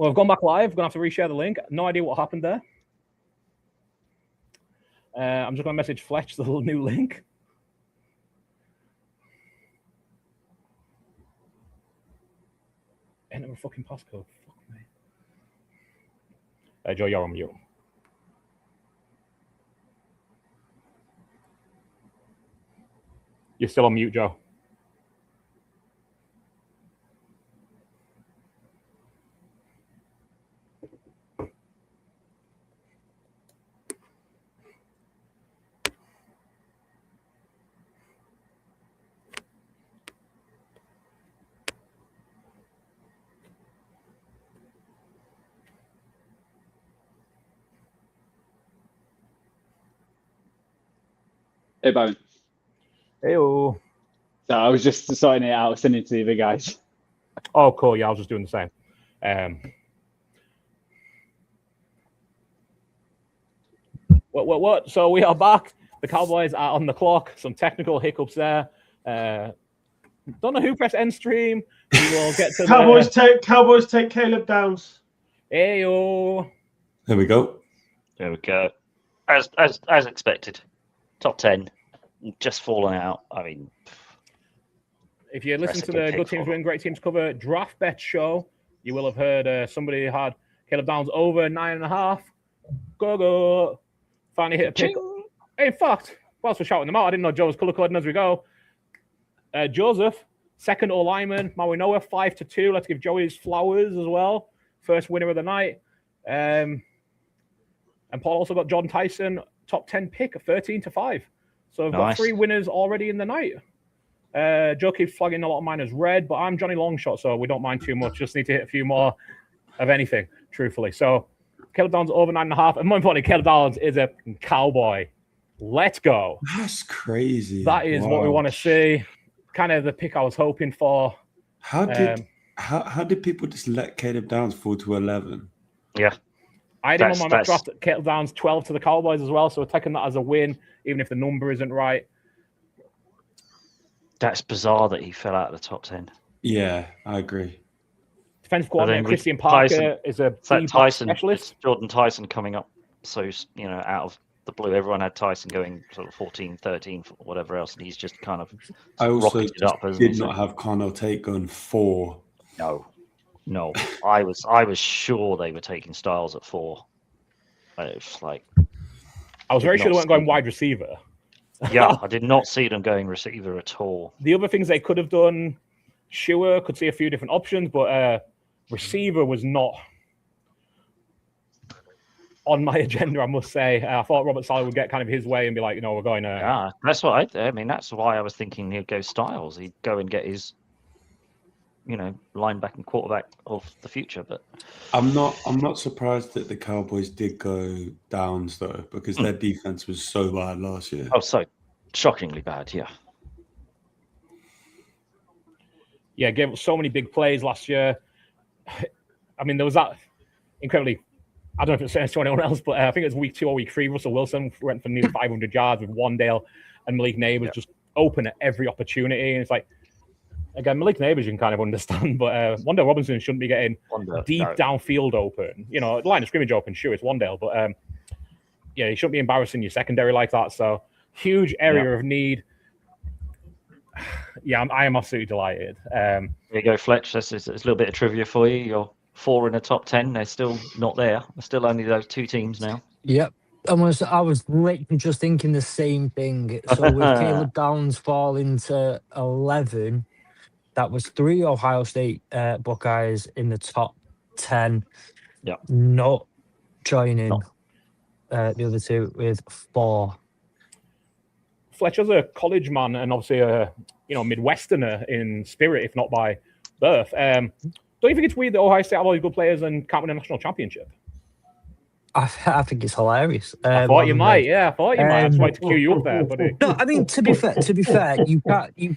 Well, I've gone back live. I'm going to have to reshare the link. No idea what happened there. I'm just going to message Fletch the little new link. Enter a fucking passcode. Fuck me. Joe, you're on mute. You're still on mute, Joe. Hey, Bowen. Hey-o. So I was just sorting it out, sending it to the other guys. Oh, cool. Yeah, I was just doing the same. What? So we are back. The Cowboys are on the clock. Some technical hiccups there. Don't know who pressed end stream. We will get to Cowboys take Caleb Downs. Hey-o. There we go. There we go. As expected. Top 10. Just falling out. I mean, if you listen to the Good Teams Win, Great Teams Cover draft bet show, you will have heard somebody had Caleb Downs over 9.5. Go. Finally hit a pick. Hey, in fact, whilst we're shouting them out, I didn't know Joe was color coding as we go. Joseph, second all lineman, Mauigoa, 5-2. Let's give Joey his flowers as well. First winner of the night. And Paul also got Jordan Tyson, top 10 pick, 13-5. So we've got 3 winners already in the night. Joe keeps flagging a lot of mine as red, but I'm Johnny Longshot, so we don't mind too much. Just need to hit a few more of anything, truthfully. So Caleb Downs over 9.5. And more importantly, Caleb Downs is a Cowboy. Let's go. That's crazy. That is what we want to see. Kind of the pick I was hoping for. How did people just let Caleb Downs fall to 11? Yeah. I had him on my mock draft. Caleb Downs 12 to the Cowboys as well, so we're taking that as a win, even if the number isn't right. That's bizarre that he fell out of the top 10. Yeah, I agree. Defensive coordinator Christian Parker is a Tyson specialist. Jordan Tyson coming up. So, out of the blue, everyone had Tyson going sort of 14, 13, whatever else, and he's just kind of rocketed up. Did not have Carnell Tate going 4. No, I was sure they were taking Styles at 4. It was like I was very sure they weren't going wide receiver. Yeah, I did not see them going receiver at all. The other things they could have done, sure, could see a few different options, but receiver was not on my agenda, I must say. I thought Robert Saleh would get kind of his way and be like, we're going. Yeah, that's what I mean. That's why I was thinking he'd go Styles. He'd go and get his, linebacker and quarterback of the future. But I'm not surprised that the Cowboys did go Downs though, because their defense was so bad last year. Oh, so shockingly bad, yeah. Yeah, gave so many big plays last year. I mean, there was that incredibly. I don't know if it's saying to anyone else, but I think it was week 2 or week 3. Russell Wilson went for nearly 500 yards with Wandale, and Malik Neighbors just open at every opportunity. And it's like, again, Malik Neighbors you can kind of understand, but Wandale Robinson shouldn't be getting downfield open. Line of scrimmage open, sure, it's Wandale, but you shouldn't be embarrassing your secondary like that. So huge area of need. Yeah, I am absolutely delighted. There you go, Fletch. That's a little bit of trivia for you. You're 4 in the top 10. They're still not there. There's still only those 2 teams now. Yep. I was literally just thinking the same thing. So with Caleb Downs falling to 11, that was 3 Ohio State Buckeyes in the top 10. Yeah. Not joining the other 2 with 4. Fletcher's a college man and obviously a Midwesterner in spirit, if not by birth. Don't you think it's weird that Ohio State have all these good players and can't win a national championship? I think it's hilarious. I thought you might. Yeah, I thought you might. I just wanted to cue you up there, buddy. No, I mean to be fair, you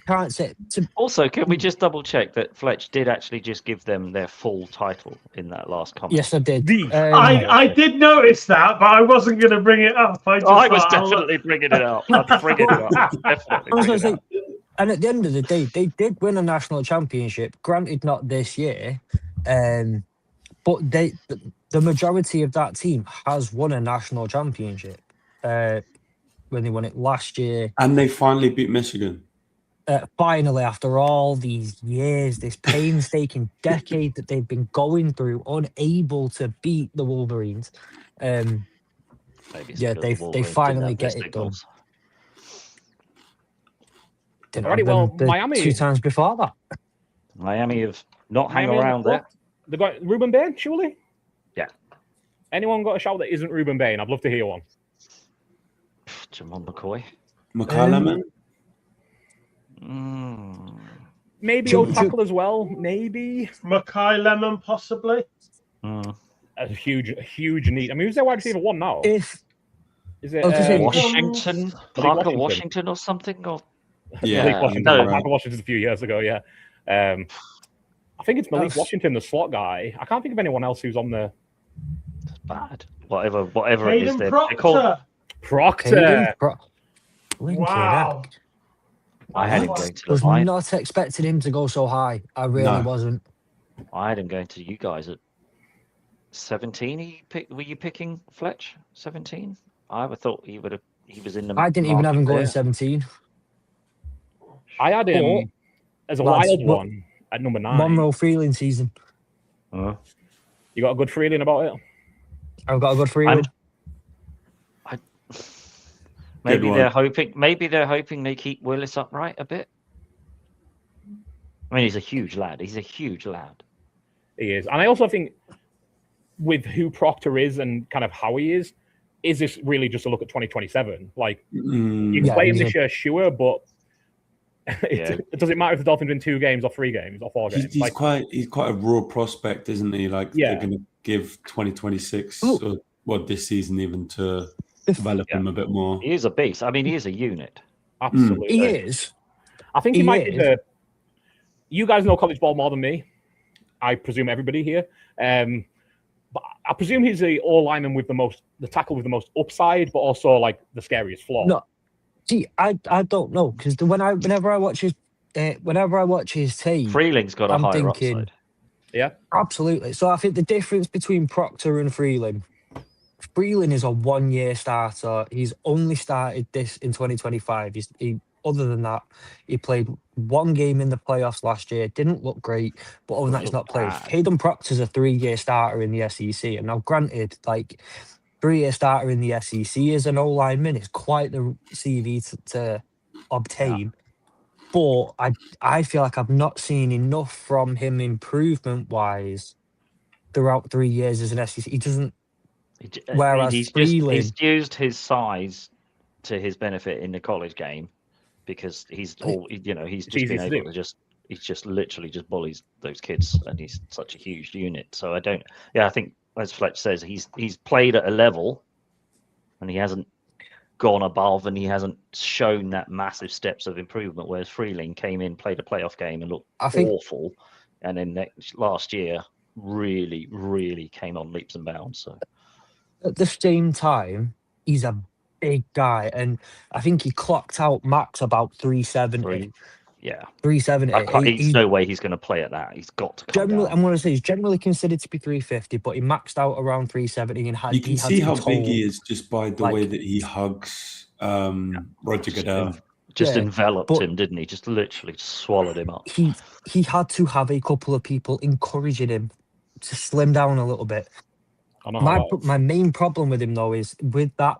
can't say. Also, can we just double check that Fletch did actually just give them their full title in that last comment? Yes, I did. I did notice that, but I wasn't going to bring it up. I was definitely bringing it up. I'd bring it up. Definitely. I was going to say. And at the end of the day, they did win a national championship. Granted, not this year, But the majority of that team has won a national championship when they won it last year. And they finally beat Michigan. Finally, after all these years, this painstaking decade that they've been going through, unable to beat the Wolverines. They finally get it done. Alrighty, well, Miami 2 times before that. Miami have not hung around there. They got Ruben Bain, surely? Yeah. Anyone got a shout that isn't Ruben Bain? I'd love to hear one. Jamon McCoy. McCoy Maybe old tackle as well. Maybe Mackay Lemon, possibly. That's a huge need. I mean, who's their wide receiver one now? Is it Washington, Parker Washington or something? Or Malik Washington. No. Parker Washington a few years ago. Yeah, I think it's Malik Washington, the slot guy. I can't think of anyone else who's on the. That's bad. Whatever it is, they're called Proctor. Wow. I had him going to was not expecting him to go so high. I really wasn't. I had him going to you guys at 17. Were you picking Fletch 17? I would thought he was in the. I didn't even have him going 17. I had him as a wild one at number 9. Monroe Freeline season. You got a good feeling about it? I've got a good feeling. Maybe they're hoping they keep Willis upright a bit. I mean, he's a huge lad. He is. And I also think with who Proctor is and kind of how he is this really just a look at 2027? Like, you can play him this year, sure, but it doesn't matter if the Dolphins win 2 games or 3 games or 4 games. He's quite a raw prospect, isn't he? Like, they're going to give 2026 or this season even to develop him a bit more. He is a beast. I mean, he is a unit. Absolutely. He is. I think he might be you guys know college ball more than me. I presume everybody here. But I presume he's the all-lineman with the tackle with the most upside, but also like the scariest flaw. No, see, I don't know, because whenever I watch his tape, Freeling's got a higher upside. Yeah, absolutely. So I think the difference between Proctor and Freeling is a 1-year starter. He's only started this in 2025. Other than that, he played 1 game in the playoffs last year. Didn't look great, but other than that, he's not played. Hayden Proctor's a 3-year starter in the SEC. And now, granted, like 3-year starter in the SEC as an O-lineman is quite the CV to obtain. But I feel like I've not seen enough from him improvement-wise throughout 3 years as an SEC. He doesn't. Whereas he's used his size to his benefit in the college game, because he's just been able to he's literally bullies those kids, and he's such a huge unit. So I think, as Fletch says, he's played at a level, and he hasn't gone above, and he hasn't shown that massive steps of improvement. Whereas Freeling came in, played a playoff game, and looked awful, and then last year really, really came on leaps and bounds. So at the same time, he's a big guy, and I think he clocked out max about 370. 370. There's no way he's going to play at that. He's got to come down. I'm going to say he's generally considered to be 350, but he maxed out around 370 and you can see how big he is just by the way that he hugs Roger Goodell. Just enveloped him, didn't he? Just literally swallowed him up. He had to have a couple of people encouraging him to slim down a little bit. My main problem with him, though, is with that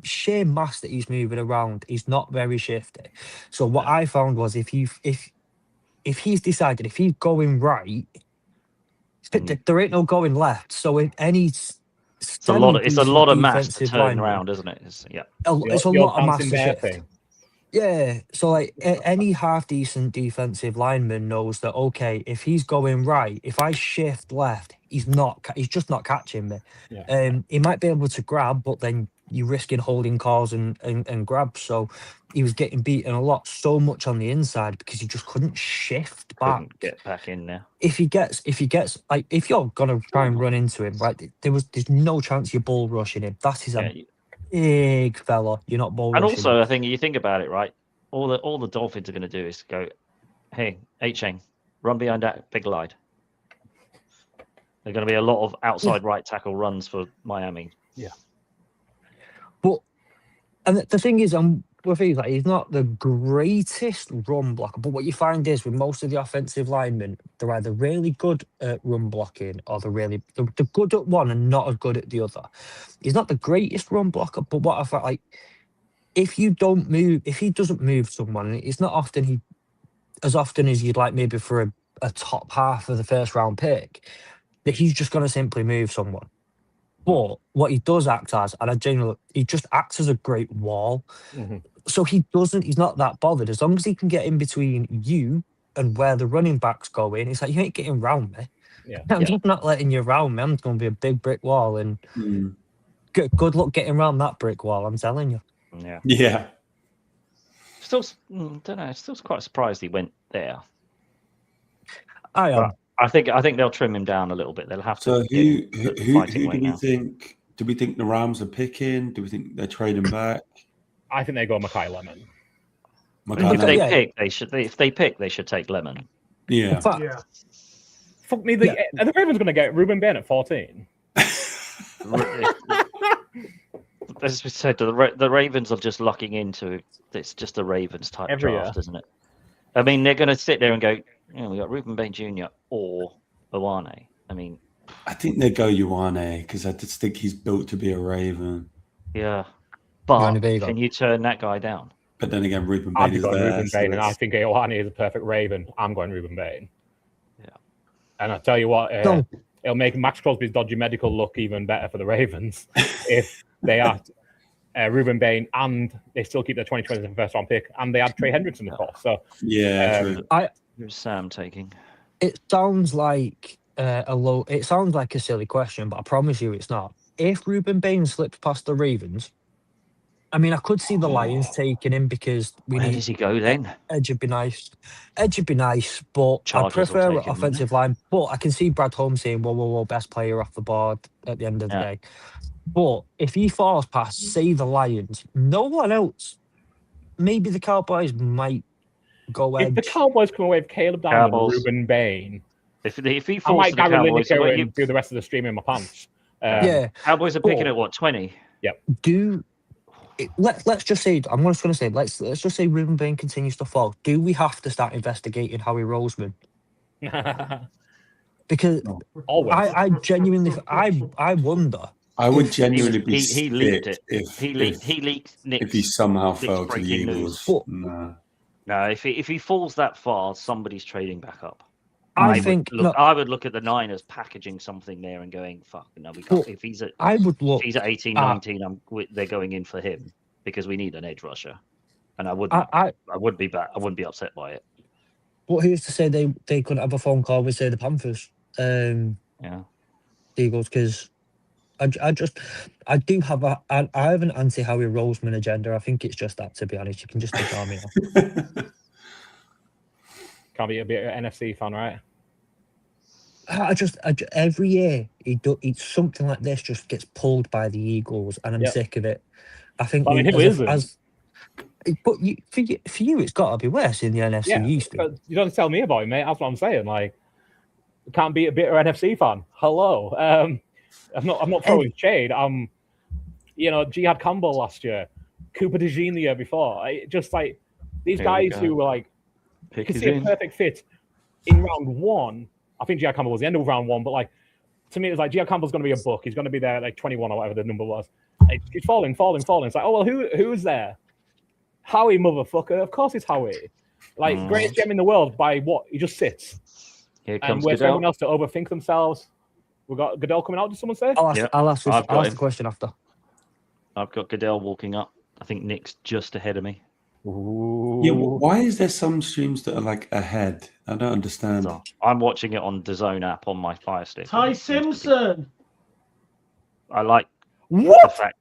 sheer mass that he's moving around, he's not very shifty. So what I found was if he's decided, if he's going right, there ain't no going left. So if any, it's a lot of mass to turn around, isn't it? It's a lot of mass to shift. Yeah, so like any half decent defensive lineman knows that, okay, if he's going right, if I shift left, he's just not catching me. He might be able to grab, but then you're risking holding calls and grabs. So he was getting beaten a lot, so much on the inside because he just couldn't shift back. Couldn't get back in there. If he gets like, if you're gonna try and run into him, right, there's no chance you're bull rushing him. That is a big fella. You're not bull rushing. And also, I think you think about it, right? All the Dolphins are going to do is go, hey, H-Chang, run behind that big line. There are going to be a lot of outside right tackle runs for Miami. Yeah. But the thing is, with Eli, he's not the greatest run blocker. But what you find is with most of the offensive linemen, they're either really good at run blocking or they're good at one and not as good at the other. He's not the greatest run blocker, but what I felt like, if he doesn't move someone, it's not often as often as you'd like maybe for a top half of the first round pick, that he's just going to simply move someone. But what he does act as, and he just acts as a great wall. Mm-hmm. So he's not that bothered. As long as he can get in between you and where the running back's going, it's like, you ain't getting round me. Yeah. I'm just not letting you round me. I'm going to be a big brick wall. And good luck getting around that brick wall, I'm telling you. Yeah. Yeah. Still, don't know. Still quite surprised he went there. I am. But I think they'll trim him down a little bit. They'll have to. So who do we think? Do we think the Rams are picking? Do we think they're trading back? I think they go Makai Lemon. If they pick, they should take Lemon. Yeah. Fuck me. Are the Ravens going to get Ruben Bain at 14? As we said, the Ravens are just locking into it's just a Ravens type draft, isn't it? I mean, they're going to sit there and go, we got Ruben Bain Jr. or Ioane. I mean, I think they go Ioane because I just think he's built to be a Raven. Yeah, but can you turn that guy down? But then again, Ruben Bain is there. Ruben Bain, and I think Ioane is a perfect Raven. I'm going Ruben Bain. Yeah, and I tell you what, it'll make Max Crosby's dodgy medical look even better for the Ravens if they are Ruben Bain and they still keep their 2027 first round pick and they add Trey Hendrickson, of course. So who's Sam taking? It sounds like it sounds like a silly question, but I promise you it's not. If Ruben Bain slips past the Ravens, I mean, I could see the Lions taking him because where does he go then? Edge would be nice. But Chargers I prefer offensive line. But I can see Brad Holmes saying, whoa, best player off the board at the end of the day. But if he falls past, say, the Lions, no one else, maybe the Cowboys might go edge. If the Cowboys come away with Caleb Downs and Ruben Bain, if he falls, I might Gary Lineker and do the rest of the stream in my pants. Cowboys are picking at what, 20? Yep. Let's just say, I'm just going to say, let's just say Ruben Bain continues to fall. Do we have to start investigating Howie Roseman? Because I genuinely, I wonder. I would genuinely be he leaked it. He leaked Nick's, if he somehow fell to the Eagles. No, if he falls that far, somebody's trading back up. I would look at the Niners packaging something there and going, "Fuck, no, we can't." If he's at 18, 19, they're going in for him because we need an edge rusher, and I wouldn't be upset by it. But who's to say they couldn't have a phone call with, say, the Panthers, the Eagles? Because I do have I have an anti-Howie Roseman agenda. I think it's just that, to be honest. You can just ignore me now. Can't be a bit of an NFC fan, right? Every year something like this just gets pulled by the Eagles, and I'm sick of it. I think. Who isn't? But for you, it's got to be worse in the NFC East. You don't tell me about it, mate. That's what I'm saying. Like, can't be a bitter NFC fan. Hello. I'm not throwing shade. Jihad Campbell last year, Cooper DeJean the year before. Just like these guys who were like, you can see a perfect fit in round one. I think Jihad Campbell was the end of round one, but like to me, it was like Jihad Campbell's going to be a buck. He's going to be there like 21 or whatever the number was. It's falling. It's like, oh well, who's there? Howie, motherfucker. Of course it's Howie. Like greatest gem in the world by what? He just sits. Here and comes where's Goodell. everyone else to overthink themselves? We got Goodell coming out. Did someone say? I'll ask the question after. I've got Goodell walking up. I think Nick's just ahead of me. Ooh. Yeah, why is there some streams that are like ahead? I don't understand. So, I'm watching it on the Zone app on my Fire Stick. Ty Simpson. I like the fact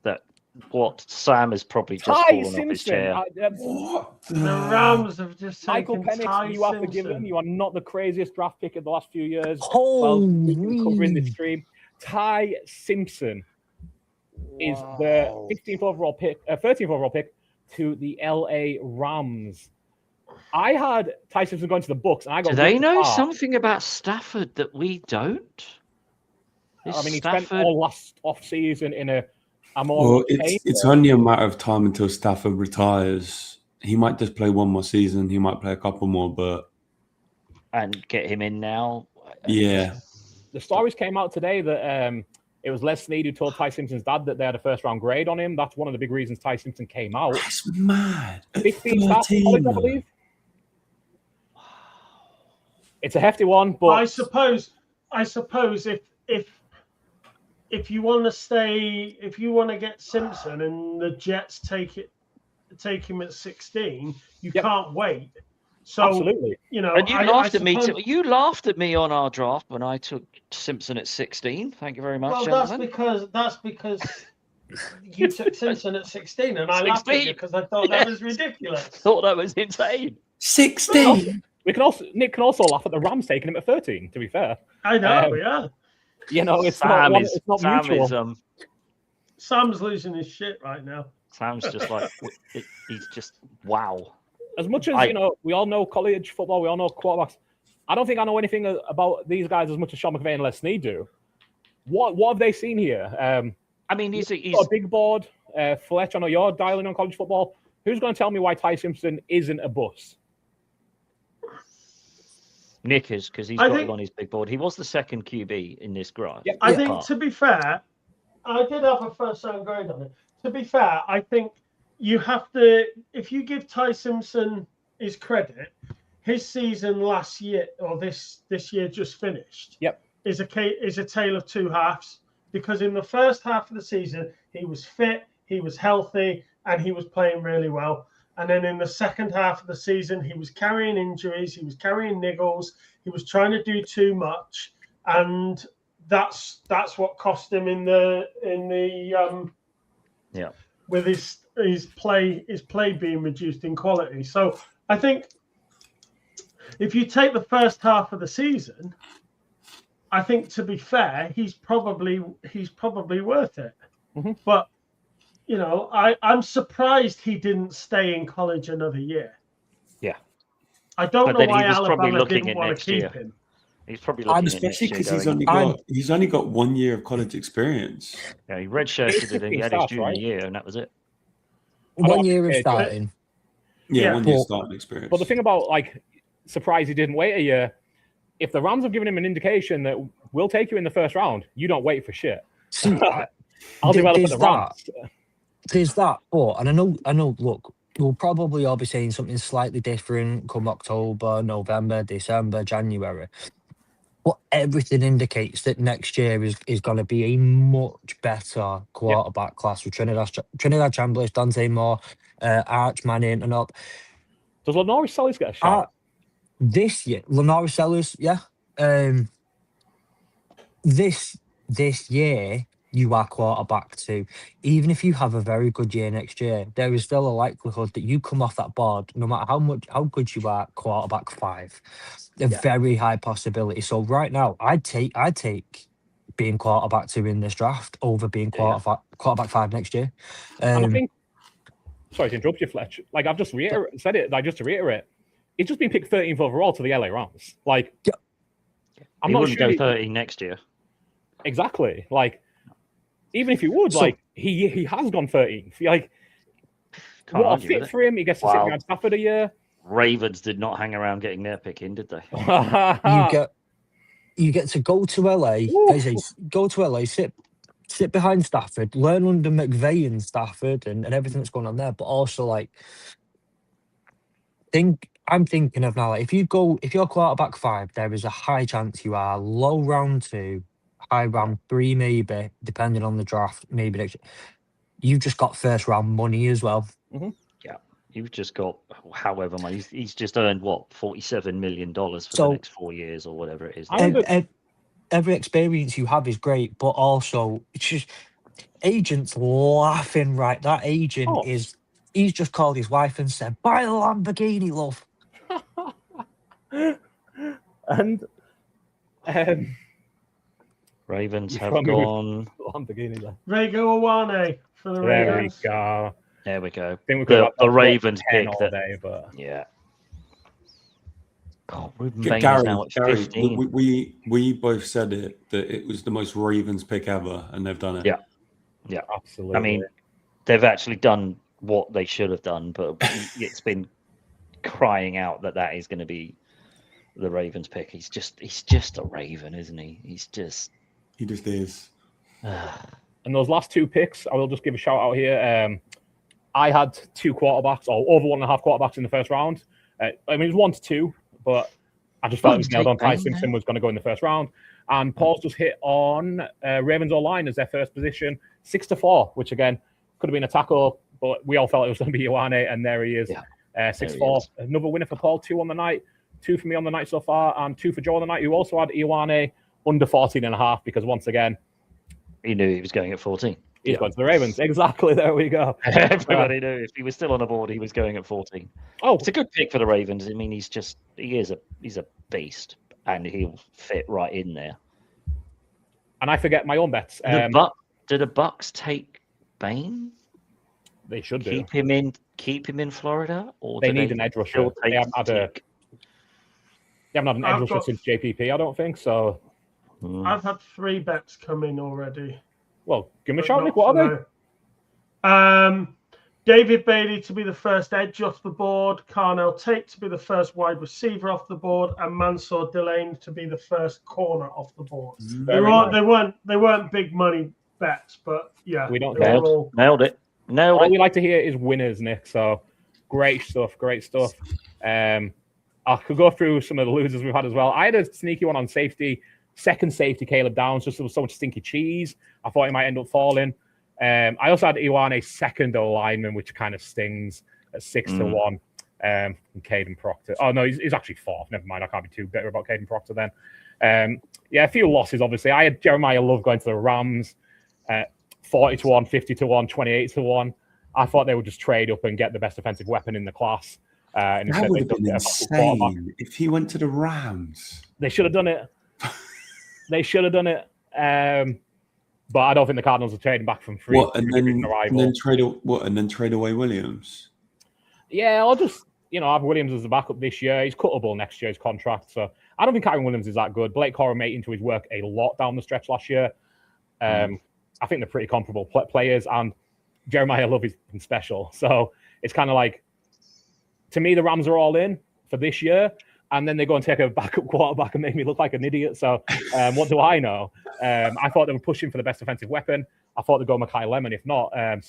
that Sam has probably just fallen off his chair. The Rams have just Michael taken Penix, Ty you are Simpson. forgiven. You are not the craziest draft pick of the last few years. Holy. We've been covering this stream. Ty Simpson is the 13th overall pick to the LA Rams. I had Ty Simpson going to the Bucks, and I got. Do they know something about Stafford that we don't? He spent all last off season in a more. Well, it's only a matter of time until Stafford retires. He might just play one more season. He might play a couple more, and get him in now. Yeah. The stories came out today that it was Les Snead who told Ty Simpson's dad that they had a first-round grade on him. That's one of the big reasons Ty Simpson came out. That's mad. 15 starts in college, I believe. It's a hefty one, but I suppose if you want to get Simpson and the Jets take him at 16, you can't wait. So absolutely, and you laughed at me. You laughed at me on our draft when I took Simpson at 16. Thank you very much. Well, that's because you took Simpson at 16, and I laughed at you because I thought that was ridiculous. Thought that was insane. 16. Nick can also laugh at the Rams taking him at 13. To be fair, I know, yeah. It's not mutual. Sam's losing his shit right now. Sam's just like he's just wow. As much as we all know college football, we all know quarterbacks. I don't think I know anything about these guys as much as Sean McVay and Les Snead do. What have they seen here? He's got a big board. Fletch, I know you're dialing on college football. Who's going to tell me why Ty Simpson isn't a bust? Nick is, because he's got it on his big board. He was the second QB in this graph. Yeah, I think, to be fair, I did have a first-round grade on it. To be fair, I think you have to, if you give Ty Simpson his credit, his season last year, or this year just finished, is a tale of two halves. Because in the first half of the season, he was fit, he was healthy, and he was playing really well. And then in the second half of the season, he was carrying injuries, he was carrying niggles, he was trying to do too much, and that's what cost him in the with his play being reduced in quality. So I think if you take the first half of the season, I think, to be fair, he's probably worth it. Mm-hmm. But I'm surprised he didn't stay in college another year. Yeah. I don't know why Alabama didn't want to keep him. He's probably looking especially because he's only got 1 year of college experience. Yeah, he redshirted it and he had his junior year, and that was it. 1 year of starting. Yeah, 1 year starting experience. But the thing about surprise he didn't wait a year. If the Rams have given him an indication that we'll take you in the first round, you don't wait for shit. I'll develop at the Rams. There's that, and I know. Look, we'll probably all be saying something slightly different come October, November, December, January. But everything indicates that next year is going to be a much better quarterback class with Trinidad Chambliss, Dante Moore, Arch Manning, and all. Does Lenore Sellers get a shot? This year, Lenore Sellers, yeah. This year, you are quarterback 2. Even if you have a very good year next year, there is still a likelihood that you come off that board, no matter how good you are, quarterback 5. A very high possibility. So right now, I'd take being quarterback 2 in this draft over being quarterback 5 next year. And I think, sorry to interrupt you, Fletch. I've just said it. Just to reiterate, it's just been picked 13th overall to the LA Rams. I'm not sure go 13 next year. Exactly. Even if he would, he has gone 13th. What a fit for him. He gets to sit behind Stafford a year. Ravens did not hang around getting their pick in, did they? You get to go to LA. Go to LA, sit behind Stafford, learn under McVay and Stafford and everything that's going on there. But also, I'm thinking of now, if you're quarterback 5, there is a high chance you are low round 2, high round 3, maybe, depending on the draft, maybe next year. You've just got first round money as well. Mm-hmm. Yeah, you've just got however much. He's just earned $47 million for the next 4 years or whatever it is. Every experience you have is great, but also it's just agents laughing. Right, that agent he's just called his wife and said, "Buy the Lamborghini, love." And Ravens have gone. Rego Awane for the Ravens. There we go. I think the Ravens pick that. Day, but... Yeah. God, Ruben Bain is now at 15. We both said it that it was the most Ravens pick ever, and they've done it. Yeah, absolutely. I mean, they've actually done what they should have done, but it's been crying out that is going to be the Ravens pick. He's just a Raven, isn't he? He just is. And those last two picks, I will just give a shout out here. I had 2 quarterbacks, or over 1.5 quarterbacks in the first round. I mean, it was 1 to 2, but I just felt it was nailed on. Ty Simpson was going to go in the first round. And Paul's just hit on Ravens O-line as their first position, 6 to 4, which again could have been a tackle, but we all felt it was going to be Ioane, and there he is. 6-4. Another winner for Paul, 2 on the night, 2 for me on the night so far, and 2 for Joe on the night, who also had Ioane under 14.5, because once again, he knew he was going at 14. He's going to the Ravens. Exactly. There we go. Everybody knew if he was still on the board, he was going at 14. Oh, it's a good pick for the Ravens. I mean, he's a beast, and he'll fit right in there. And I forget my own bets. Do the Bucks take Bain? They should keep him in Florida, or they need an edge rusher. They haven't had an edge rusher since JPP. I don't think so. I've had 3 bets come in already. Well, give me a shout, Nick. What are they? David Bailey to be the first edge off the board, Carnell Tate to be the first wide receiver off the board, and Mansour Delane to be the first corner off the board. They weren't big money bets, but yeah, we don't nailed it. All we like to hear is winners, Nick. So great stuff. I could go through some of the losers we've had as well. I had a sneaky one on safety. Second safety, Caleb Downs, just there was so much stinky cheese. I thought he might end up falling. I also had Ioane second lineman, which kind of stings at 6 to 1. And Caden Proctor. Oh, no, he's actually 4th. Never mind. I can't be too bitter about Caden Proctor then. A few losses, obviously. I had Jeremiyah Love going to the Rams, 40 to 1, 50 to 1, 28 to 1. I thought they would just trade up and get the best offensive weapon in the class. And that would have been insane if he went to the Rams. They should have done it. But I don't think the Cardinals are trading back from free. And then trade away Williams. Yeah, I'll just have Williams as the backup this year. He's cuttable next year's contract, so I don't think Kyron Williams is that good. Blake Corum made into his work a lot down the stretch last year. I think they're pretty comparable players, and Jeremiyah Love is special. So it's kind of like, to me, the Rams are all in for this year. And then they go and take a backup quarterback and make me look like an idiot. So what do I know? I thought they were pushing for the best offensive weapon. I thought they'd go Mekhi Lemon, if not. I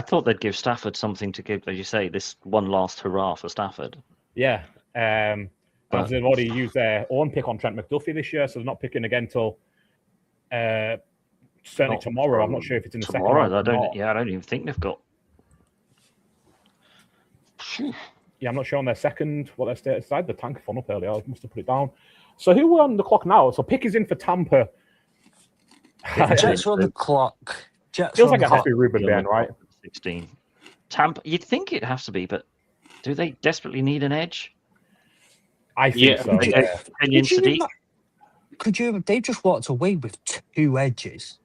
thought they'd give Stafford something to give, as you say, this one last hurrah for Stafford. Yeah. But they've already used their own pick on Trent McDuffie this year, so they're not picking again till certainly tomorrow. I'm not sure if it's in the tomorrow, second round. I don't even think they've got. Yeah, I'm not sure on their second, what their status is. I had the tank phone up earlier. I must have put it down. So who are on the clock now? So pick is in for Tampa. Jets on the clock. Feels like it has to be Ruben Bain, right? 16. Tampa, you'd think it has to be, but do they desperately need an edge? I think so. They just walked away with 2 edges.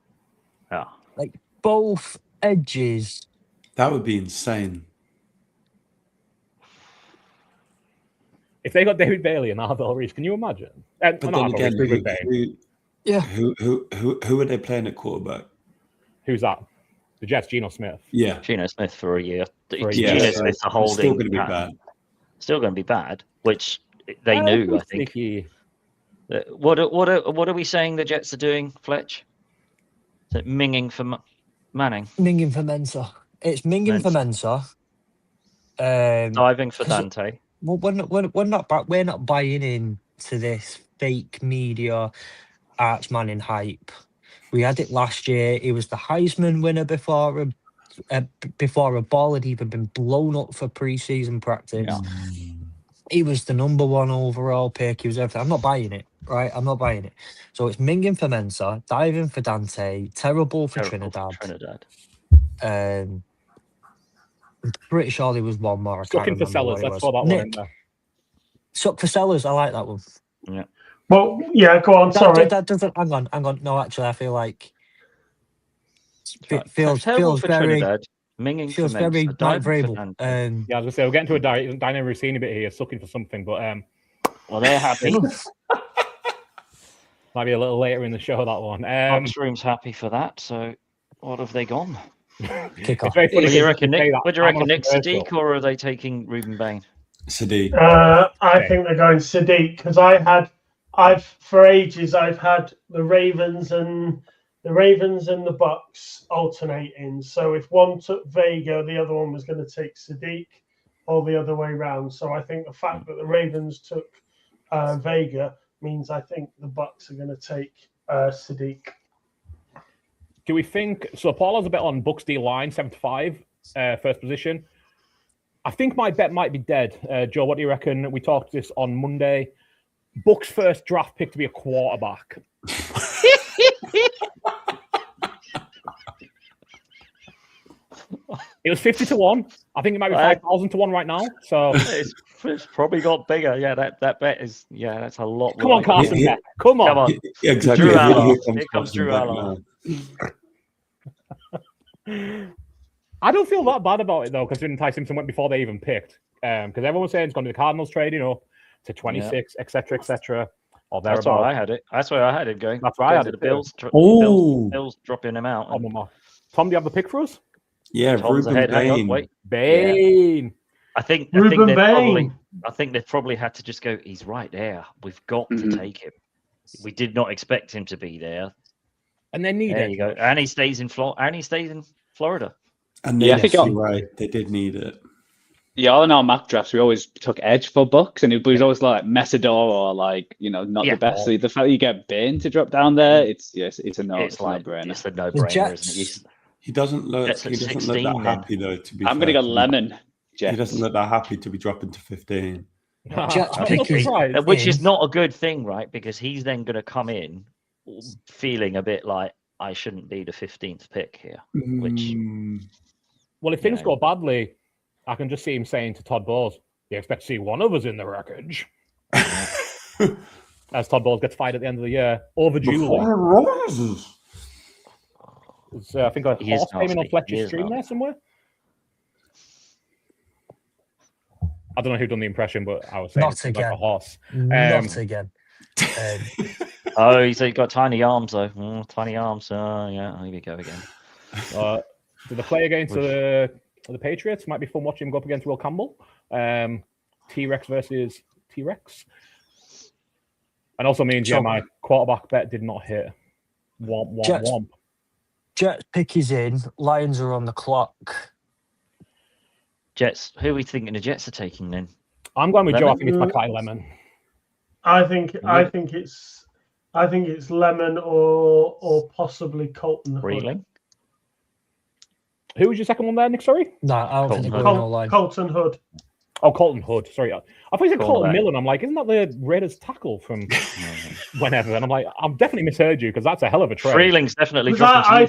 Yeah. Like both edges. That would be insane. If they got David Bailey and Arvell Reese, can you imagine? But then again, who are they playing at quarterback? Who's that? The Jets, Geno Smith. Yeah. Geno Smith for a year. Geno Smith's a holding. Still going to be bad. Still going to be bad, which they knew, I think. What are we saying the Jets are doing, Fletch? Is it minging for Manning? Minging for Mensah. It's minging for Mensah. Diving for Dante. Well, we're not buying into this fake media Arch Manning hype. We had it last year. He was the Heisman winner before a ball had even been blown up for preseason practice. Yeah. He was the number 1 overall pick. He was everything. I'm not buying it, right? I'm not buying it. So it's minging for Mensah, diving for Dante, terrible for Trinidad. I'm pretty sure there was one more. Sucking for Sellers. Let's throw that one in there. Suck for Sellers. I like that one. Yeah. Well, yeah, go on. Sorry. That doesn't. Hang on. No, actually, I feel like feels for very. Trinidad, minging feels for very Mensah, variable. I was going to say, we're getting to a dynamic routine a bit here, sucking for something, but Well, they're happy. Might be a little later in the show, that one. Room's happy for that. So, what have they gone? Kick off. What do you reckon, Nick? What do you reckon, Nick? Sadiq, or are they taking Ruben Bain? Sadiq. I think they're going Sadiq because I've for ages I've had the Ravens and the Bucks alternating. So if one took Vega, the other one was going to take Sadiq, or the other way around. So I think the fact that the Ravens took Vega means I think the Bucks are going to take Sadiq. Do we think so? Paula's a bet on Bucks D line 7-5, first position. I think my bet might be dead. Joe, what do you reckon? We talked this on Monday. Bucks first draft pick to be a quarterback. It was 50-1. I think it might be 5,000-1 right now. So it's probably got bigger. Yeah, that bet is that's a lot. Come on, Carson. Come on. Yeah, exactly. Here comes Drew Allen. I don't feel that bad about it though, considering Ty Simpson went before they even picked. Because everyone was saying it's going to be the Cardinals trading up to 26, etc., etc. Or that's why I had it. That's why I had it going. That's why I had it. The Bills dropping them out. Tom, do you have the pick for us? Yeah, Tom's Ruben ahead. Hang on, Bain. wait. Bain. Yeah. I think they probably had to just go. He's right there. We've got to take him. We did not expect him to be there. And they need it. There you go. And he stays in Florida. And I think you're right. They did need it. Yeah, all in our mock drafts, we always took edge for Bucks, and it was always like Messidor or like not the best. So the fact that you get Bain to drop down there, it's a no-brainer. It's a no-brainer, isn't it? He doesn't look that happy though. To be, I'm going to go Lemon. Jets. He doesn't look that happy to be dropping to 15. Which is not a good thing, right? Because he's then going to come in feeling a bit like I shouldn't be the 15th pick here. Which, well, if things go badly, I can just see him saying to Todd Bowles, "You expect to see one of us in the wreckage." As Todd Bowles gets fired at the end of the year over Julie. I think a horse came in on Fletcher's stream there somewhere. I don't know who done the impression, but I was saying not again. Like a horse. Not again. He's got tiny arms though. Tiny arms. Here we go again. Did they play against the Patriots? Might be fun watching him go up against Will Campbell. T-Rex versus T-Rex. And also means my quarterback bet did not hit. Womp. Jets pick is in. Lions are on the clock. Jets. Who are we thinking the Jets are taking then? I'm going with Joe. I think it's Mackay Lemon. I think it's Lemon or possibly Colton Hood. Who was your second one there, Nick? Sorry. No, I don't think they're going online. Colton Hood. Oh, Colton Hood. Sorry, I thought you said Colton Miller. I'm like, isn't that the Raiders tackle from whenever? And I'm like, I've definitely misheard you because that's a hell of a trade. Freeling's definitely dropping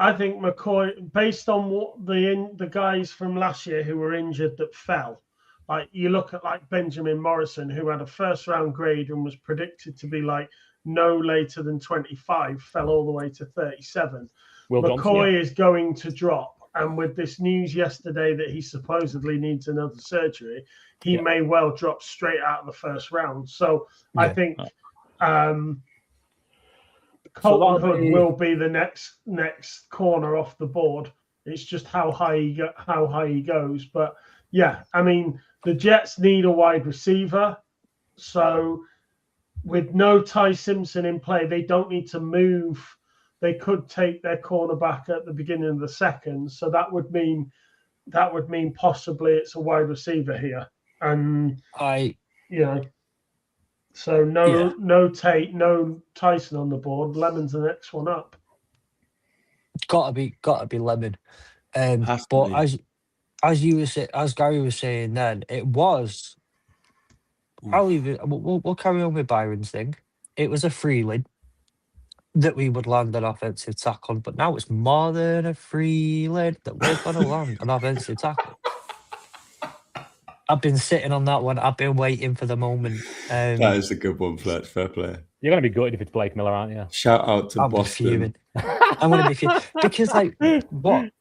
I think McCoy, based on what the guys from last year who were injured that fell, like you look at like Benjamin Morrison, who had a first round grade and was predicted to be like no later than 25, fell all the way to 37. McCoy is going to drop. And with this news yesterday that he supposedly needs another surgery, he may well drop straight out of the first round. So I think Colton Hood will be the next corner off the board. It's just how high he goes. But yeah, I mean the Jets need a wide receiver. So with no Ty Simpson in play, they don't need to move. They could take their cornerback at the beginning of the second, so that would mean possibly it's a wide receiver here, and so no Tate, no Tyson on the board. Lemon's the next one up. Gotta be Lemon, but as Gary was saying, then it was. We'll carry on with Byron's thing. It was a Freeline that we would land an offensive tackle, but now it's more than a Freeline that we're going to land an offensive tackle. I've been sitting on that one. I've been waiting for the moment. That is a good one, Fletch. Fair play. You're going to be gutted if it's Blake Miller, aren't you? Shout out to Boston. I'm going to be fuming. Because, like,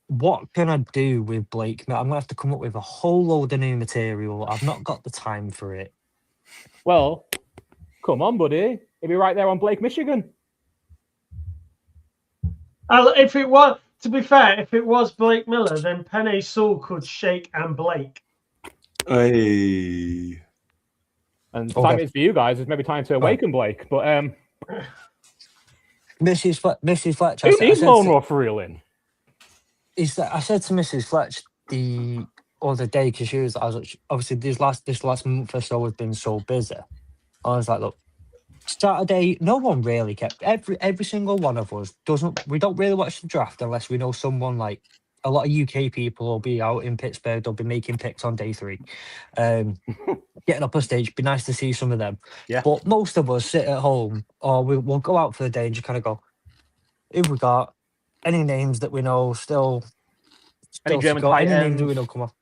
what can I do with Blake Miller? I'm going to have to come up with a whole load of new material. I've not got the time for it. Well, come on, buddy. He'll be right there on Blake, Michigan. If it was, to be fair, if it was Blake Miller, then Penny Sewell could shake and Blake. Hey. And the time it is for you guys, it's maybe time to awaken Blake. But Mrs. Fletcher, who's Monroe Freeline? I said to Mrs. Fletch the other day, because obviously this last month or so has been so busy. I was like, look, Saturday, no one really kept every single one of us we don't really watch the draft unless we know someone, like a lot of UK people will be out in Pittsburgh, they'll be making picks on day 3. Getting up on stage, be nice to see some of them. Yeah. But most of us sit at home or we'll go out for the day and just kind of go, who've we got? Any names that we know still any German tight any ends? names that we know come off.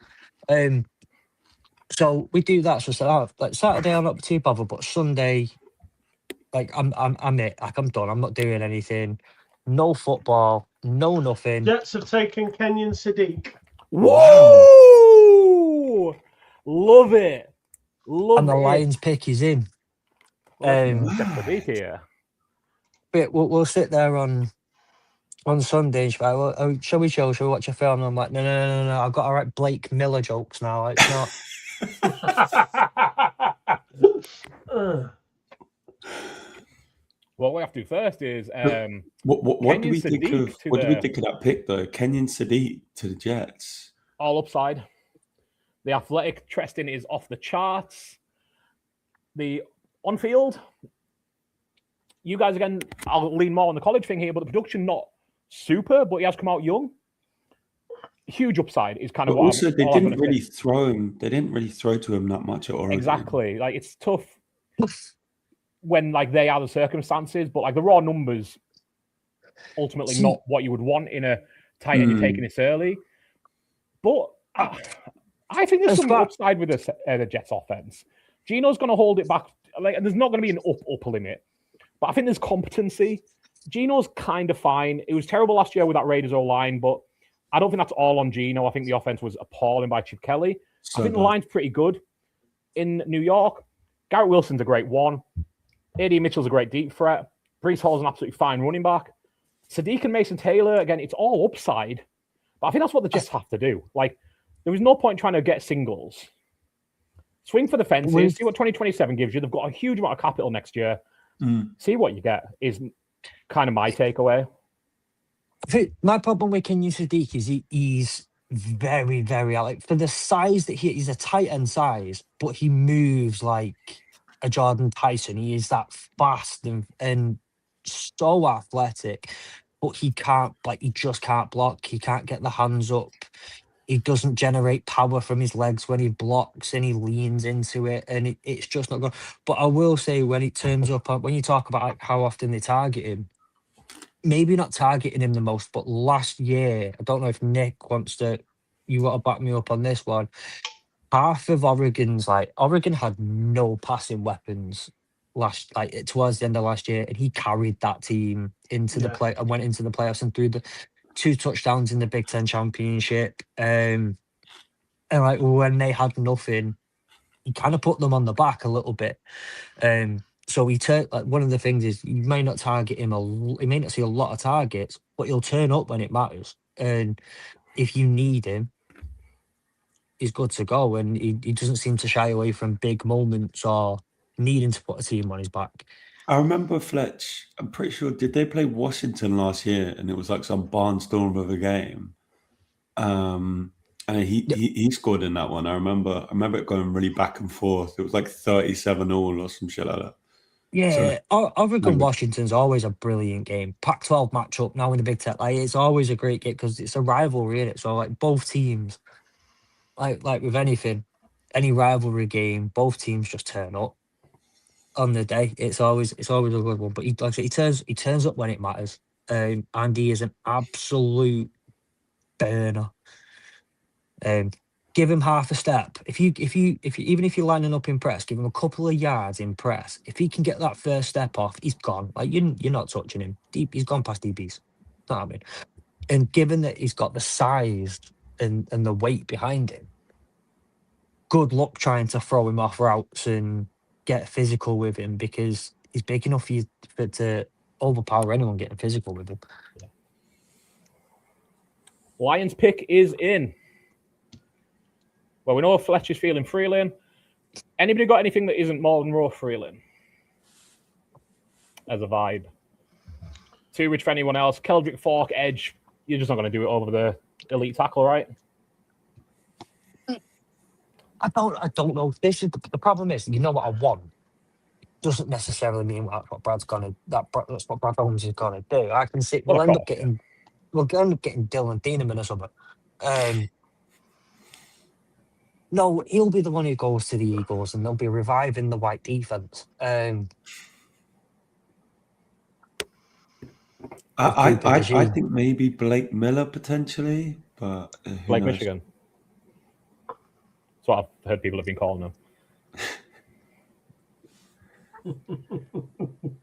So we do that. So like Saturday I'm not too bothered, but Sunday, like I'm it. Like I'm done. I'm not doing anything. No football. No nothing. Jets have taken Kenyon Sadiq. Whoa! Love it. And the Lions pick is in. Here. But we'll sit there on Sunday and she's like, well, shall we chill? Shall we watch a film? And I'm like, no. I've got to write Blake Miller jokes now. It's not. What we have to do first is what do we think of that pick though? Kenyon Sadiq to the Jets. All upside. The athletic testing is off the charts. The on field, you guys again. I'll lean more on the college thing here, but the production not super. But he has come out young. Huge upside is kind of. But what also, I'm, they didn't really throw him. They didn't really throw to him that much at Oregon. Exactly. Like it's tough when like they are the circumstances, but like the raw numbers, ultimately not what you would want in a tight end you're taking this early. But I think there's some upside with the Jets offense. Gino's going to hold it back. Like, and there's not going to be an upper limit, but I think there's competency. Gino's kind of fine. It was terrible last year with that Raiders O-line, but I don't think that's all on Gino. I think the offense was appalling by Chip Kelly. I think the line's pretty good in New York. Garrett Wilson's a great one. A.D. Mitchell's a great deep threat. Breece Hall's an absolutely fine running back. Sadiq and Mason Taylor, again, it's all upside. But I think that's what the Jets have to do. Like, there was no point trying to get singles. Swing for the fences. See what 2027 gives you. They've got a huge amount of capital next year. See what you get is kind of my takeaway. I think my problem with Kenyon Sadiq is he's very, very, like, for the size that he's a tight end size, but he moves like a Jordan Tyson. He is that fast and so athletic, but he just can't block. He can't get the hands up. He doesn't generate power from his legs when he blocks and he leans into it, and it's just not good. But I will say, when it turns up, when you talk about like how often they target him, maybe not targeting him the most, but last year, I don't know if Nick wants to, you want to back me up on this one. Half of Oregon had no passing weapons towards the end of last year, and he carried that team into the play and went into the playoffs and threw the 2 touchdowns in the Big Ten championship. And like when they had nothing, he kind of put them on the back a little bit. So he turned, like, one of the things is you may not target him he may not see a lot of targets, but he'll turn up when it matters. And if you need him, he's good to go. And he doesn't seem to shy away from big moments or needing to put a team on his back. I remember Fletch, I'm pretty sure, did they play Washington last year? And it was like some barnstorm of a game. And he scored in that one. I remember it going really back and forth. It was like 37-all or some shit like that. Yeah, Oregon Washington's always a brilliant game. Pac-12 matchup now in the Big Ten. Like, it's always a great game because it's a rivalry in it. So like both teams, like with anything, any rivalry game, both teams just turn up on the day. It's always a good one. But he turns up when it matters. And he is an absolute burner. Give him half a step. Even if you're lining up in press, give him a couple of yards in press. If he can get that first step off, he's gone. Like, you're not touching him. He's gone past DBs. Know what I mean? And given that he's got the size and the weight behind him, good luck trying to throw him off routes and get physical with him because he's big enough for you to overpower anyone getting physical with him. Yeah. Lions pick is in. Well, we know Fletcher's feeling Freeline. Anybody got anything that isn't Monroe Freeline as a vibe? Too rich for anyone else. Keldrick, Fork, Edge. You're just not going to do it over the elite tackle, right? I don't know. This is the problem. Is you know what I want. Doesn't necessarily mean that's what That's what Brad Holmes is gonna do. I can see we'll end up getting Dylan Thieneman or something. No, he'll be the one who goes to the Eagles, and they'll be reviving the white defense. I think maybe Blake Miller potentially, but Blake Michigan. That's what I've heard people have been calling him.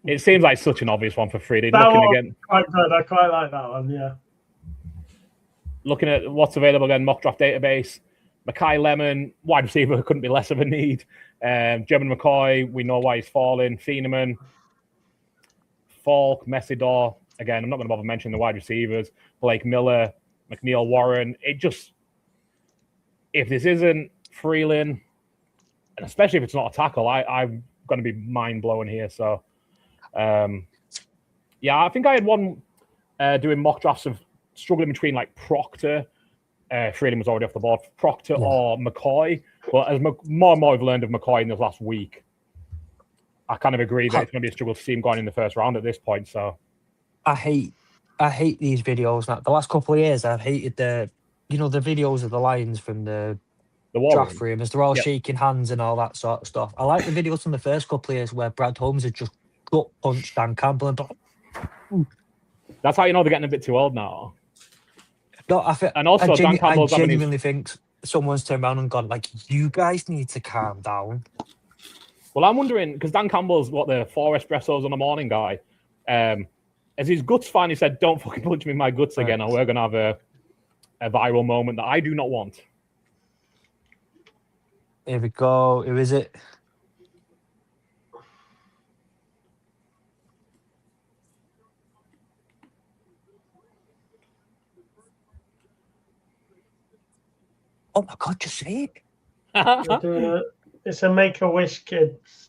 It seems like such an obvious one for Freedy. Quite good. I quite like that one. Yeah. Looking at what's available again, mock draft database. Mackay Lemon, wide receiver, couldn't be less of a need. German McCoy, we know why he's falling. Thieneman, Falk, Messidor. Again, I'm not going to bother mentioning the wide receivers. Blake Miller, McNiell-Warren. It just, if this isn't Freeline, and especially if it's not a tackle, I'm going to be mind-blowing here. So, yeah, I think I had one doing mock drafts of struggling between like Proctor. Freeline was already off the board. Proctor or McCoy. But as more and more I've learned of McCoy in this last week, I kind of agree that it's going to be a struggle to see him going in the first round at this point. So, I hate these videos. Now, the last couple of years, I've hated the videos of the Lions from the draft room as they're all shaking hands and all that sort of stuff. I like the videos from the first couple of years where Brad Holmes had just gut punched Dan Campbell and that's how you know they're getting a bit too old now. No, I genuinely think someone's turned around and gone, like, you guys need to calm down. Well, I'm wondering, because Dan Campbell's, the 4 espressos on the morning guy, as his guts finally said, don't fucking punch me in my guts again, or we're going to have a viral moment that I do not want. Here we go. Who is it? Oh my God, just say it. It's a Make-A-Wish kids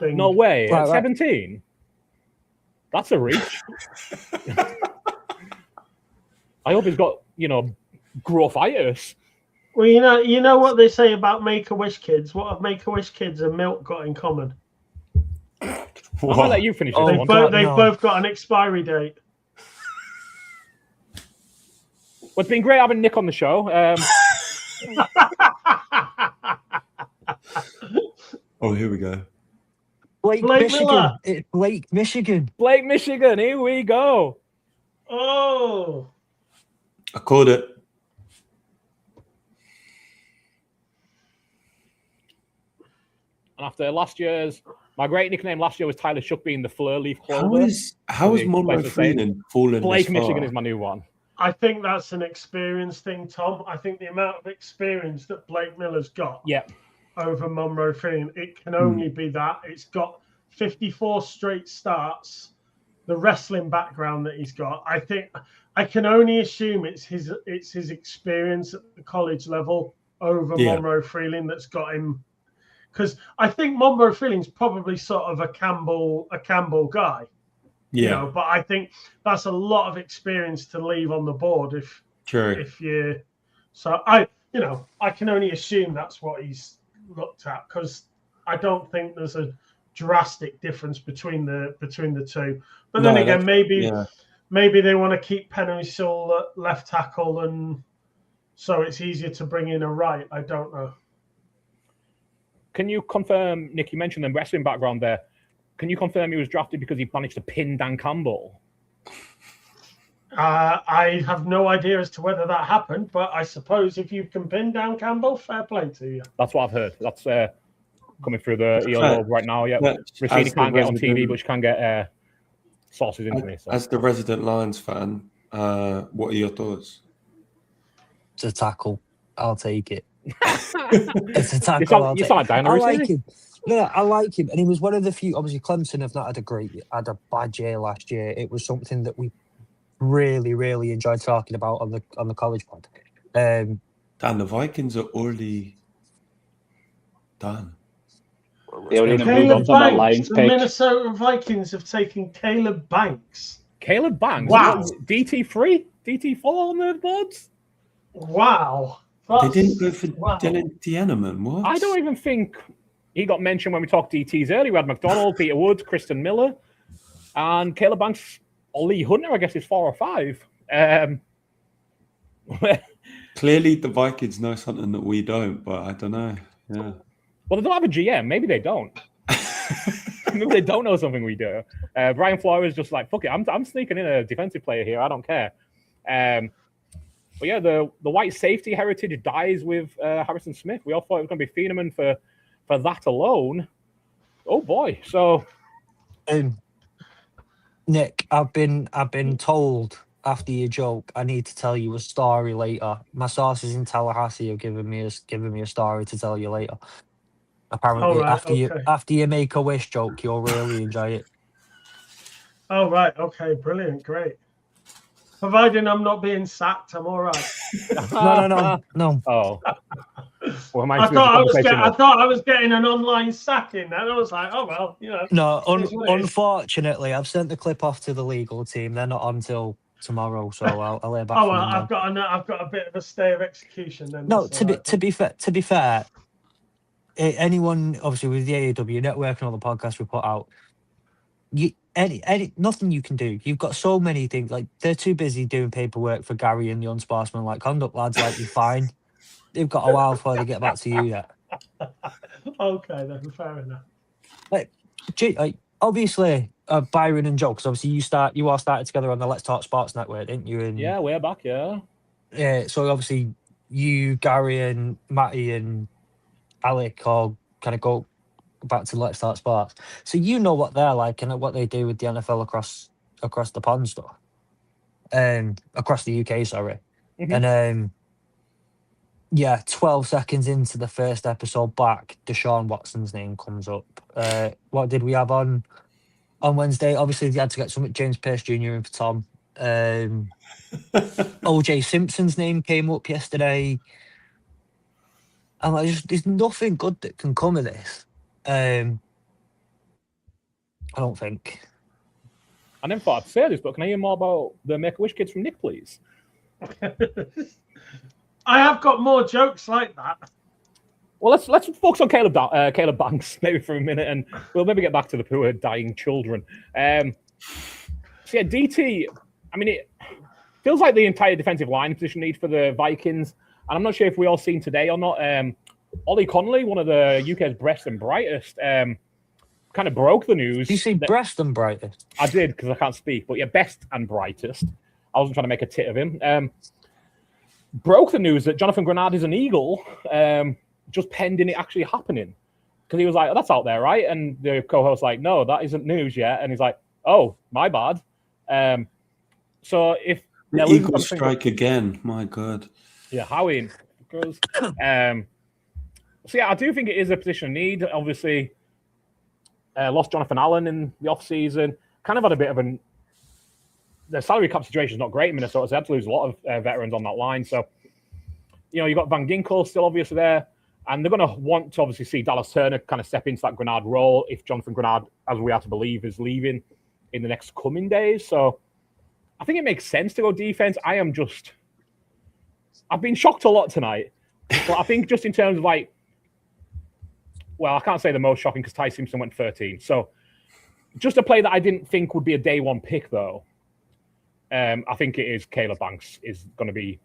thing. No way. At 17? That's a reach. I hope he's got, growthitis. Well, you know what they say about Make-A-Wish kids? What have Make-A-Wish kids and Milk got in common? I'm going to let you finish this one. They've both got an expiry date. Well, it's been great having Nick on the show. Oh, here we go. Blake Michigan. Blake Michigan. Blake Michigan. Here we go. Oh. I called it. And after last year's, my great nickname last year was Tyler Shook being the Fleur Leaf Clover. How is Monroe Freeline falling? Blake Michigan is my new one. I think that's an experience thing, Tom. I think the amount of experience that Blake Miller's got over Monroe Freeline, it can only be that. It's got 54 straight starts, the wrestling background that he's got. I think I can only assume it's his experience at the college level over Monroe Freeline that's got him. Because I think Monroe Freeline's probably sort of a Campbell guy. Yeah, but I think that's a lot of experience to leave on the board if you. So I can only assume that's what he's looked at because I don't think there's a drastic difference between the two. But then again, maybe they want to keep Penosiel at left tackle, and so it's easier to bring in a right. I don't know. Can you confirm, Nick? You mentioned the wrestling background there. Can you confirm he was drafted because he managed to pin Dan Campbell? I have no idea as to whether that happened, but I suppose if you can pin Dan Campbell, fair play to you. That's what I've heard. That's coming through the ELO right now. Yeah, Rashidi can't get on TV, but she can get sources into me. So. As the resident Lions fan, what are your thoughts? It's a tackle. I'll take it. It's a tackle. You sound like Dino. I like him. No, I like him, and he was one of the few. Obviously, Clemson have not had a bad year last year. It was something that we really, really enjoyed talking about on the college pod. And the Vikings are already done. They already Caleb moved on from that Banks. Lions The pick. Minnesota Vikings have taken Caleb Banks. Caleb Banks? Wow. DT3? DT4 on the boards? Wow. They didn't go for Dylan Tianeman. What? I don't even think he got mentioned when we talked DTs earlier. We had McDonald, Peter Woods, Kristen Miller, and Caleb Banks, or Lee Hunter, I guess, is 4 or 5. Clearly, the Vikings know something that we don't, but I don't know. Yeah. Well, they don't have a GM. Maybe they don't. Maybe they don't know something we do. Brian Flores just like, fuck it, I'm sneaking in a defensive player here. I don't care. But yeah, the white safety heritage dies with Harrison Smith. We all thought it was going to be Feeneman for that alone. Oh boy! So, Nick, I've been told after your joke, I need to tell you a story later. My sources in Tallahassee have given me a story to tell you later. Apparently, after you make a wish joke, you'll really enjoy it. Oh right, okay, brilliant, great. Providing I'm not being sacked, I'm all right. No. Oh. Well, I thought I was getting an online sacking, and I was like, oh well, you know. No, unfortunately, I've sent the clip off to the legal team. They're not on till tomorrow, so I'll hear back. Oh well, I've got a bit of a stay of execution then. No, to be fair, anyone obviously with the AAW Network and all the podcasts we put out, nothing you can do. You've got so many things. Like, they're too busy doing paperwork for Gary and the Unsportsmanlike Conduct lads. Like, you're fine. They've got a while before they get back to you yet. Okay, then fair enough. Like obviously, Byron and Joe, because obviously you all started together on the Let's Talk Sports Network, didn't you? And yeah, way back, yeah. Yeah, so obviously you, Gary, and Matty and Alec all kind of go back to Let's Talk Sports. So you know what they're like and what they do with the NFL across the pond stuff. Across the UK, sorry. Mm-hmm. And 12 seconds into the first episode back, Deshaun Watson's name comes up. What did we have on Wednesday? Obviously, they had to get some James Pierce Jr. in for Tom. OJ Simpson's name came up yesterday. And there's nothing good that can come of this. I don't think. I never thought I'd say this, but can I hear more about the Make-A-Wish kids from Nick, please? I have got more jokes like that. Well, let's focus on Caleb Banks maybe for a minute, and we'll maybe get back to the poor dying children. So yeah, DT. I mean, it feels like the entire defensive line position need for the Vikings, and I'm not sure if we all seen today or not. Ollie Connolly, one of the UK's best and brightest, kind of broke the news. Did you say breast and brightest? I did, because I can't speak, but yeah, best and brightest. I wasn't trying to make a tit of him. Broke the news that Jonathan Grenard is an Eagle, just pending it actually happening. Because he was like, oh, that's out there, right? And the co-host like, no, that isn't news yet. And he's like, oh, my bad. So if the Eagles strike again, my God. Yeah, Howie. Because, so yeah, I do think it is a position of need. Obviously, lost Jonathan Allen in the offseason. Kind of had a bit of the salary cap situation is not great in Minnesota, so they had to lose a lot of veterans on that line. So, you got Van Ginkel still obviously there, and they're going to want to obviously see Dallas Turner kind of step into that Grenard role if Jonathan Grenard, as we have to believe, is leaving in the next coming days. So, I think it makes sense to go defense. I've been shocked a lot tonight, but I think just in terms of I can't say the most shocking because Ty Simpson went 13. So, just a play that I didn't think would be a day one pick though. I think it is Caleb Banks is going to be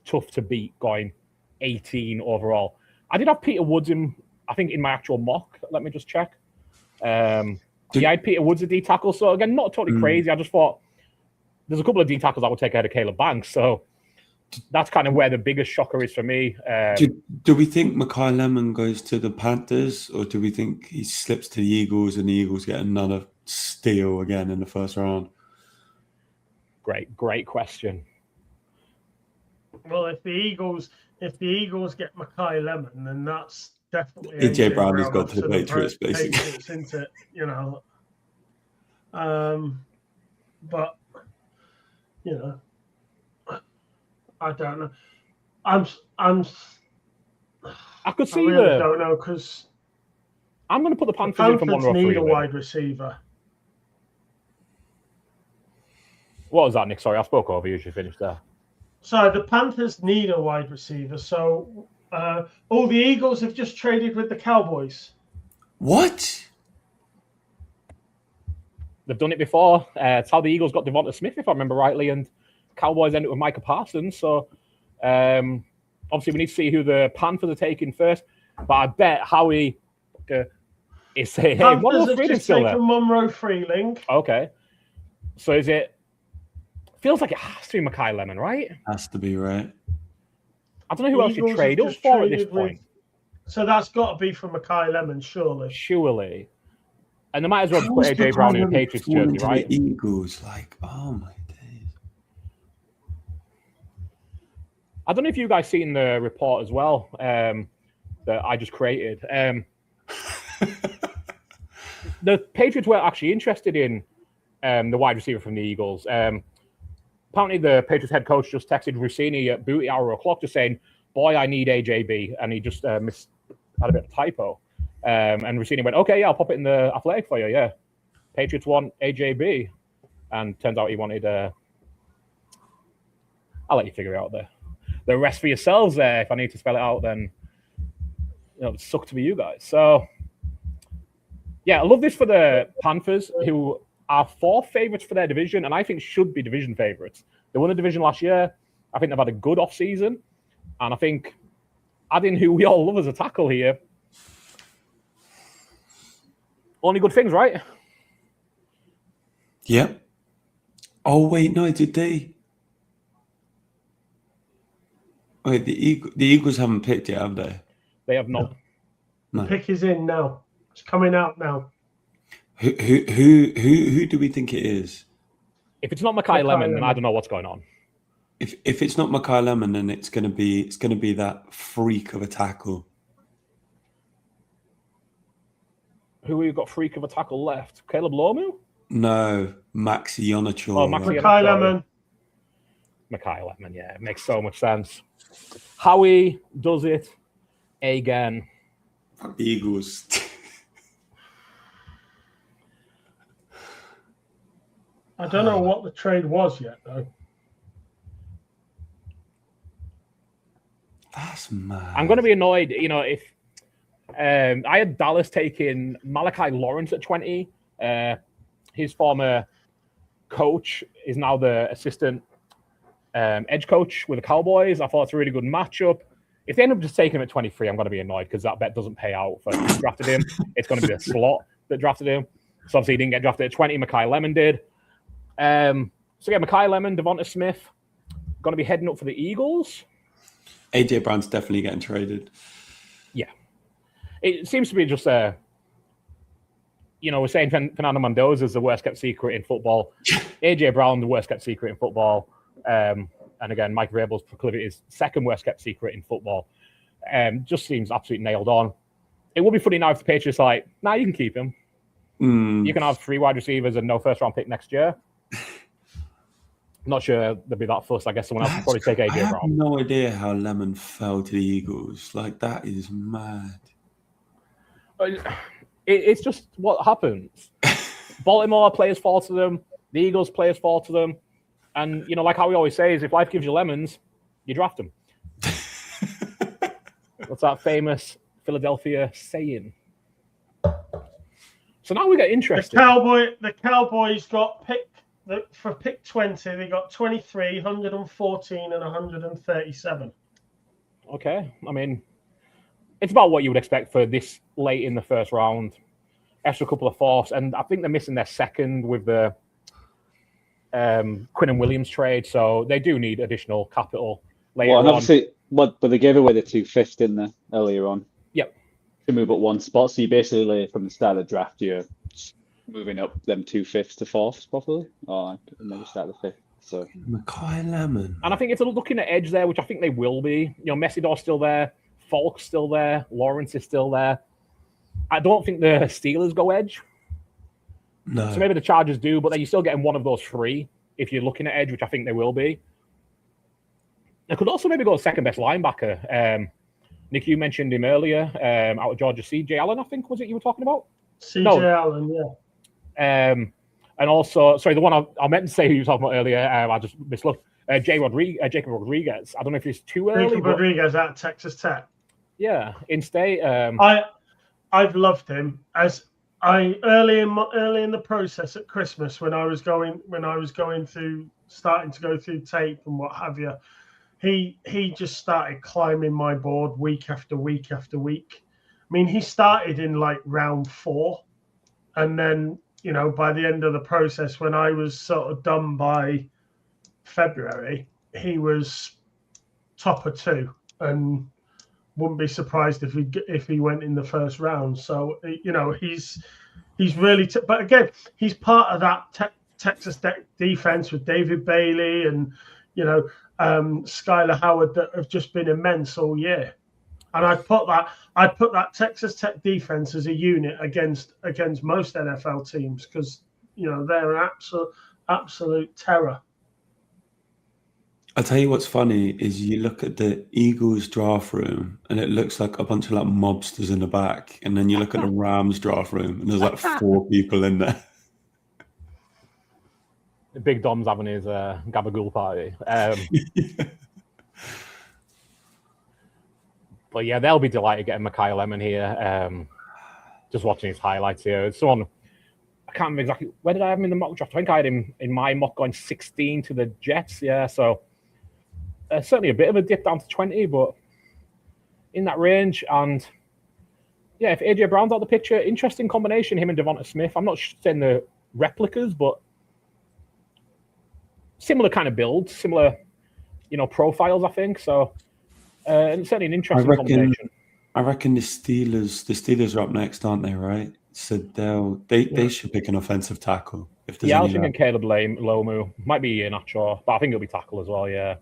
tough to beat going 18 overall. I did have Peter Woods in my actual mock. Let me just check. I had Peter Woods at D tackle. So again, not totally crazy. I just thought there's a couple of D tackles I would take ahead of Caleb Banks. So that's kind of where the biggest shocker is for me. Do we think Mekhi Lemon goes to the Panthers, or do we think he slips to the Eagles and the Eagles get another steal again in the first round? Great question. Well, if the Eagles get Mekhi Lemon, then that's definitely AJ Brown has got to the Patriots, basically. Patriots, isn't it? You know. But you know, I don't know. I could see really don't know because I'm going to put the Panthers in for Monroe Freeline. Need a wide receiver. What was that, Nick? Sorry, I spoke over you. You should finish there. So the Panthers need a wide receiver. So the Eagles have just traded with the Cowboys. What? They've done it before. It's how the Eagles got Devonta Smith, if I remember rightly, and Cowboys ended up with Micah Parsons. So obviously we need to see who the Panthers are taking first. But I bet Howie is saying, "Hey, Monroe Freeline's still there." Monroe Freeline. Okay. So is it? Feels like it has to be Makai Lemon, right? Has to be, right? I don't know who else you trade up for at this point. So that's got to be for Makai Lemon, surely. Surely. And they might as well put AJ Brown in a Patriots jersey, right? The Eagles, like, oh my days. I don't know if you guys seen the report as well that I just created. The Patriots were actually interested in the wide receiver from the Eagles. Apparently, the Patriots head coach just texted Rossini at booty hour o'clock, just saying, "Boy, I need AJB," and he just had a bit of a typo. And Rossini went, "Okay, yeah, I'll pop it in the Athletic for you." Yeah, Patriots want AJB, and turns out he wanted. I'll let you figure it out the rest for yourselves there. If I need to spell it out, then it suck to be you guys. So, yeah, I love this for the Panthers, who are fourth favourites for their division, and I think should be division favourites. They won the division last year. I think they've had a good off-season, and I think adding who we all love as a tackle here, only good things, right? Yep. Oh, wait, no, did they? Wait, the Eagles haven't picked yet, have they? They have not. No. The pick is in now. It's coming out now. Who do we think it is? If it's not Makai Lemon, then I don't know what's going on. If it's not Makai Lemon, then it's gonna be that freak of a tackle. Who have you got freak of a tackle left? Caleb Lomu? No, Maxi Onacho. Oh, Makai Lemon. Makai Lemon, yeah, it makes so much sense. Howie does it again. Fuck the Eagles. I don't know what the trade was yet, though. That's mad. I'm going to be annoyed, if I had Dallas taking Malachi Lawrence at 20. His former coach is now the assistant edge coach with the Cowboys. I thought it's a really good matchup. If they end up just taking him at 23, I'm going to be annoyed because that bet doesn't pay out for who drafted him. It's going to be the slot that drafted him. So obviously he didn't get drafted at 20. Makai Lemon did. So yeah, Makai Lemon, Devonta Smith, going to be heading up for the Eagles. AJ Brown's definitely getting traded. Yeah. It seems to be just we're saying Fernando Mendoza is the worst kept secret in football. AJ Brown, the worst kept secret in football. And again, Mike Vrabel's proclivity is second worst kept secret in football. Just seems absolutely nailed on. It would be funny now if the Patriots are like, nah, you can keep him. You can have 3 wide receivers and no first round pick next year. I'm not sure they'd be that fussed. I guess someone else would probably take AJ Brown. I have no idea how Lemon fell to the Eagles. Like, that is mad. It's just what happens. Baltimore players fall to them. The Eagles players fall to them. And, like how we always say is if life gives you lemons, you draft them. What's that famous Philadelphia saying? So now we get interested. The Cowboys got picked for pick 20. They got 23, 114, and 137. Okay, I mean, it's about what you would expect for this late in the first round. Extra couple of fourths, and I think they're missing their second with the Quinn and Williams trade, so they do need additional capital later on. Obviously, but they gave away the 2 5th, didn't they, earlier on? Yep. To move up one spot, so you basically, from the start of the draft, you're moving up them 2 5ths to 4ths, probably, or maybe start the 5th. So Makai Lemon. And I think if they're looking at edge there, which I think they will be, Messidor's still there, Falk's still there. Lawrence is still there. I don't think the Steelers go edge. No. So maybe the Chargers do, but then you're still getting one of those three if you're looking at edge, which I think they will be. I could also maybe go second best linebacker. Nick, you mentioned him earlier, out of Georgia. C.J. Allen, I think, was it you were talking about? C.J. Allen, yeah. And also, sorry, the one I meant to say who you were talking about earlier, I just mislooked. Jacob Rodriguez. I don't know if it's too early. Jacob Rodriguez at Texas Tech. Yeah, in state. I've loved him as early in the process at Christmas when I was going through, starting to go through tape and what have you. He just started climbing my board week after week after week. I mean, he started in like round 4, and then by the end of the process, when I was sort of done by February, he was top of 2, and wouldn't be surprised if he went in the first round. So he's really but again, he's part of that Texas defense with David Bailey and Skylar Howard that have just been immense all year. And I'd put that Texas Tech defense as a unit against most NFL teams, because they're an absolute terror. I'll tell you what's funny is you look at the Eagles draft room and it looks like a bunch of like mobsters in the back, and then you look at the Rams draft room and there's like 4 people in there. The Big Dom's having his gabagool party. But yeah, they'll be delighted getting Mekhi Lemon here. Just watching his highlights here. It's someone, I can't remember exactly, where did I have him in the mock draft? I think I had him in my mock going 16 to the Jets. Yeah, so certainly a bit of a dip down to 20, but in that range. And yeah, if AJ Brown's out of the picture, interesting combination, him and Devonta Smith. I'm not saying the replicas, but similar kind of builds, similar, profiles, I think. So and certainly an interesting combination. I reckon the Steelers are up next, aren't they? Right? So they should pick an offensive tackle. If there's I was thinking Caleb Lomu. Might be not sure, but I think it'll be tackle as well. Yeah.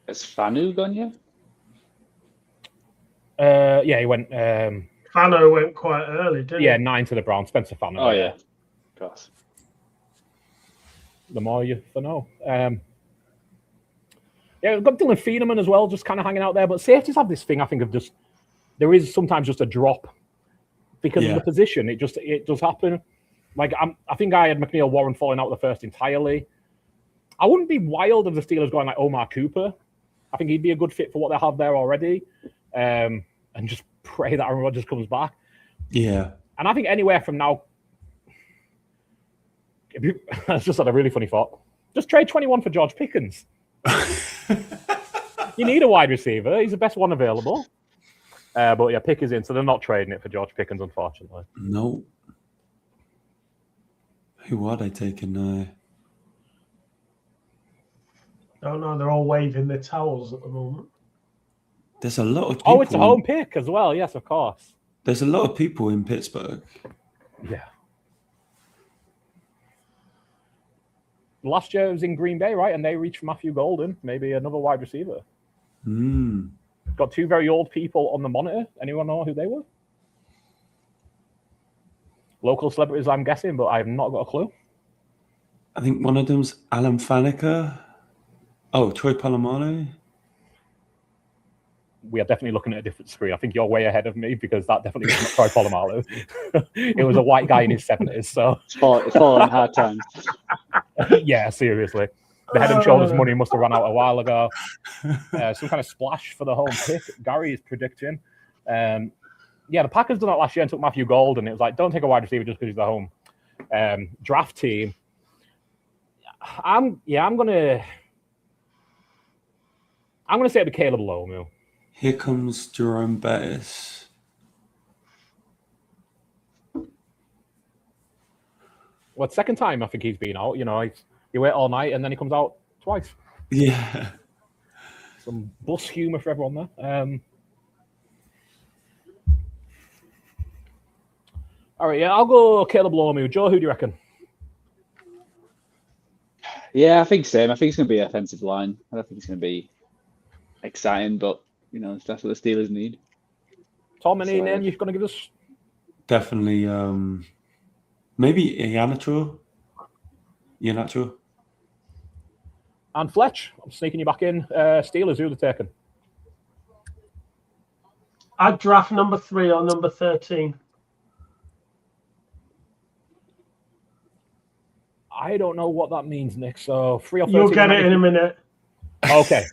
Has Fano gone yet? Yeah, he went. Fano went quite early, didn't he? Yeah, 9 to the Browns. Spencer Fano. Oh yeah, of course. The more you know. Yeah, we've got Dylan Feeneman as well, just kind of hanging out there. But safeties have this thing, I think, of just there is sometimes just a drop because of the position. It does happen. Like I think I had McNiell-Warren falling out the first entirely. I wouldn't be wild if the Steelers going like Omar Cooper. I think he'd be a good fit for what they have there already, and just pray that Aaron Rodgers comes back. Yeah, and I think anywhere from now, that's just had a really funny thought. Just trade 21 for George Pickens. You need a wide receiver. He's the best one available. But yeah, Pick is in, so they're not trading it for George Pickens, unfortunately. No. Who are they taking now? Oh no, they're all waving their towels at the moment. There's a lot of people. Oh, it's a home pick as well. Yes, of course. There's a lot of people in Pittsburgh. Yeah. Last year it was in Green Bay, right? And they reached for Matthew Golden, maybe another wide receiver. Got 2 very old people on the monitor. Anyone know who they were? Local celebrities, I'm guessing, but I've not got a clue. I think one of them's Alan Faneca. Oh, Troy Polamalu. We are definitely looking at a different screen. I think you're way ahead of me because that definitely wasn't Troy Polamalu. It was a white guy in his 70s. So it's fallen hard times. Yeah, seriously. The Head and Shoulders money must have run out a while ago. Some kind of splash for the home pick. Gary is predicting. Yeah, the Packers done that last year and took Matthew Gold, and it was like, don't take a wide receiver just because he's the home draft team. I'm gonna say the Caleb Lomu. Here comes Jerome Bettis. Well, second time I think he's been out. He wait all night and then he comes out twice. Yeah. Some bus humour for everyone there. All right, yeah, I'll go Caleb Lomu. Joe, who do you reckon? Yeah, I think same. I think it's going to be offensive line. I don't think it's going to be exciting, but that's what the Steelers need. Tom, any name you're going to give us? Definitely, maybe Iheanacho. And Fletch, I'm sneaking you back in. Steelers, who are they taking? I'd draft number 3 or number 13. I don't know what that means, Nick. So 3 or 13. You'll get it in a minute. Okay.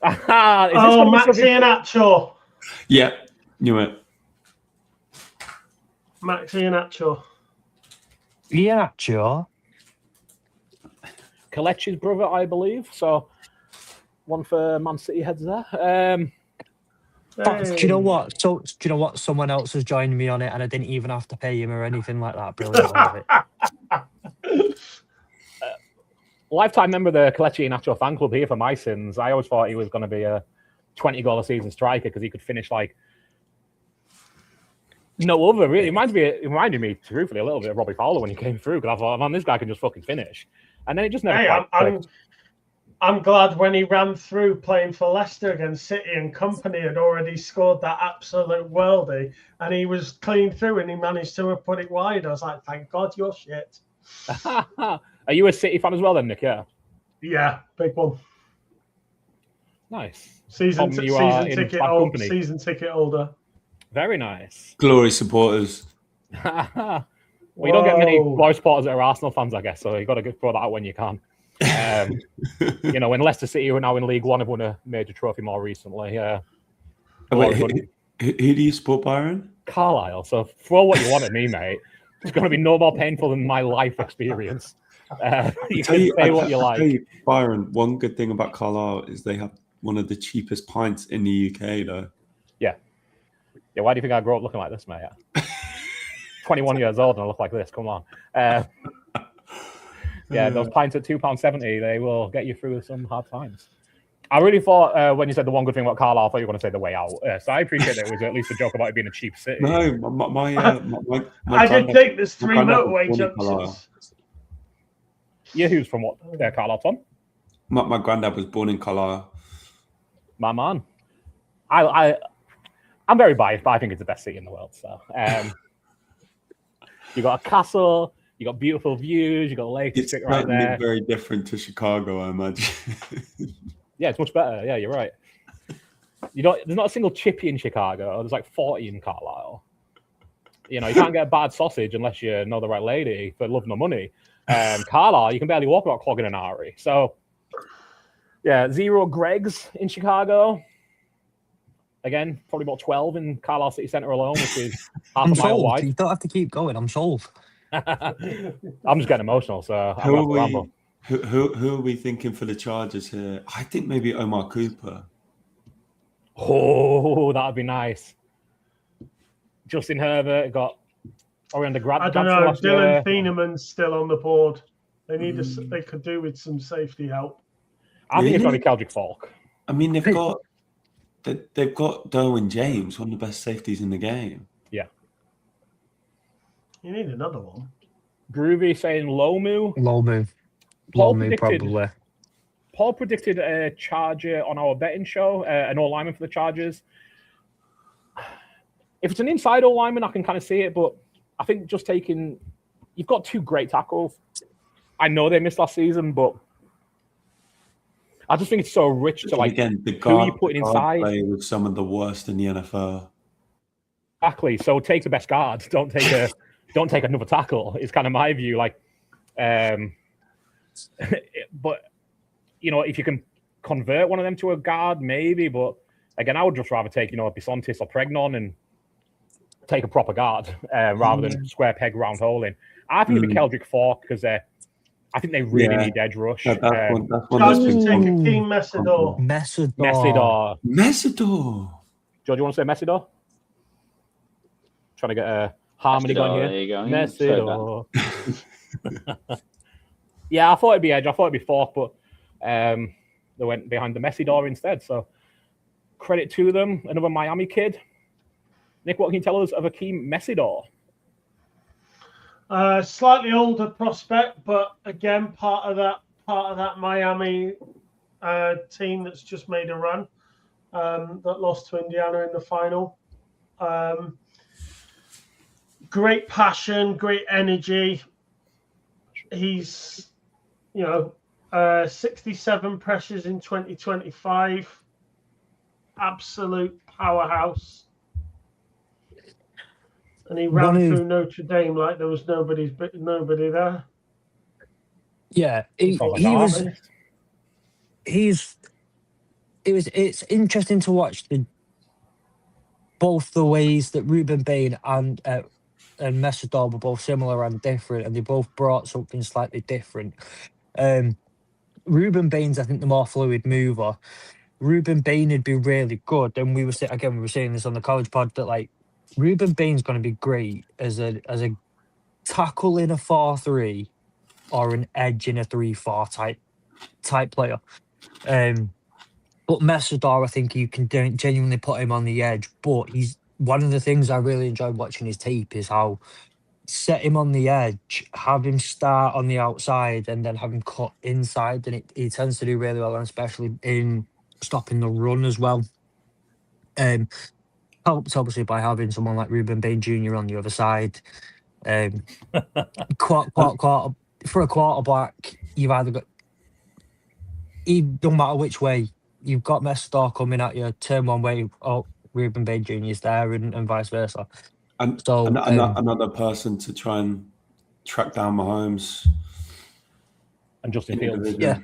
Max Iheanacho. Yeah, knew it. Max Iheanacho. Iheanacho. Kelechi's brother, I believe. So one for Man City heads there. Do you know what? So do you know what? Someone else has joined me on it, and I didn't even have to pay him or anything like that. Brilliant. I love it. Lifetime member of the Kelechi Iheanacho fan club here for my sins. I always thought he was going to be a 20-goal a season striker because he could finish like no other. Really, it reminded me truthfully a little bit of Robbie Fowler when he came through. Because I thought, man, this guy can just fucking finish, and then it just never. I'm glad when he ran through playing for Leicester against City and company had already scored that absolute worldie, and he was clean through and he managed to put it wide. I was like, thank God you're shit. Are you a City fan as well then, Nick? Yeah, big one. Nice. Season ticket holder. Very nice. Glory supporters. Well, you don't get many Glory supporters that are Arsenal fans, I guess, so you've got to throw that out when you can. When Leicester City, who are now in League One, have won a major trophy more recently. Wait, who do you support, Byron? Carlisle. So throw what you want at me, mate. It's going to be no more painful than my life experience. You can say what you like. Byron, one good thing about Carlisle is they have one of the cheapest pints in the UK, though. Yeah. Why do you think I grew up looking like this, mate? 21 years old and I look like this. Come on. Those pints at £2.70, they will get you through some hard times. I really thought when you said the one good thing about Carlisle, I thought you were going to say the way out. So I appreciate that it was at least a joke about it being a cheap city. No, I did think there's 3 motorway junctions. Yeah, who's from what? Carlisle, Tom? My granddad was born in Carlisle. My man. I'm very biased, but I think it's the best city in the world. So you got a castle. You got beautiful views. You got lake to sit right there. Very different to Chicago, I imagine. Yeah, it's much better. Yeah, you're right. There's not a single chippy in Chicago. There's like 40 in Carlisle. You can't get a bad sausage unless you know the right lady for love no money. Carlisle, you can barely walk without clogging an artery. So, 0 Gregs in Chicago. Again, probably about 12 in Carlisle City Centre alone, which is half a mile wide. You don't have to keep going. I'm sold. I'm just getting emotional, so who are we thinking for the Chargers here? I think maybe Omar Cooper. Oh, that would be nice. Justin Herbert got Orianda Grad. I don't know. Dylan Thieneman's still on the board. They need they could do with some safety help. I think it's going to be Keldrick Falk. I mean, they've got Derwin James, one of the best safeties in the game. Yeah. You need another one. Groovy saying Lomu. Lomu, probably. Paul predicted a Charger on our betting show, an O-lineman for the Chargers. If it's an inside O-lineman, I can kind of see it, but I think just you've got 2 great tackles. I know they missed last season, but I just think it's so rich to who you put inside. Play with some of the worst in the NFL. Exactly. So take the best guard. Don't take another tackle. It's kind of my view. But if you can convert one of them to a guard, maybe. But again, I would just rather take a Bisontis or Pregnon and take a proper guard rather than square peg round hole in. I think it'd be Keldrick Falk because I think they really need edge rush. That's one that's been take Akeem Messidor. George, you want to say Messidor? Trying to get a harmony going here. There you go. Messidor. Yeah, I thought it'd be edge. I thought it'd be Falk, but they went behind the Messidor instead. So credit to them. Another Miami kid. Nick, what can you tell us of Akeem Messidor? Slightly older prospect, but again, part of that Miami team that's just made a run that lost to Indiana in the final. Great passion, great energy. He's, 67 pressures in 2025. Absolute powerhouse. And he ran through Notre Dame like there was nobody there. Yeah, it's interesting to watch both the ways that Ruben Bain and Messidor were both similar and different, and they both brought something slightly different. Ruben Bain's, I think, the more fluid mover. Ruben Bain would be really good, and we were saying this on the college pod that like Ruben Bain's going to be great as a tackle in a 4-3 or an edge in a 3-4 type player. But Messidor, I think you can genuinely put him on the edge. But he's one of the things I really enjoyed watching his tape is how set him on the edge, have him start on the outside, and then have him cut inside. And he tends to do really well, and especially in stopping the run as well. Helps obviously by having someone like Ruben Bain Jr. on the other side. For a quarterback, you've either got, no matter which way, you've got Messidor coming at you, turn one way, Ruben Bain Jr. is there, and vice versa. And so another person to try and track down Mahomes and Justin Fields. Yeah.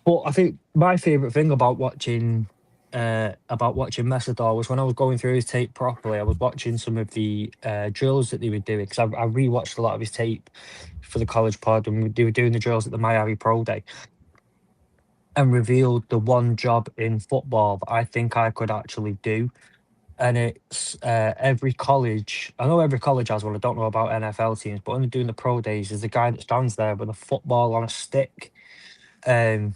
But I think my favourite thing about watching Messidor was when I was going through his tape properly, I was watching some of the drills that they were doing, because I rewatched a lot of his tape for the college pod, and they were doing the drills at the Miami Pro Day, and revealed the one job in football that I think I could actually do. And it's every college, I know every college has one, I don't know about NFL teams, but when they're doing the pro days, there's a guy that stands there with a football on a stick. And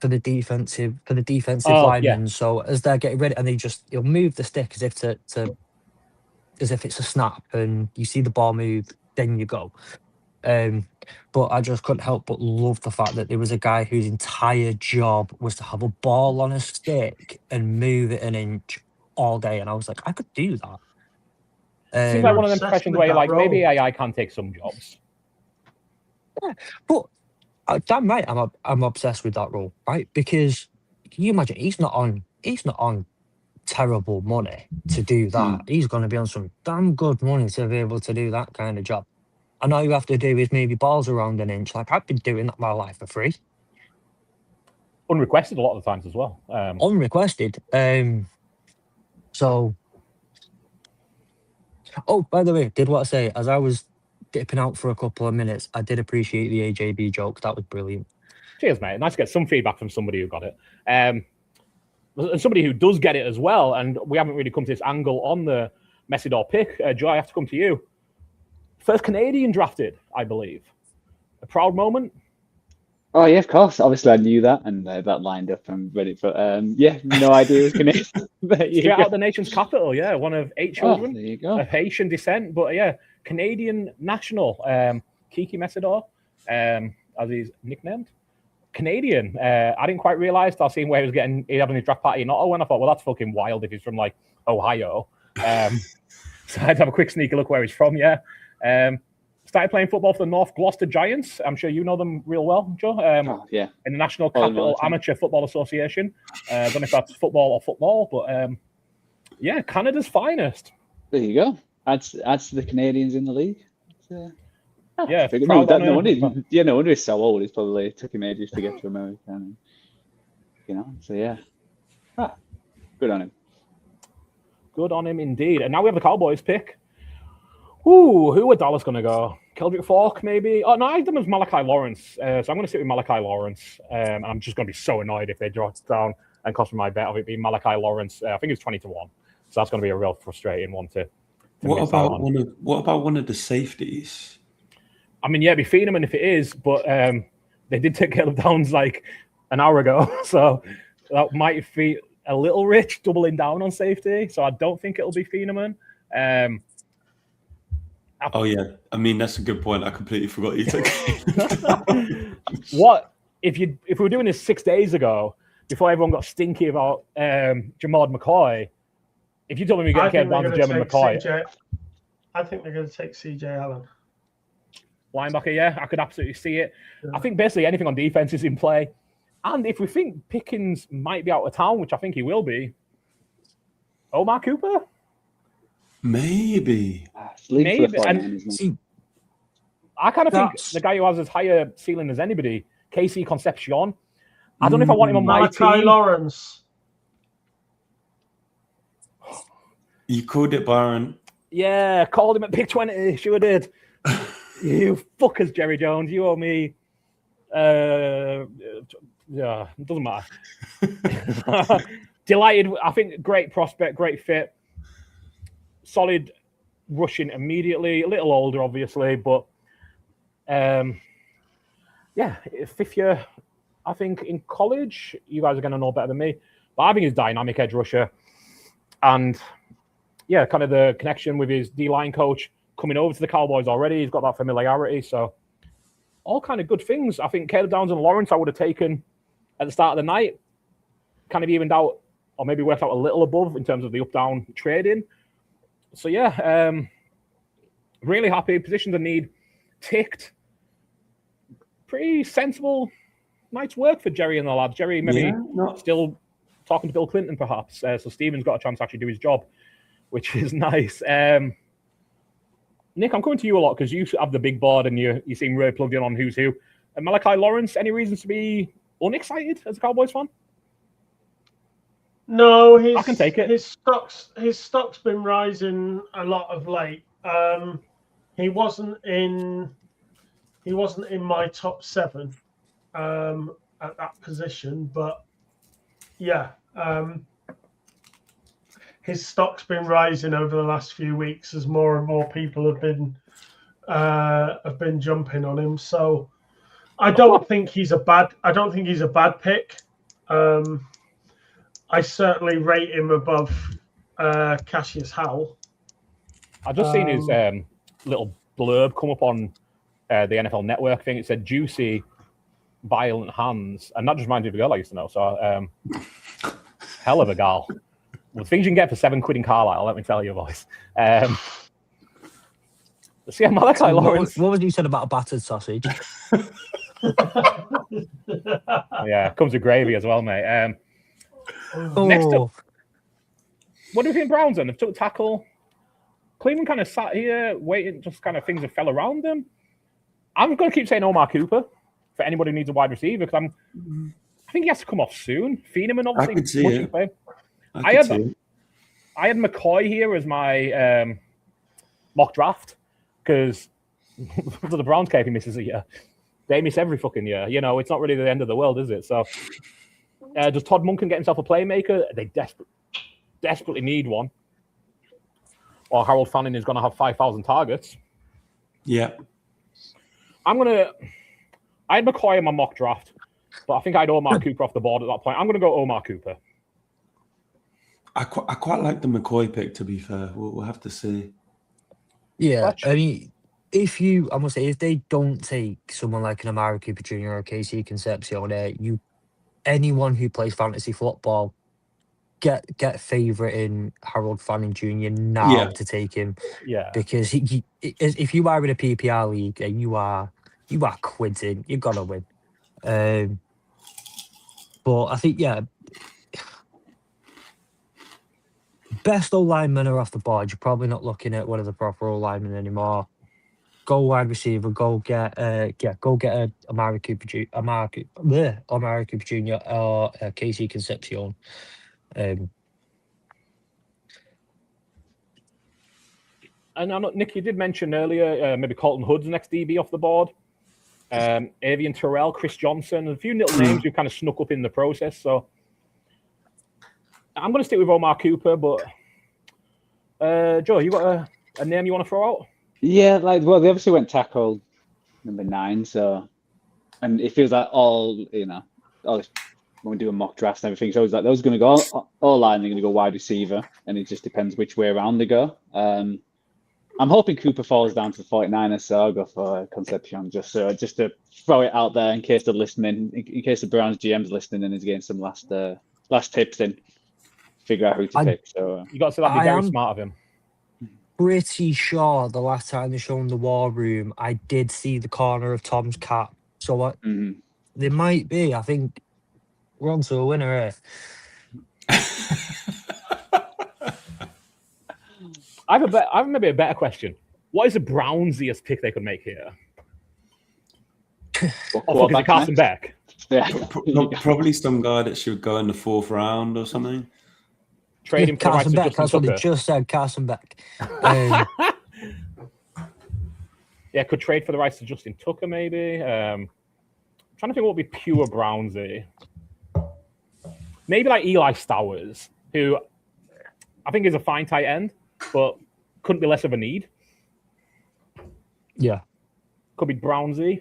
for the defensive linemen. Yeah. So as they're getting ready, and he'll move the stick as if as if it's a snap, and you see the ball move, then you go. But I just couldn't help but love the fact that there was a guy whose entire job was to have a ball on a stick and move it an inch all day, and I was like, I could do that. Seems like one of them professions where you're like, maybe AI can take some jobs. Yeah, but damn right, I'm obsessed with that role, right? Because can you imagine, he's not on terrible money to do that. He's going to be on some damn good money to be able to do that kind of job. And all you have to do is maybe balls around an inch. Like, I've been doing that my life for free. Unrequested a lot of the times as well. Unrequested. So, by the way, did want to say, as I was dipping out for a couple of minutes, I did appreciate the AJB joke. That was brilliant. Cheers, mate. Nice to get some feedback from somebody who got it. And somebody who does get it as well, and we haven't really come to this angle on the Messidor pick. Joe, I have to come to you. First Canadian drafted, I believe. A proud moment? Oh, yeah, of course. Obviously, I knew that, and that lined up and ready for no idea it was Canadian. Straight out of the nation's capital, yeah. One of 8 children there you go. Of Haitian descent, but yeah, Canadian national. Kiki Messidor, as he's nicknamed. Canadian. I didn't quite realise till I seen where he's having his draft party in Ottawa, and I thought, well, that's fucking wild if he's from, like, Ohio. So I had to have a quick sneaky look where he's from, yeah. Started playing football for the North Gloucester Giants. I'm sure you know them real well, Joe. Yeah. In the National Capital Amateur Football Association. I don't know if that's football or football, but yeah, Canada's finest. There you go. Adds to the Canadians in the league. Yeah. No wonder he's so old. He's probably took him ages to get to America. And, so yeah. Good on him. Good on him indeed. And now we have the Cowboys pick. Who are Dallas going to go? Keldrick Falk, maybe? Oh, no, I think it was Malachi Lawrence. So I'm going to sit with Malachi Lawrence. And I'm just going to be so annoyed if they draw it down and cost me my bet of it being Malachi Lawrence. I think it's 20-1. So that's going to be a real frustrating one to what about one of the safeties? I mean, yeah, it'd be Phenom if it is, but they did take Caleb Downs like an hour ago. So that might feel a little rich doubling down on safety. So I don't think it'll be Phenom. Oh yeah, I mean that's a good point. I completely forgot you took. if we were doing this 6 days ago, before everyone got stinky about Jamard McCoy, if you told me we get Caleb Downs and German McCoy, I think they're going to take CJ Allen. Linebacker, yeah, I could absolutely see it. Yeah. I think basically anything on defense is in play. And if we think Pickens might be out of town, which I think he will be, Omar Cooper? Maybe. And I kind of think the guy who has as higher ceiling as anybody, Casey Concepcion. I don't know if I want him on my team. Malachi Lawrence. You called it, Byron. Yeah, called him at pick 20. Sure did. You fuckers, Jerry Jones. You owe me. Yeah, it doesn't matter. Delighted. I think great prospect, great fit. Solid rushing immediately. A little older, obviously, but yeah, fifth year. I think in college, you guys are going to know better than me. But I think he's dynamic edge rusher. And yeah, kind of the connection with his D-line coach coming over to the Cowboys already. He's got that familiarity. So all kind of good things. I think Caleb Downs and Lawrence I would have taken at the start of the night. Kind of evened out, or maybe worked out a little above in terms of the up-down trading. So yeah, really happy. Positions of need ticked. Pretty sensible night's work for Jerry and the lads. Jerry maybe still talking to Bill Clinton, perhaps. So Stephen's got a chance to actually do his job, which is nice. Nick, I'm coming to you a lot because you have the big board and you seem really plugged in on who's who. And Malachi Lawrence, any reasons to be unexcited as a Cowboys fan? No, I can take it. His stock's been rising a lot of late. He wasn't in my top 7 at that position, but yeah, his stock's been rising over the last few weeks as more and more people have been jumping on him. So I don't think he's a bad pick. I certainly rate him above Cassius Howell. I just seen his little blurb come up on the NFL Network thing. It said juicy, violent hands, and that just reminds me of a girl I used to know. So hell of a gal. Well, things you can get for £7 in Carlisle, let me tell you, boys. Let's see, Malachi Lawrence. What was you said about a battered sausage? Yeah, comes with gravy as well, mate. Next up, what do we think Browns on? They've took tackle. Cleveland kind of sat here waiting, just kind of things that fell around them. I'm going to keep saying Omar Cooper for anybody who needs a wide receiver because I think he has to come off soon. Feeneman, obviously. I could see it. I had McCoy here as my mock draft because the Browns case he misses a year. They miss every fucking year. You know, it's not really the end of the world, is it? So does Todd Monken get himself a playmaker? They desperately need one. Or Harold Fanning is going to have 5,000 targets. Yeah. I had McCoy in my mock draft, but I think I had Omar Cooper off the board at that point. I'm going to go Omar Cooper. I quite like the McCoy pick, to be fair. We'll have to see. Yeah, I mean, if they don't take someone like an Amari Cooper Jr. or Casey Concepcion, anyone who plays fantasy football, get favouring Harold Fanning Jr. now to take him. Yeah. Because if you are in a PPR league, you are quitting. You've got to win. But I think, best O-linemen are off the board. You're probably not looking at one of the proper O-linemen anymore. Go wide receiver. Go get a Amari Cooper Jr. Or Casey Concepcion. And I know, Nick, you did mention earlier maybe Colton Hood's next DB off the board. Avian Terrell, Chris Johnson, a few little names who kind of snuck up in the process. So I'm going to stick with Omar Cooper, but Joe, you got a name you want to throw out? Yeah, they obviously went tackle number 9, so, and it feels like all when we do a mock draft and everything, so it's like those are going to go all line, they're going to go wide receiver, and it just depends which way around they go. I'm hoping Cooper falls down to 49ers, so I'll go for Concepcion just to throw it out there in case they're listening, in case the Browns GM's listening and is getting some last tips in, figure out who to pick. So you got to say that'd be very smart of him. Pretty sure the last time they showed the War Room, I did see the corner of Tom's cap. So there might be. I think we're on to a winner here. I have maybe a better question. What is the Brownsiest pick they could make here? Is it Carson Beck? Yeah. Probably some guy that should go in the 4th round or something. Trade him for Carson Beck. Justin That's what Tucker. they just said. Carson Beck. Yeah, could trade for the rights to Justin Tucker, maybe. I'm trying to think what would be pure Brownsy. Maybe like Eli Stowers, who I think is a fine tight end, but couldn't be less of a need. Yeah. Could be Brownsy.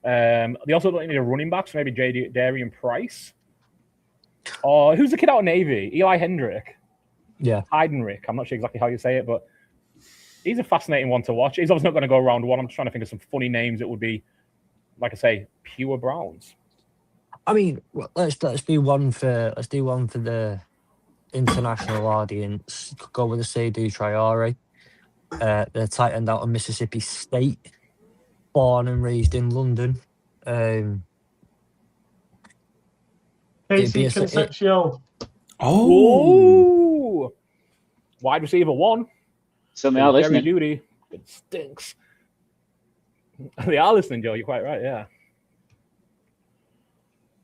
They also don't need a running back, so maybe Darian Price. Or who's the kid out of Navy? Eli Hendrick. Yeah. Heidenreich. I'm not sure exactly how you say it, but he's a fascinating one to watch. He's obviously not going to go round one. I'm just trying to think of some funny names that would be, like I say, pure Browns. I mean, let's do one for the international audience. Could go with the Seydou Traore, the tight end out of Mississippi State, born and raised in London. Casey Concepcion. Oh, wide receiver 1. Something out listening. Judy. It stinks. They are listening, Joe. You're quite right. Yeah.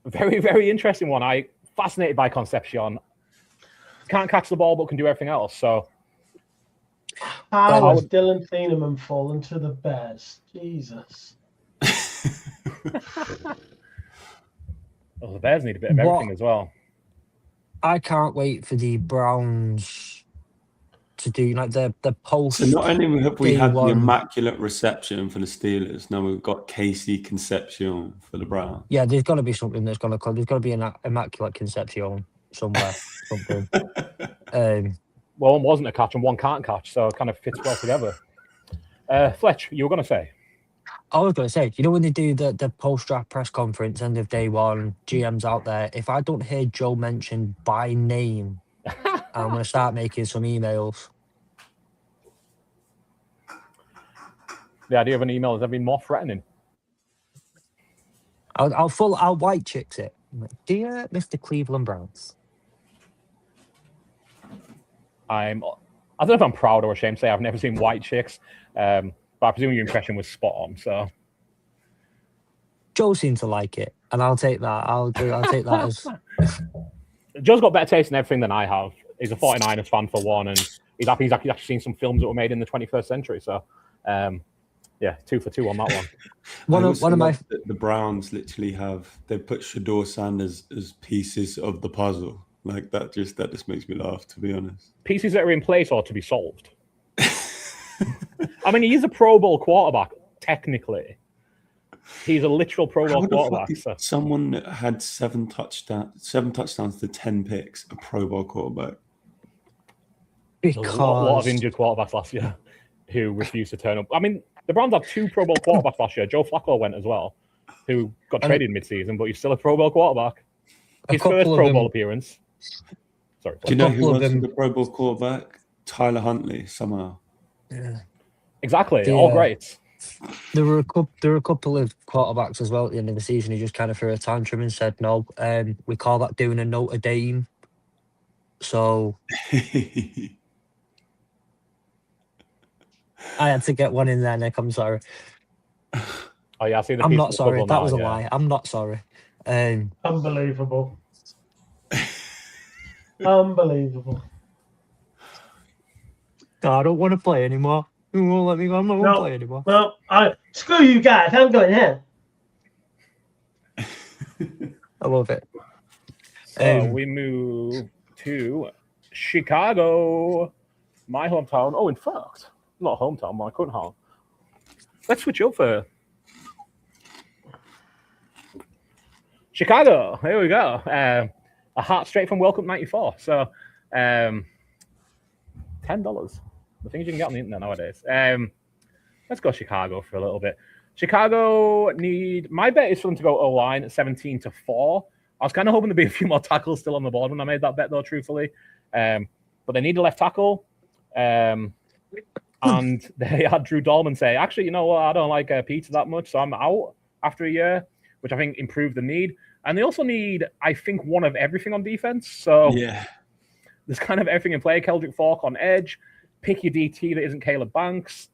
Very, very interesting one. I fascinated by Concepcion. Can't catch the ball, but can do everything else. So, how has Dylan Thieneman fallen to the Bears? Jesus. Well, the Bears need a bit of everything as well. I can't wait for the Browns to do like the post. So not only have we had the immaculate reception for the Steelers, now we've got Casey Concepcion for the Browns. Yeah, there's got to be something that's going to come. There's got to be an immaculate Concepcion somewhere. Something. Well, one wasn't a catch and one can't catch, so it kind of fits well together. Fletch, you were going to say? I was going to say, you know when they do the post-draft press conference, end of day one, GM's out there, if I don't hear Joe mentioned by name, I'm going to start making some emails. The idea of an email has ever been more threatening. I'll white chicks it. Dear Mr. Cleveland Browns. I don't know if I'm proud or ashamed to say I've never seen white chicks, but I presume your impression was spot on. So Joe seemed to like it, and I'll take that. I'll take that as. Joe's got better taste in everything than I have. He's a 49ers fan for one, and he's actually seen some films that were made in the 21st century. So, yeah, 2 for 2 on that one. one of my the Browns literally they put Shador Sanders as pieces of the puzzle. Like that just makes me laugh, to be honest. Pieces that are in place or to be solved. I mean, he's a Pro Bowl quarterback, technically. He's a literal Pro Bowl quarterback. So. Someone that had 7 touchdowns to 10 picks, a Pro Bowl quarterback. Because a lot of injured quarterbacks last year who refused to turn up. I mean, the Browns had 2 Pro Bowl quarterbacks last year. Joe Flacco went as well, who got traded mid-season, but he's still a Pro Bowl quarterback. His first Pro Bowl appearance. Sorry. Do you know who was the Pro Bowl quarterback? Tyler Huntley, somehow. Yeah. Exactly. All great. There were a couple of quarterbacks as well at the end of the season who just kind of threw a tantrum and said, no, we call that doing a Notre Dame. So I had to get one in there, Nick. I'm sorry. Oh, yeah, I see the I'm not sorry. That was a yeah. lie. I'm not sorry. Unbelievable. Unbelievable. No, I don't want to play anymore. You won't let me go. I'm not going to play anymore. Well, screw you guys. I'm going here. I love it. So we move to Chicago, my hometown. Oh, in fact, not hometown, my current home. Let's switch over. Chicago, here we go. A hat straight from Welcome 94. So, $10. The things you can get on the internet nowadays. Let's go Chicago for a little bit. Chicago my bet is for them to go O-line at 17-4. I was kind of hoping there'd be a few more tackles still on the board when I made that bet, though, truthfully. But they need a left tackle. And they had Drew Dahlman say, actually, you know what? I don't like Peter that much, so I'm out after a year, which I think improved the need. And they also need, I think, one of everything on defense. So there's kind of everything in play. Keldrick Falk on edge. Pick your DT that isn't Caleb Banks.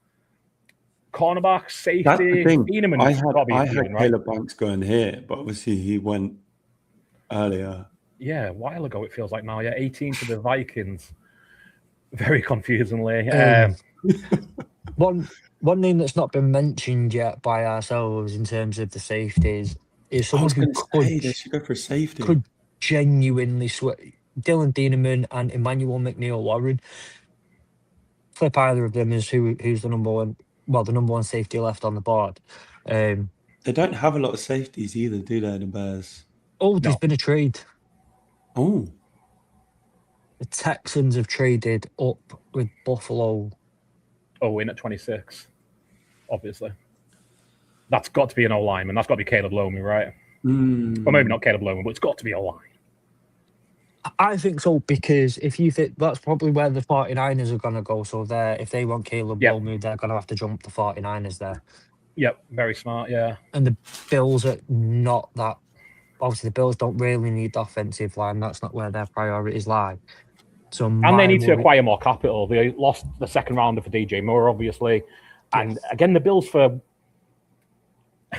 Cornerback, safety. That's the thing. I had right? Caleb Banks going here, but obviously he went earlier. Yeah, a while ago it feels like now. Yeah, 18 to the Vikings. Very confusingly. One name that's not been mentioned yet by ourselves in terms of the safeties is someone who they should go for safety. Could genuinely switch. Dylan Thieneman and Emmanuel McNiell-Warren. Flip either of them as who's the number one safety left on the board. They don't have a lot of safeties either, do they, the Bears? Oh, there's been a trade. Oh. The Texans have traded up with Buffalo. Oh, in at 26, obviously. That's got to be an O-lineman. That's got to be Caleb Lomi, right? Or maybe not Caleb Lomi, but it's got to be O-line. I think so, because if you think that's probably where the 49ers are going to go. So if they want Caleb Lomi, they're going to have to jump the 49ers there. Yep, very smart, yeah. And the Bills are not that. Obviously, the Bills don't really need the offensive line. That's not where their priorities lie. So and they need to acquire more capital. They lost the second rounder for DJ Moore, obviously. And again, the Bills for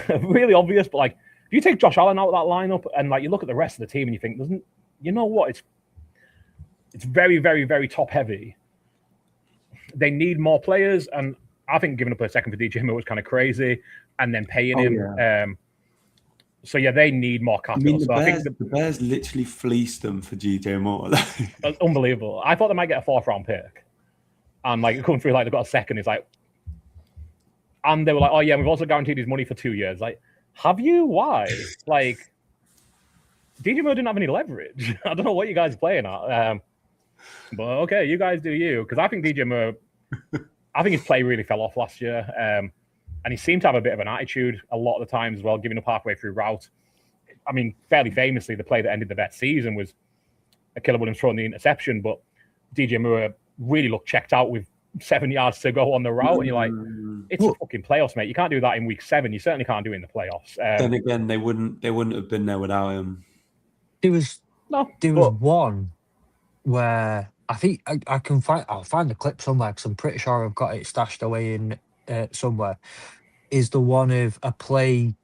really obvious, but like if you take Josh Allen out of that lineup and like you look at the rest of the team and you think, you know what? It's very, very, very top heavy. They need more players, and I think giving up a second for DJ Moore was kind of crazy, and then paying him. Yeah. So they need more capital. I think the Bears literally fleeced them for DJ Moore. That's unbelievable. I thought they might get a 4th round pick, and like coming through, like they've got a second. It's like, and they were like, "Oh yeah, we've also guaranteed his money for 2 years." Like, have you? Why? Like, DJ Moore didn't have any leverage. I don't know what you guys are playing at. But okay, you guys do you, because I think DJ Moore, I think his play really fell off last year. And he seemed to have a bit of an attitude a lot of the times as well, giving up halfway through route. I mean, fairly famously, the play that ended the Vet season was Caleb Williams throwing the interception, but DJ Moore really looked checked out with 7 yards to go on the route. And you're like, it's a fucking playoffs, mate. You can't do that in week 7. You certainly can't do it in the playoffs. Then again, they wouldn't have been there without him. There was one where I think I'll find the clip somewhere because I'm pretty sure I've got it stashed away in somewhere, is the one of a play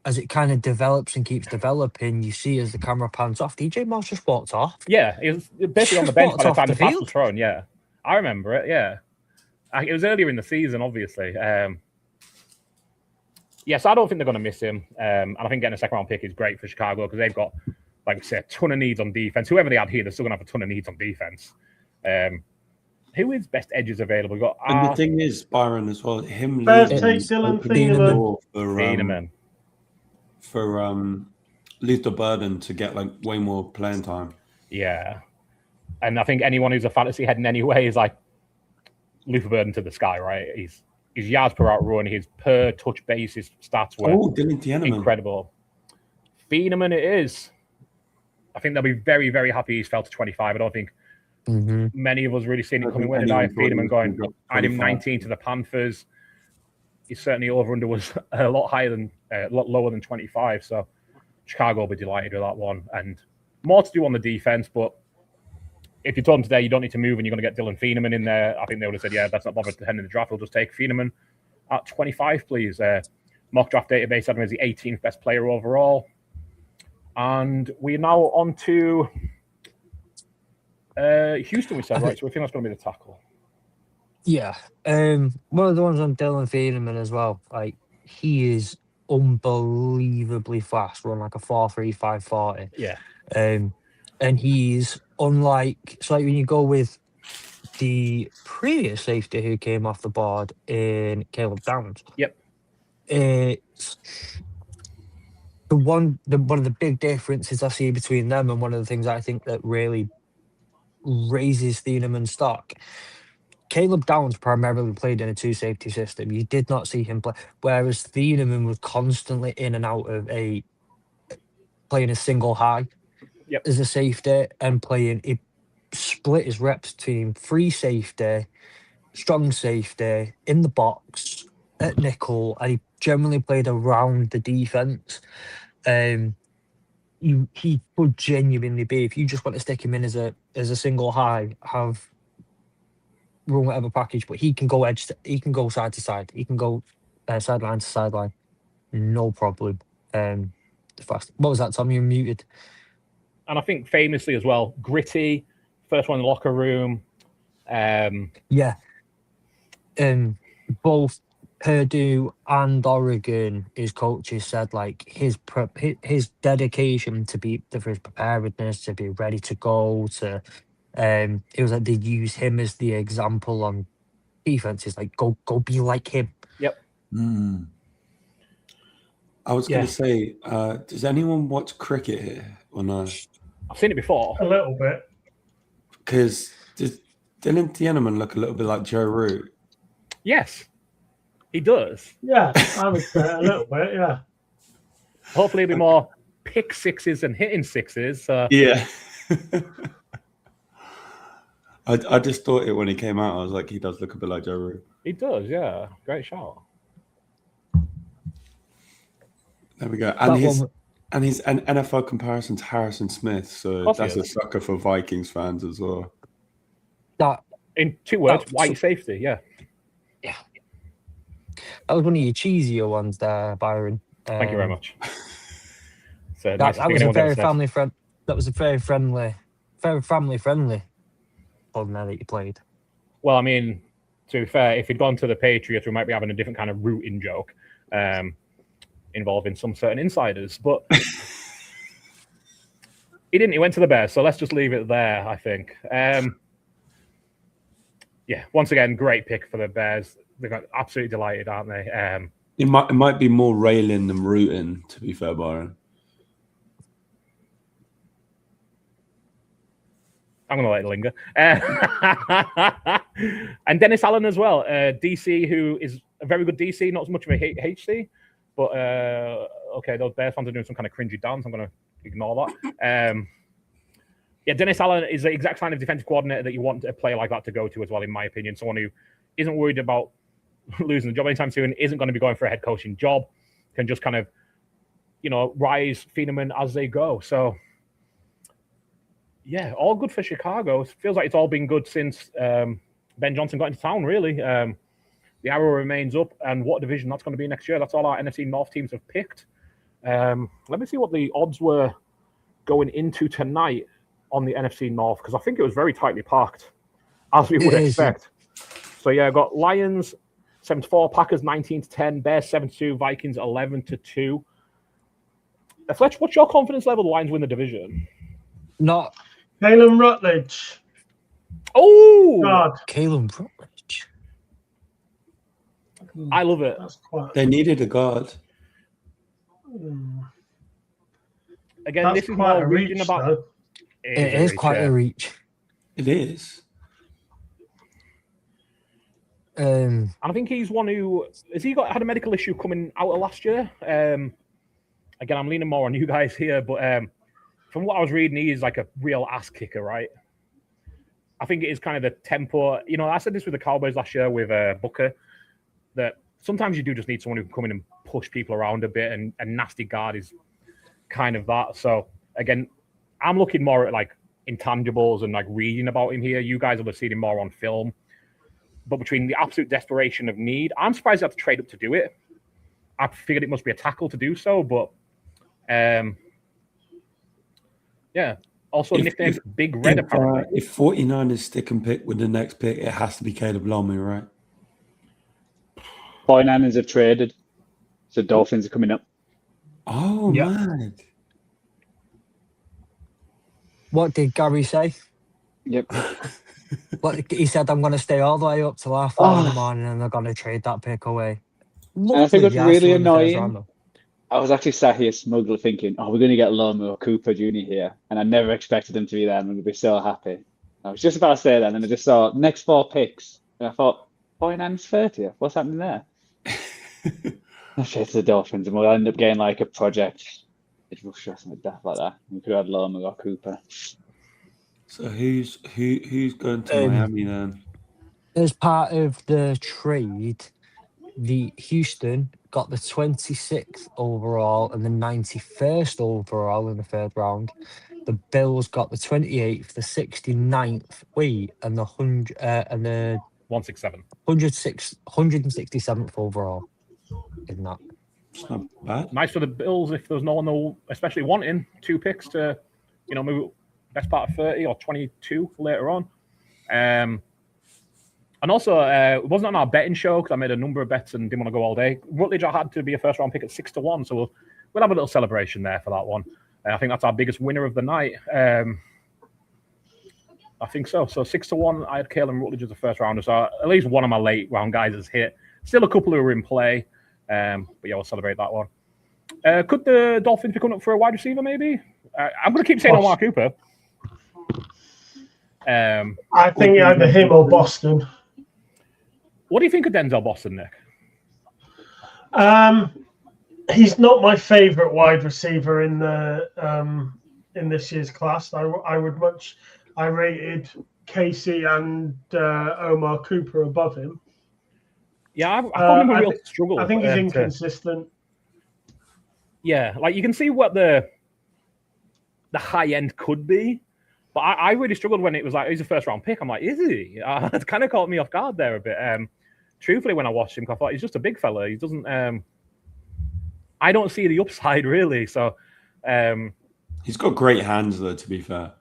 as it kind of develops and keeps developing. You see as the camera pans off, DJ Moore just walked off. Yeah, he was basically on the bench by the time the pass was thrown. Yeah, I remember it. Yeah, it was earlier in the season, obviously. Yes, I don't think they're going to miss him. And I think getting a 2nd round pick is great for Chicago because they've got, like we said, a ton of needs on defense. Whoever they had here, they're still going to have a ton of needs on defense. Who is best edges available? We've got and the thing is, Byron, as well, him Dylan Thieneman for Luther Burden to get like way more playing time. Yeah. And I think anyone who's a fantasy heading anyway is like Luther Burden to the sky, right? His yards per out run, his per touch basis stats were incredible. Thieneman it is. I think they'll be very, very happy he's fell to 25. I don't think many of us really seen it coming. When did I feed him and going? I had him 19 to the Panthers. He's certainly over/under was a lot higher than, a lot lower than 25. So Chicago will be delighted with that one. And more to do on the defense. But if you told them today you don't need to move and you're going to get Dylan Thieneman in there, I think they would have said, "Yeah, that's not bothered to head in the draft. We'll just take Thieneman at 25, please." Mock draft database had him as the 18th best player overall. And we're now on to Houston, we said, right? So we think that's going to be the tackle. Yeah. One of the ones on Dylan Thieneman as well. Like, he is unbelievably fast, run like a 4.3, 5.40. Yeah. And he's unlike, so like when you go with the previous safety who came off the board in Caleb Downs. Yep. It's one of the big differences I see between them, and one of the things I think that really raises Thieneman's stock. Caleb Downs primarily played in a 2-safety system. You did not see him play, whereas Thieneman was constantly in and out of playing a single high as a safety and playing. He split his reps between free safety, strong safety, in the box, at nickel, and he generally played around the defense. He could genuinely be, if you just want to stick him in as a single high, run whatever package, but he can go he can go side to side, he can go sideline to sideline, no problem. Fast. What was that, Tom? You're muted. And I think famously as well, gritty, first one in the locker room. Both Purdue and Oregon, his coaches said like his dedication for his preparedness, to be ready to go, to it was like they use him as the example on defense. It's like go be like him. Yep. I was going to say, does anyone watch cricket here or no? I've seen it before. A little bit. Because didn't Thieneman look a little bit like Joe Root? Yes, he does. Yeah, I would say a little bit, yeah. Hopefully it'll be more pick sixes and hitting sixes. Yeah. I just thought it when he came out. I was like, he does look a bit like Joe Root. He does, yeah. Great shot. There we go. And his NFL comparison to Harrison Smith. So that's a sucker for Vikings fans as well. That, in 2 words, white safety, yeah. Yeah. That was one of your cheesier ones there, Byron. Thank you very much. So that was a very family friend. That was a very family friendly one there that you played. Well, I mean, to be fair, if he'd gone to the Patriots, we might be having a different kind of rooting joke involving some certain insiders. But he didn't. He went to the Bears, so let's just leave it there, I think. Yeah, once again, great pick for the Bears. They got absolutely delighted, aren't they? It might be more railing than rooting, to be fair, Byron. I'm going to let it linger. And Dennis Allen as well, DC, who is a very good DC, not as much of a HC, but okay, those Bears fans are doing some kind of cringy dance. I'm going to ignore that. Yeah, Dennis Allen is the exact kind of defensive coordinator that you want a player like that to go to as well, in my opinion. Someone who isn't worried about losing the job anytime soon, isn't going to be going for a head coaching job, can just kind of, rise Thieneman as they go. So, yeah, all good for Chicago. It feels like it's all been good since Ben Johnson got into town, really. The arrow remains up, and what division that's going to be next year. That's all our NFC North teams have picked. Let me see what the odds were going into tonight on the NFC North, because I think it was very tightly packed, as we would expect. So, yeah, I've got Lions 7-4, Packers 19-10, Bears 7-2, Vikings 11-2. Fletch, what's your confidence level the Lions win the division? Not Caleb Rutledge. Oh, God. Caleb Rutledge. I love it. They needed a guard. Again, this is more reading about. Though. It is quite a reach. It is. And I think he's one who had a medical issue coming out of last year. Again, I'm leaning more on you guys here, but from what I was reading, he is like a real ass kicker, right? I think it is kind of the tempo. I said this with the Cowboys last year with Booker, that sometimes you do just need someone who can come in and push people around a bit, and nasty guard is kind of that. So again, I'm looking more at like intangibles and like reading about him here. You guys will have seen him more on film. But between the absolute desperation of need, I'm surprised they had to trade up to do it. I figured it must be a tackle to do so, but yeah. Also nicknamed Big Red, apparently. If 49ers stick and pick with the next pick, it has to be Caleb Lomi, right? 49ers have traded, so Dolphins are coming up. Oh, man. What did Gary say? Yep. What he said, I'm going to stay all the way up till 4:30 in the morning, and they're going to trade that pick away. And I think it's really annoying. I was actually sat here smugly thinking, we're going to get Lomo or Cooper Jr. here. And I never expected them to be there. I'm going to be so happy. I was just about to say that, and then I just saw next 4 picks, I thought 49's 30th. What's happening there? It's the Dolphins, and we'll end up getting like a project. It will stress me to death like that. We could have had Loma or Cooper. So who's going to Miami then? As part of the trade, the Houston got the 26th overall and the 91st overall in the third round. The Bills got the 28th, the 69th, and the 167. 167th overall in that. It's not bad. Nice for the Bills if there's no one though, especially wanting 2 picks to, move best part of 30 or 22 later on. And also, it wasn't on our betting show because I made a number of bets and didn't want to go all day. Rutledge I had to be a first round pick at 6-1, so we'll have a little celebration there for that one. I think that's our biggest winner of the night. I think so. So 6-1, I had Caelan Rutledge as a first rounder. So at least one of my late round guys has hit. Still a couple who are in play. But yeah, we'll celebrate that one. Could the Dolphins be coming up for a wide receiver, maybe? I'm going to keep saying Omar Cooper. I think either him or Boston. What do you think of Denzel Boston, Nick? He's not my favorite wide receiver in the in this year's class. I rated Casey and Omar Cooper above him. Yeah, I thought him a real struggle. I think he's inconsistent. Yeah, like you can see what the high end could be, but I really struggled when it was like he's a first round pick. I'm like, is he? It kind of caught me off guard there a bit. Truthfully, when I watched him, I thought he's just a big fella. He doesn't. I don't see the upside really. So he's got great hands, though. To be fair.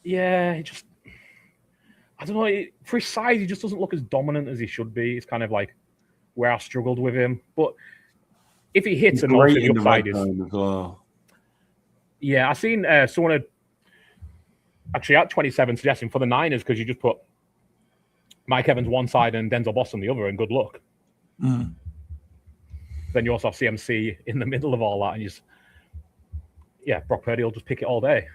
Yeah, I don't know. For his size, he just doesn't look as dominant as he should be. It's kind of like where I struggled with him. But if he hits, and also the upside is. As well. Yeah, I seen someone actually at 27 suggesting for the Niners because you just put Mike Evans one side and Denzel Boston the other, and good luck. Mm. Then you also have CMC in the middle of all that, and Brock Purdy will just pick it all day.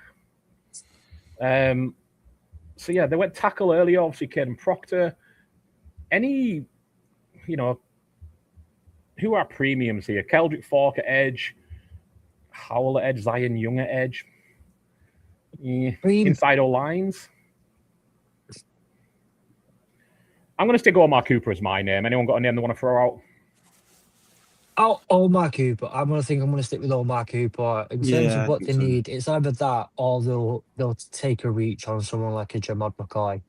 So yeah, they went tackle earlier. Obviously, Caden Proctor. Any, who are premiums here? Keldrick Falk at edge, Howell at edge, Zion Young at edge. Inside O lines. I'm going to stick Omar Cooper as my name. Anyone got a name they want to throw out? Oh, Omar Cooper. I'm going to stick with Omar Cooper. In terms of what they need, it's either that or they'll take a reach on someone like a Jamad McCoy.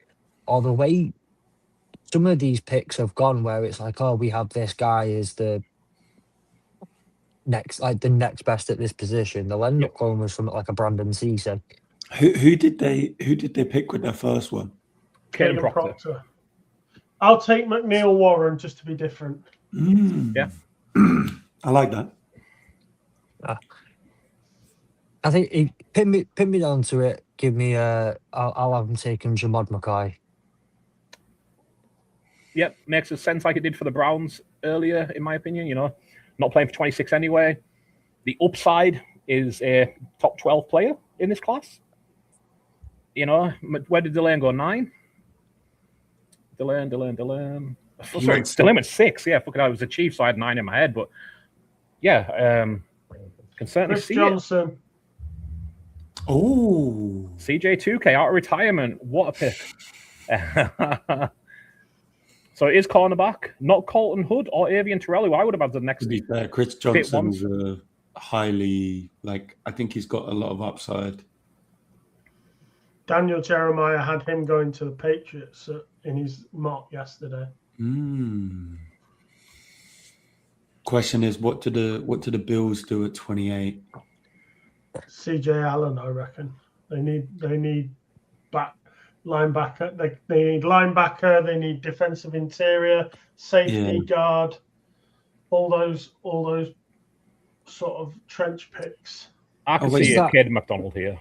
Or the way some of these picks have gone where it's like, oh, we have this guy as the next best at this position. They'll end up going with something like a Brandon Cisse. Who did they pick with their first one? Caden Proctor. I'll take McNiell-Warren just to be different. Yeah. I like that. I think pin me down to it. Give me I'll have him taking Jamad McCoy. Yep, makes sense like it did for the Browns earlier, in my opinion. Not playing for 26 anyway. The upside is a top 12 player in this class. Where did Delane go? 9? Delane. Sorry, Delane went 6. Yeah, fucking I was a Chief, so I had 9 in my head. But yeah, can certainly Chris see Johnson. It. Oh, CJ2K out of retirement. What a pick. So it is cornerback, not Colton Hood or Avian Terrell, who I would have had the next. To be fair, Chris Johnson's highly, I think he's got a lot of upside. Daniel Jeremiyah had him going to the Patriots in his mock yesterday. Question is, what do the Bills do at 28? CJ Allen, I reckon. They need back linebacker. They need linebacker. They need defensive interior, safety guard. All those sort of trench picks. I can see a kid McDonald here.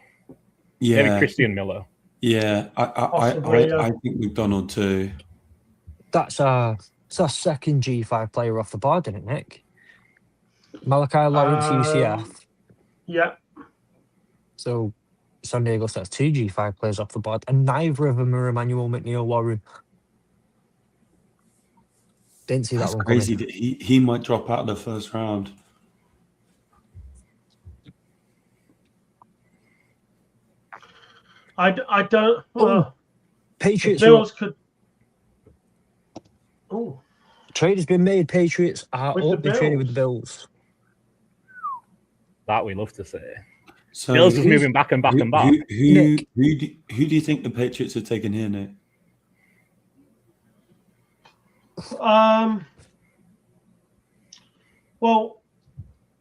Yeah, maybe Christian Miller. Yeah, I think McDonald too. That's our second G5 player off the board, isn't it, Nick? Malachi Lawrence, UCF. Yeah. So San Diego sets 2 G5 players off the board, and neither of them are Emmanuel McNiell-Warren. Didn't see That's that one crazy coming. that he might drop out of the first round. I don't. Patriots. Bills could. Oh, trade has been made. Patriots are up. They traded with the Bills. That we love to see. So Bills is moving back and back and back. Who do you think the Patriots are taking here, Nick? Well,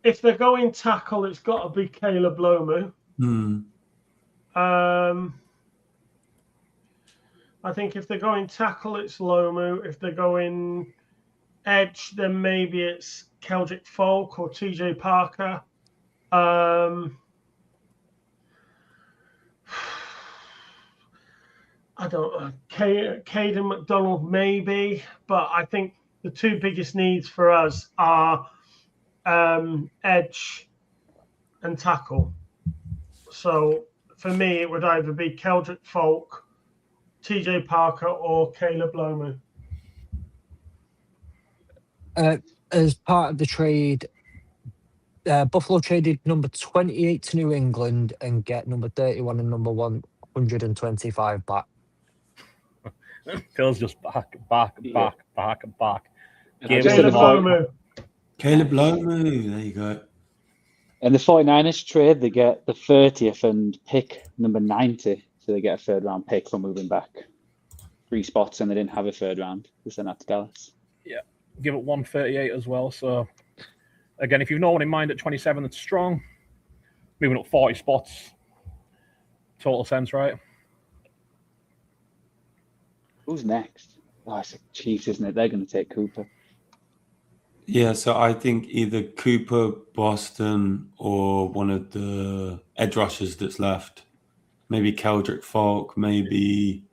if they're going tackle, it's got to be Caleb Lomu. I think if they're going tackle, it's Lomu. If they're going edge, then maybe it's Keldrick Folk or TJ Parker. I don't know. Caden McDonald maybe, but I think the two biggest needs for us are edge and tackle. So for me, it would either be Keldrick Folk, TJ Parker, or Caleb Lomu. As part of the trade, Buffalo traded number 28 to New England and get number 31 and number 125 back. Phil's just back. Caleb Lomu, there you go. And the 49ers trade, they get the 30th and pick number 90. So they get a third round pick for moving back 3 spots, and they didn't have a third round. They sent that to Dallas. Yeah, give it 138 as well. So again, if you've no one in mind at 27 that's strong, moving up 40 spots, total sense, right? Who's next? Oh, it's the Chiefs, isn't it? They're going to take Cooper. Yeah, so I think either Cooper, Boston, or one of the edge rushers that's left. Maybe Keldrick Folk, maybe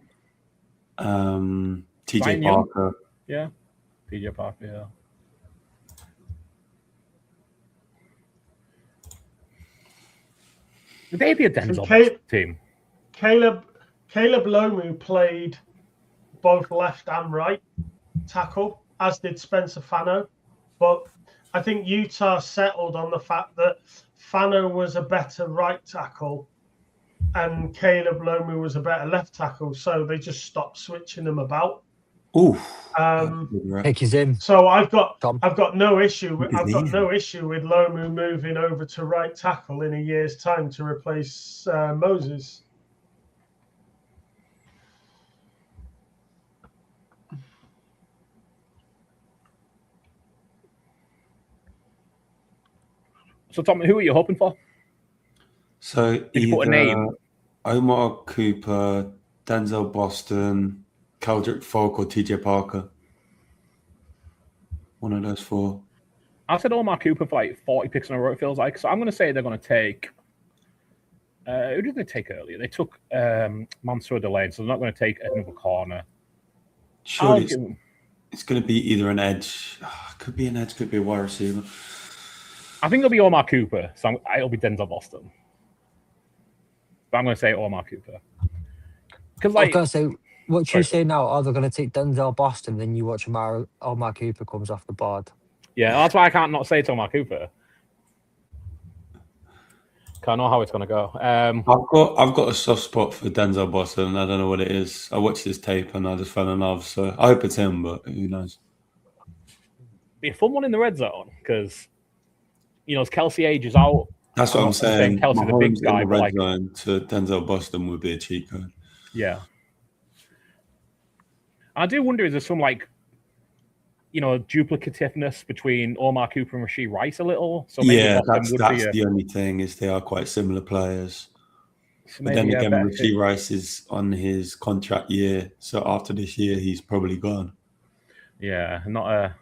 TJ Parker. Yeah, TJ Parker, yeah. Would they be a Denzel team? Caleb Lomu played both left and right tackle, as did Spencer Fano. But I think Utah settled on the fact that Fano was a better right tackle and Caleb Lomu was a better left tackle. So they just stopped switching them about. Ooh. Pick his in. So I've got no issue with Lomu moving over to right tackle in a year's time to replace Moses. So, Tom, who are you hoping for? So Did you put a name? Omar Cooper, Denzel Boston, Keldrick Folk, or TJ Parker. One of those 4. I said Omar Cooper for like 40 picks in a row, it feels like. So I'm going to say they're going to take... who did they take earlier? They took Mansour Delane, so they're not going to take another corner. Surely it's going to be either an edge. Could be an edge, could be a wide receiver. I think it'll be Omar Cooper, so it'll be Denzel Boston. But I'm going to say Omar Cooper. Because, like, I was going to say, what you say now, they're going to take Denzel Boston, then you watch Omar Cooper comes off the board. Yeah, that's why I can't not say it's Omar Cooper. I know how it's going to go. I've got a soft spot for Denzel Boston, and I don't know what it is. I watched his tape and I just fell in love. So I hope it's him, but who knows? Be a fun one in the red zone because, you know, as Kelsey ages out. That's what I'm saying. Kelsey's a big guy, in the red zone to Denzel Boston would be a cheat code. Yeah. I do wonder, is there some, like, you know, duplicativeness between Omar Cooper and Rashee Rice a little? So maybe that's the only thing, is they are quite similar players. So but then again, Rashee Rice is on his contract year, so after this year, he's probably gone. Yeah, not a...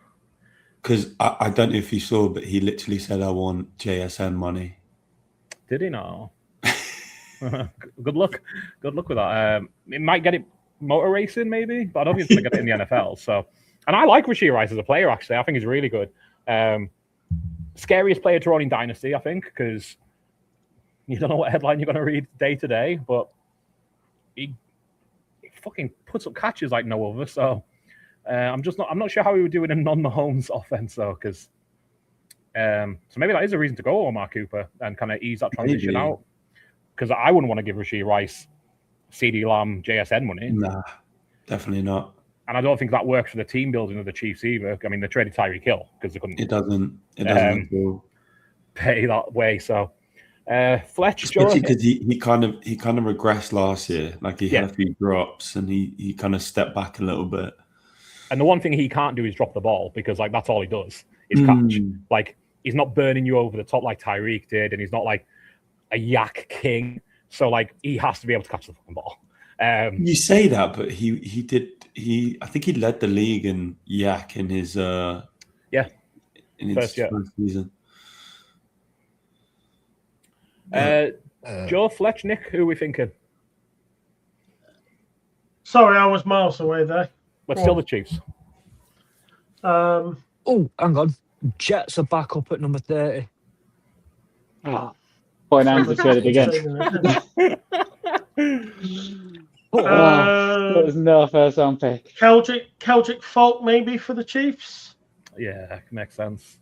Because I don't know if you saw, but he literally said, I want JSN money. Did he not? Good luck. Good luck with that. It might get it motor racing, maybe, but I don't think it's going to get it in the NFL. So, and I like Rashee Rice as a player, actually. I think he's really good. Scariest player to own in Dynasty, I think, because you don't know what headline you're going to read day to day, but he fucking puts up catches like no other. So I'm not sure how we would do in a non-Mahomes offense though, because so maybe that is a reason to go Omar Cooper and kind of ease that transition out. Because I wouldn't want to give Rashee Rice, CeeDee Lamb, JSN money. Nah, definitely not. And I don't think that works for the team building of the Chiefs either. I mean, they traded Tyreek Hill because they couldn't. It doesn't at all. Pay that way. So, Fletch, especially because he kind of regressed last year. Like he had a few drops and he kind of stepped back a little bit. And the one thing he can't do is drop the ball because like that's all he does is catch. Like he's not burning you over the top like Tyreek did, and he's not like a yak king. So like he has to be able to catch the fucking ball. You say that, but he did. I think he led the league in yak in his in his first season. Joe, Fletch, Nick, who are we thinking? Sorry, I was miles away there. But still the Chiefs. Oh, hang on. Jets are back up at number 30. Oh, 49ers have traded again. There's no first round pick. Keldrick Falk maybe for the Chiefs. Yeah, makes sense.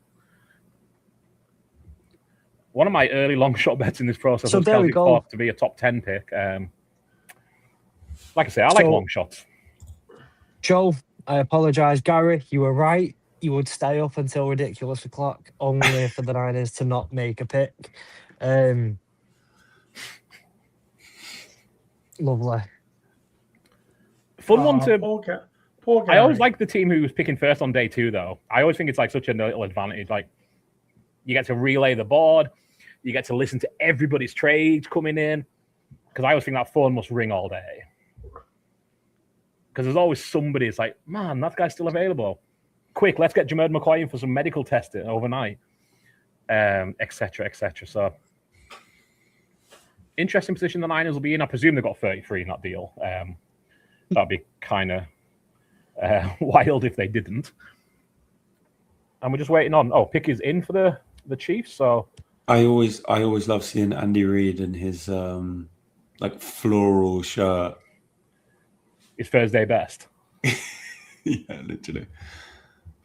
One of my early long shot bets in this process was Keldrick Falk to be a top 10 pick. Like I say, I like long shots. Joe, I apologise. Gary, you were right. You would stay up until ridiculous o'clock, only for the Niners to not make a pick. Lovely. Fun one to. Poor Gary. I always like the team who was picking first on day 2, though. I always think it's like such a little advantage. Like you get to relay the board, you get to listen to everybody's trades coming in. Because I always think that phone must ring all day. Because there's always somebody. It's like, man, that guy's still available. Quick, let's get Jermaine McCoy in for some medical testing overnight, etc., etc. So, interesting position the Niners will be in. I presume they've got 33 in that deal. That'd be kind of wild if they didn't. And we're just waiting on. Oh, pick is in for the Chiefs. So I always love seeing Andy Reid in his like floral shirt. His Thursday best. Yeah, literally.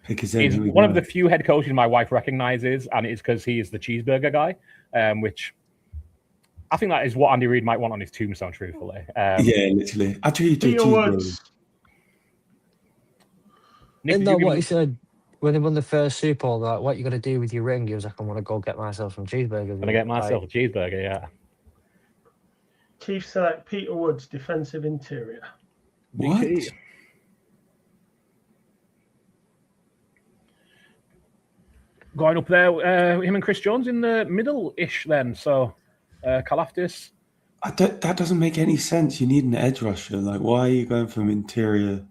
He's one of the few head coaches my wife recognizes, and it's because he is the cheeseburger guy, which I think that is what Andy Reid might want on his tombstone, truthfully. Yeah, literally. Actually, you do cheeseburgers. Isn't that what he said when they won the first Super Bowl? Like, what are you going to do with your ring? He was like, I want to go get myself some cheeseburgers. I'm going to get myself a cheeseburger, yeah. Chiefs select Peter Woods, defensive interior. What? Going up there, him and Chris Jones in the middle-ish then. So, Kalafdis. That doesn't make any sense. You need an edge rusher. Like, why are you going from interior?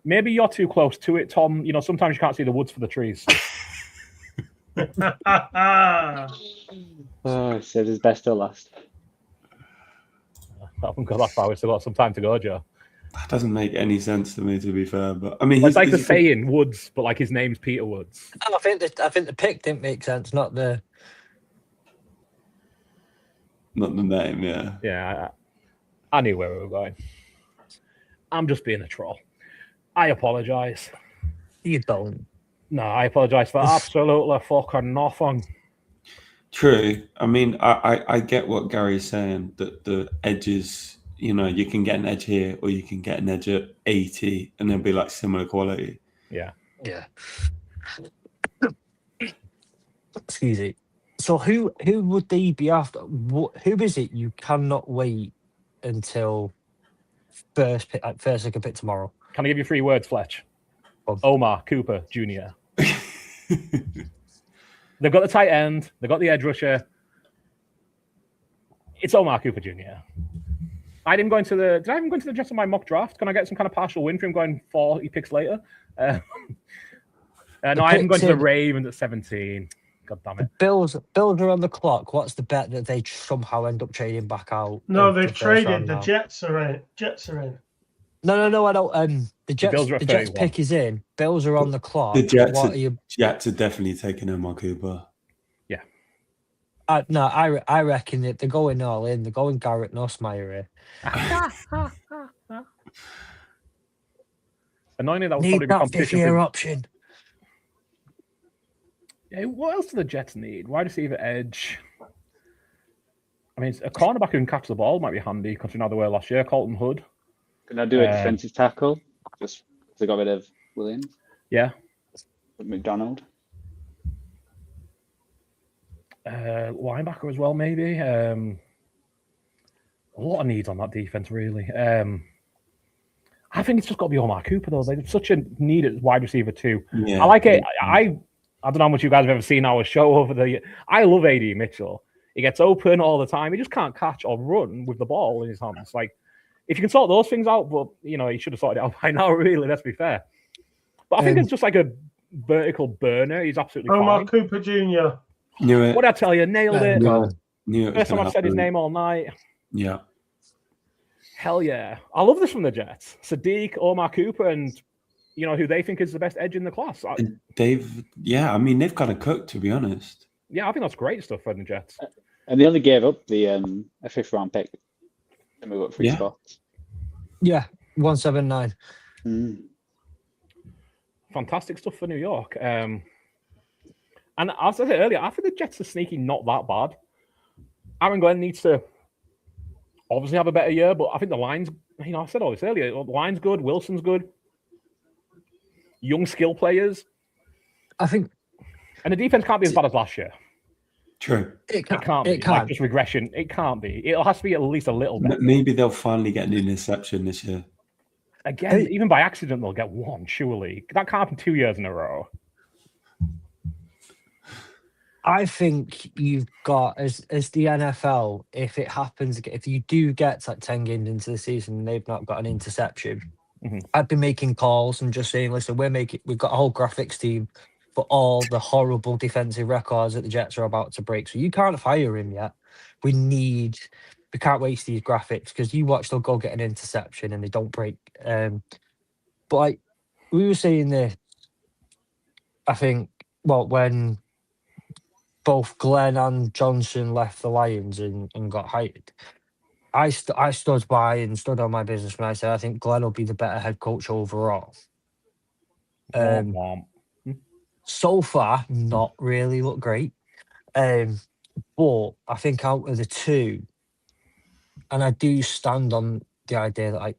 Maybe you're too close to it, Tom. You know, sometimes you can't see the woods for the trees. Oh, he said his best till last. I haven't got that far. We've still got some time to go, Joe. That doesn't make any sense to me, to be fair. But I mean, it's like the saying Woods, but like his name's Peter Woods. I think the pick didn't make sense, not the name. Yeah. Yeah, I knew where we were going. I'm just being a troll. I apologise. You don't. No, I apologise for absolutely fucking nothing. True. I mean, I get what Gary's saying, that the edges, you know, you can get an edge here or you can get an edge at 80 and they'll be like similar quality. Yeah. Yeah. Excuse me. So who would they be after? Who is it you cannot wait until first I can pick tomorrow? Can I give you 3 words, Fletch? Omar Cooper Jr. They've got the tight end. They've got the edge rusher. It's Omar Cooper Jr. Did I even go into the Jets on my mock draft? Can I get some kind of partial win for him going 40 picks later? No, I haven't gone to the Ravens at 17. God damn it. Bills are on the clock. What's the bet that they somehow end up trading back out? No, they've traded. The Jets are in. No, I don't. The Jets pick is in. Bills are on the clock. The Jets are definitely taking Omar Cooper. Yeah. No, I reckon that they're going all in. They're going Garrett Nussmeier here. Annoyingly, that was Need probably that competition. fifth-year option. Yeah, what else do the Jets need? Wide receiver, edge. I mean, a cornerback who can catch the ball might be handy, considering how they were last year. Colton Hood. Can I do a defensive tackle? Just because they got rid of Williams. Yeah. With McDonald. Linebacker as well, maybe. A lot of needs on that defense, really. I think it's just got to be Omar Cooper, though. They're such a need at wide receiver, too. Yeah. I like it. I don't know how much you guys have ever seen our show over the year. I love AD Mitchell. He gets open all the time. He just can't catch or run with the ball in his hands. Like, if you can sort those things out, but, you know, he should have sorted it out by now, really, let's be fair. But I think it's just like a vertical burner. He's absolutely Omar fine. Cooper Jr. Knew it. What did I tell you? Nailed it. Knew it. First time I've said his name all night. Yeah. Hell yeah. I love this from the Jets. Sadiq, Omar Cooper, and, you know, who they think is the best edge in the class. They've kind of cooked, to be honest. Yeah, I think that's great stuff for the Jets. And they only gave up a fifth round pick. And we got 3 spots. Yeah, 179. Fantastic stuff for New York. And as I said earlier, I think the Jets are sneaky not that bad. Aaron Glenn needs to obviously have a better year, but I think the line's, you know, I said all this earlier, the line's good, Wilson's good. Young skill players. I think. And the defense can't be as bad as last year. True. It can't be. Like just regression. It can't be. It has to be at least a little bit. Maybe they'll finally get an interception this year. Again, even by accident, they'll get one, surely. That can't happen 2 years in a row. I think you've got, as the NFL, if it happens, if you do get like 10 games into the season and they've not got an interception, I'd be making calls and just saying, listen, we've got a whole graphics team for all the horrible defensive records that the Jets are about to break. So you can't fire him yet. We can't waste these graphics because you watch they'll go get an interception and they don't break. But like we were saying this, I think, when both Glenn and Johnson left the Lions and got hired, I stood by and stood on my business when I said I think Glenn will be the better head coach overall. So far, not really looked great. But I think out of the two, and I do stand on the idea that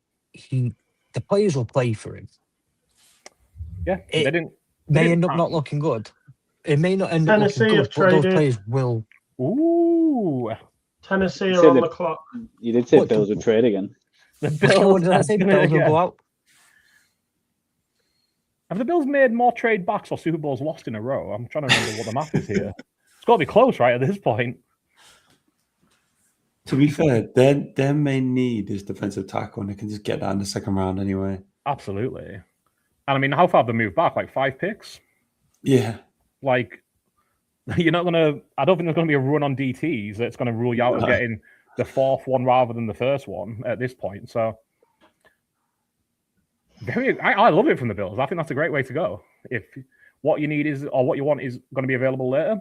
the players will play for him. Yeah, they may end up not looking good. It may not end up looking good, but those players will. Ooh. Tennessee are on the clock. You did say Bills would trade again. The Bills. Did I say Bills will go out? Have the Bills made more trade backs or Super Bowls lost in a row? I'm trying to remember what the math is here. It's got to be close, right, at this point. To be fair, their main need is defensive tackle, and they can just get that in the second round anyway. Absolutely. And I mean, how far have they moved back? Like 5 picks? Yeah. Like, you're not going to... I don't think there's going to be a run on DTs that's going to rule you out of getting the 4th one rather than the first one at this point. So, I love it from the Bills. I think that's a great way to go. If what you need is, or what you want is going to be available later,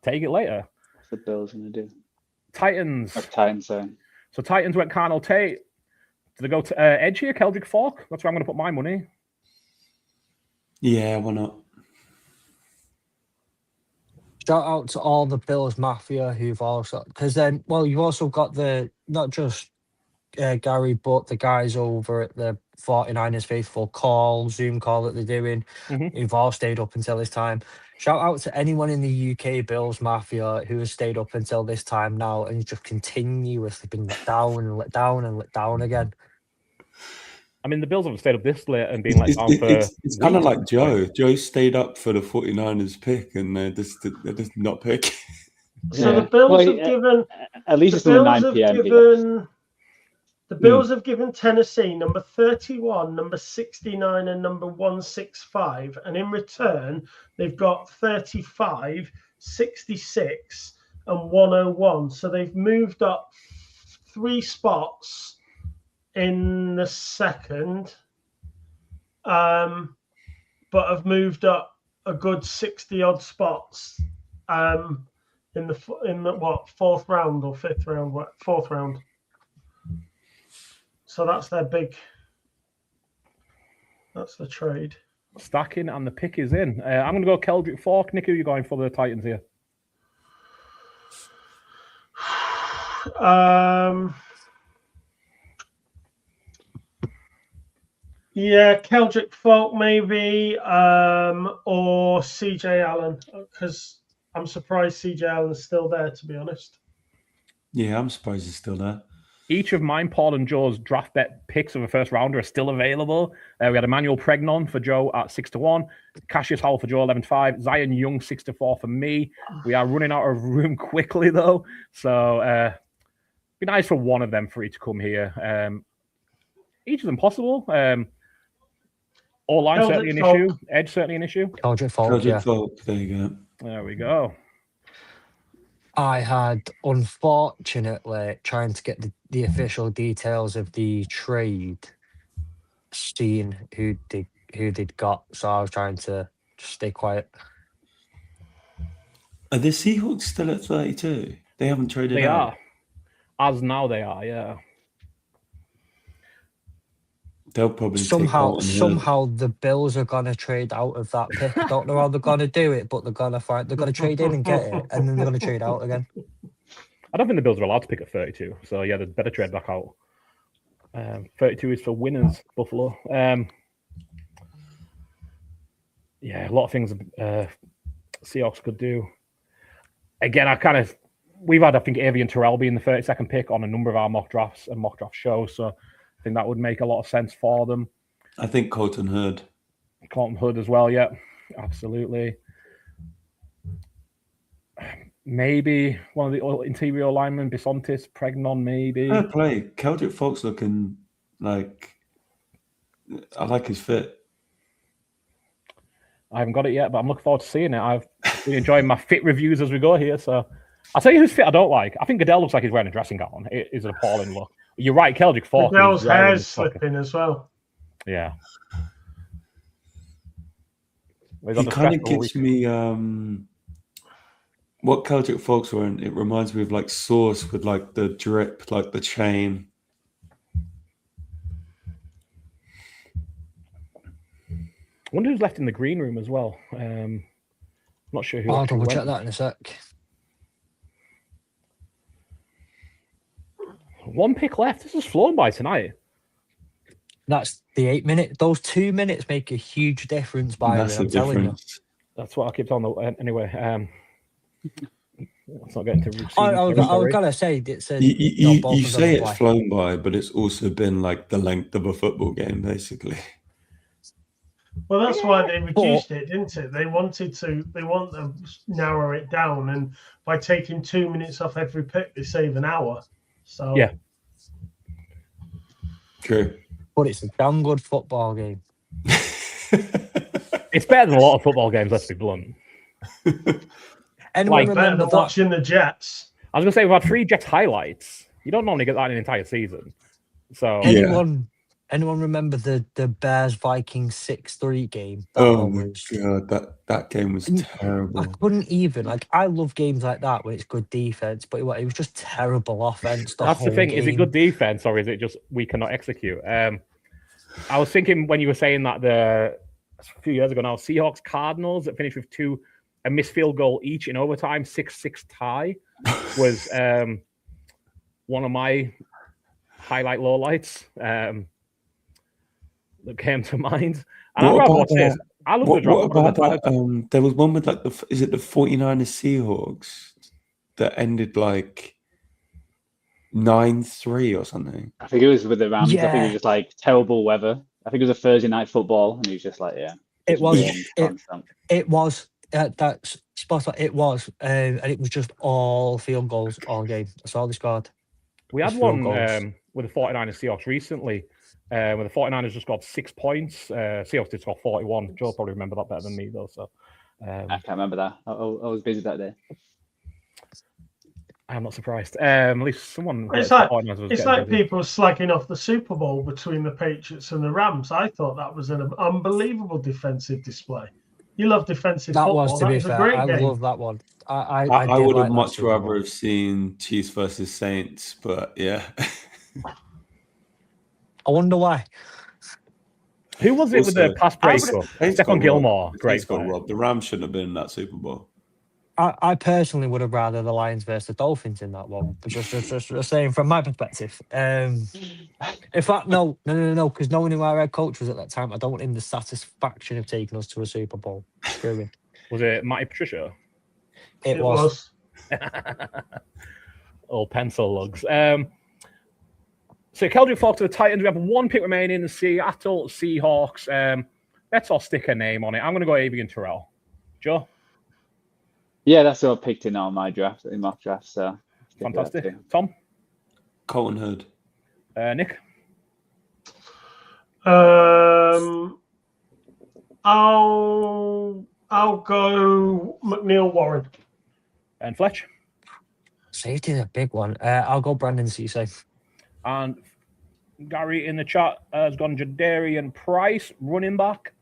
take it later. What's the Bills going to do? Titans. Sorry. So Titans went Carnell Tate. Do they go to edge here, Keldrick Falk? That's where I'm going to put my money. Yeah, why not? Shout out to all the Bills Mafia who've also... Because then, you've also got not just Gary, but the guys over at the 49ers Faithful Zoom call that they're doing, who've all stayed up until this time. Shout out to anyone in the UK Bills Mafia who has stayed up until this time now and just continuously been let down and let down and let down again. I mean, the Bills haven't stayed up this late and been let down for... It's kind of like Joe. Joe stayed up for the 49ers pick and they're just not picking. So the Bills have given... At least it's on 9 p.m. The Bills have given Tennessee number 31, number 69, and number 165. And in return, they've got 35, 66, and 101. So they've moved up 3 spots in the second, but have moved up a good 60-odd spots in the 4th round or 5th round? 4th round. So that's their big. That's the trade. Stacking and the pick is in. I'm going to go Keldrick Falk. Nick, who are you going for the Titans here? Yeah, Keldrick Falk maybe, or CJ Allen, because I'm surprised CJ Allen's still there, to be honest. Yeah, I'm surprised he's still there. Each of mine, Paul and Joe's draft bet picks of a first rounder are still available. We had Emmanuel Pregnon for Joe at 6-1, Cassius Howell for Joe 11-5, Zion Young 6-4 for me. We are running out of room quickly though, so be nice for one of them for it to come here. Each of them possible. All line certainly an issue. Edge certainly an issue. Keldrick Falk, yeah. Falk, there you go. There we go. I had, unfortunately, trying to get the official details of the trade, seeing who they'd got, so I was trying to just stay quiet. Are the Seahawks still at 32? They haven't traded They out? are. As now they are, yeah. They'll probably somehow the Bills are gonna trade out of that pick. I don't know how they're gonna do it, but they're gonna trade in and get it, and then they're gonna trade out again. I don't think the Bills are allowed to pick at 32, so yeah, they'd better trade back out. 32 is for winners, Buffalo. Yeah, a lot of things Seahawks could do. Again, we've had, I think, Avi and Terrell being the 32nd pick on a number of our mock drafts and mock draft shows, so I think that would make a lot of sense for them. I think Colton Hood as well, yeah, absolutely. Maybe one of the interior linemen, Bisontis, Pregnon, maybe. Fair play. Keldrick Falk's looking like, I like his fit. I haven't got it yet, but I'm looking forward to seeing it. I've been enjoying my fit reviews as we go here. So I'll tell you who's fit I don't like. I think Goodell looks like he's wearing a dressing gown. It is an appalling look. You're right, Keldrick Falk. Goodell's hair's slipping as well. Yeah. He kind of gives me what Keldrick Falk's wearing. It reminds me of like Sauce with like the drip, like the chain. I wonder who's left in the green room as well. Not sure who. I'll double check that in a sec. One pick left. This has flown by tonight. That's the 8 minute. Those 2 minutes make a huge difference. I'm telling you. That's what I kept on. Anyway, let's not get into. I was gonna say it's you say it's flown by, but it's also been like the length of a football game, basically. Well, that's why they reduced it, didn't it? They want to narrow it down, and by taking 2 minutes off every pick, they save an hour. So yeah, true. But it's a damn good football game. It's better than a lot of football games. Let's be blunt. Anyone remember watching the Jets? I was gonna say we've had 3 Jets highlights. You don't normally get that in an entire season. So Anyone remember the Bears Vikings 6-3 game? My god, that game was terrible. I couldn't even I love games like that where it's good defense, but it was just terrible offense. That's the thing. Game. Is it good defense or is it just we cannot execute? I was thinking when you were saying that a few years ago now, Seahawks Cardinals that finished with a missed field goal each in overtime, 6-6 tie was one of my highlight lowlights. That came to mind. And I'd rather watch this. I love the drop. What about that? There was one with like the 49ers Seahawks that ended like 9-3 or something. I think it was with the Rams. Yeah. I think it was just like terrible weather. I think it was a Thursday night football, and he was just like, It was. That's spot on. It was, and it was just all field goals all game. That's all they scored. We had one with the 49ers Seahawks recently. Where the 49ers just got 6 points. Seahawks did score 41. Joe probably remember that better than me, though. So I can't remember that. I was busy that day. I'm not surprised. At least someone. It's like people slacking off the Super Bowl between the Patriots and the Rams. I thought that was an unbelievable defensive display. You love defensive football. Was, to be fair, I love that one. I would have like much rather have seen Chiefs versus Saints, but yeah. I wonder why. Who was it with the pass breakup? Stephon Gilmore. Great got robbed. The Rams shouldn't have been in that Super Bowl. I personally would have rather the Lions versus the Dolphins in that one. Just saying from my perspective. In fact, no, because knowing who our head coach was at that time, I don't want him the satisfaction of taking us to a Super Bowl. Screw him. Was it Matty Patricia? It was. All pencil lugs. So Keldrick Falk to the Titans. We have one pick remaining. The Seattle Seahawks. Let's all stick a name on it. I'm going to go Avian Terrell. Joe? Yeah, that's what I picked in on my draft, in mock draft. So fantastic. Tom? Colton Hood. Nick? I'll go McNiell-Warren. And Fletch? Safety is a big one. I'll go Brandon Cisse. And Gary in the chat has gone Jadarian Price, running back.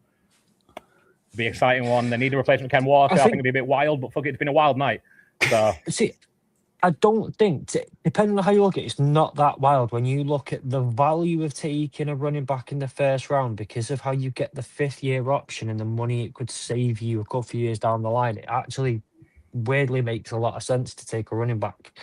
Be an exciting one. They need a replacement for Ken Walker. I think it'd be a bit wild, but fuck it, it's been a wild night. So see, I don't think, depending on how you look at it, it's not that wild when you look at the value of taking a running back in the first round because of how you get the 5th-year option and the money it could save you a couple of years down the line. It actually weirdly makes a lot of sense to take a running back.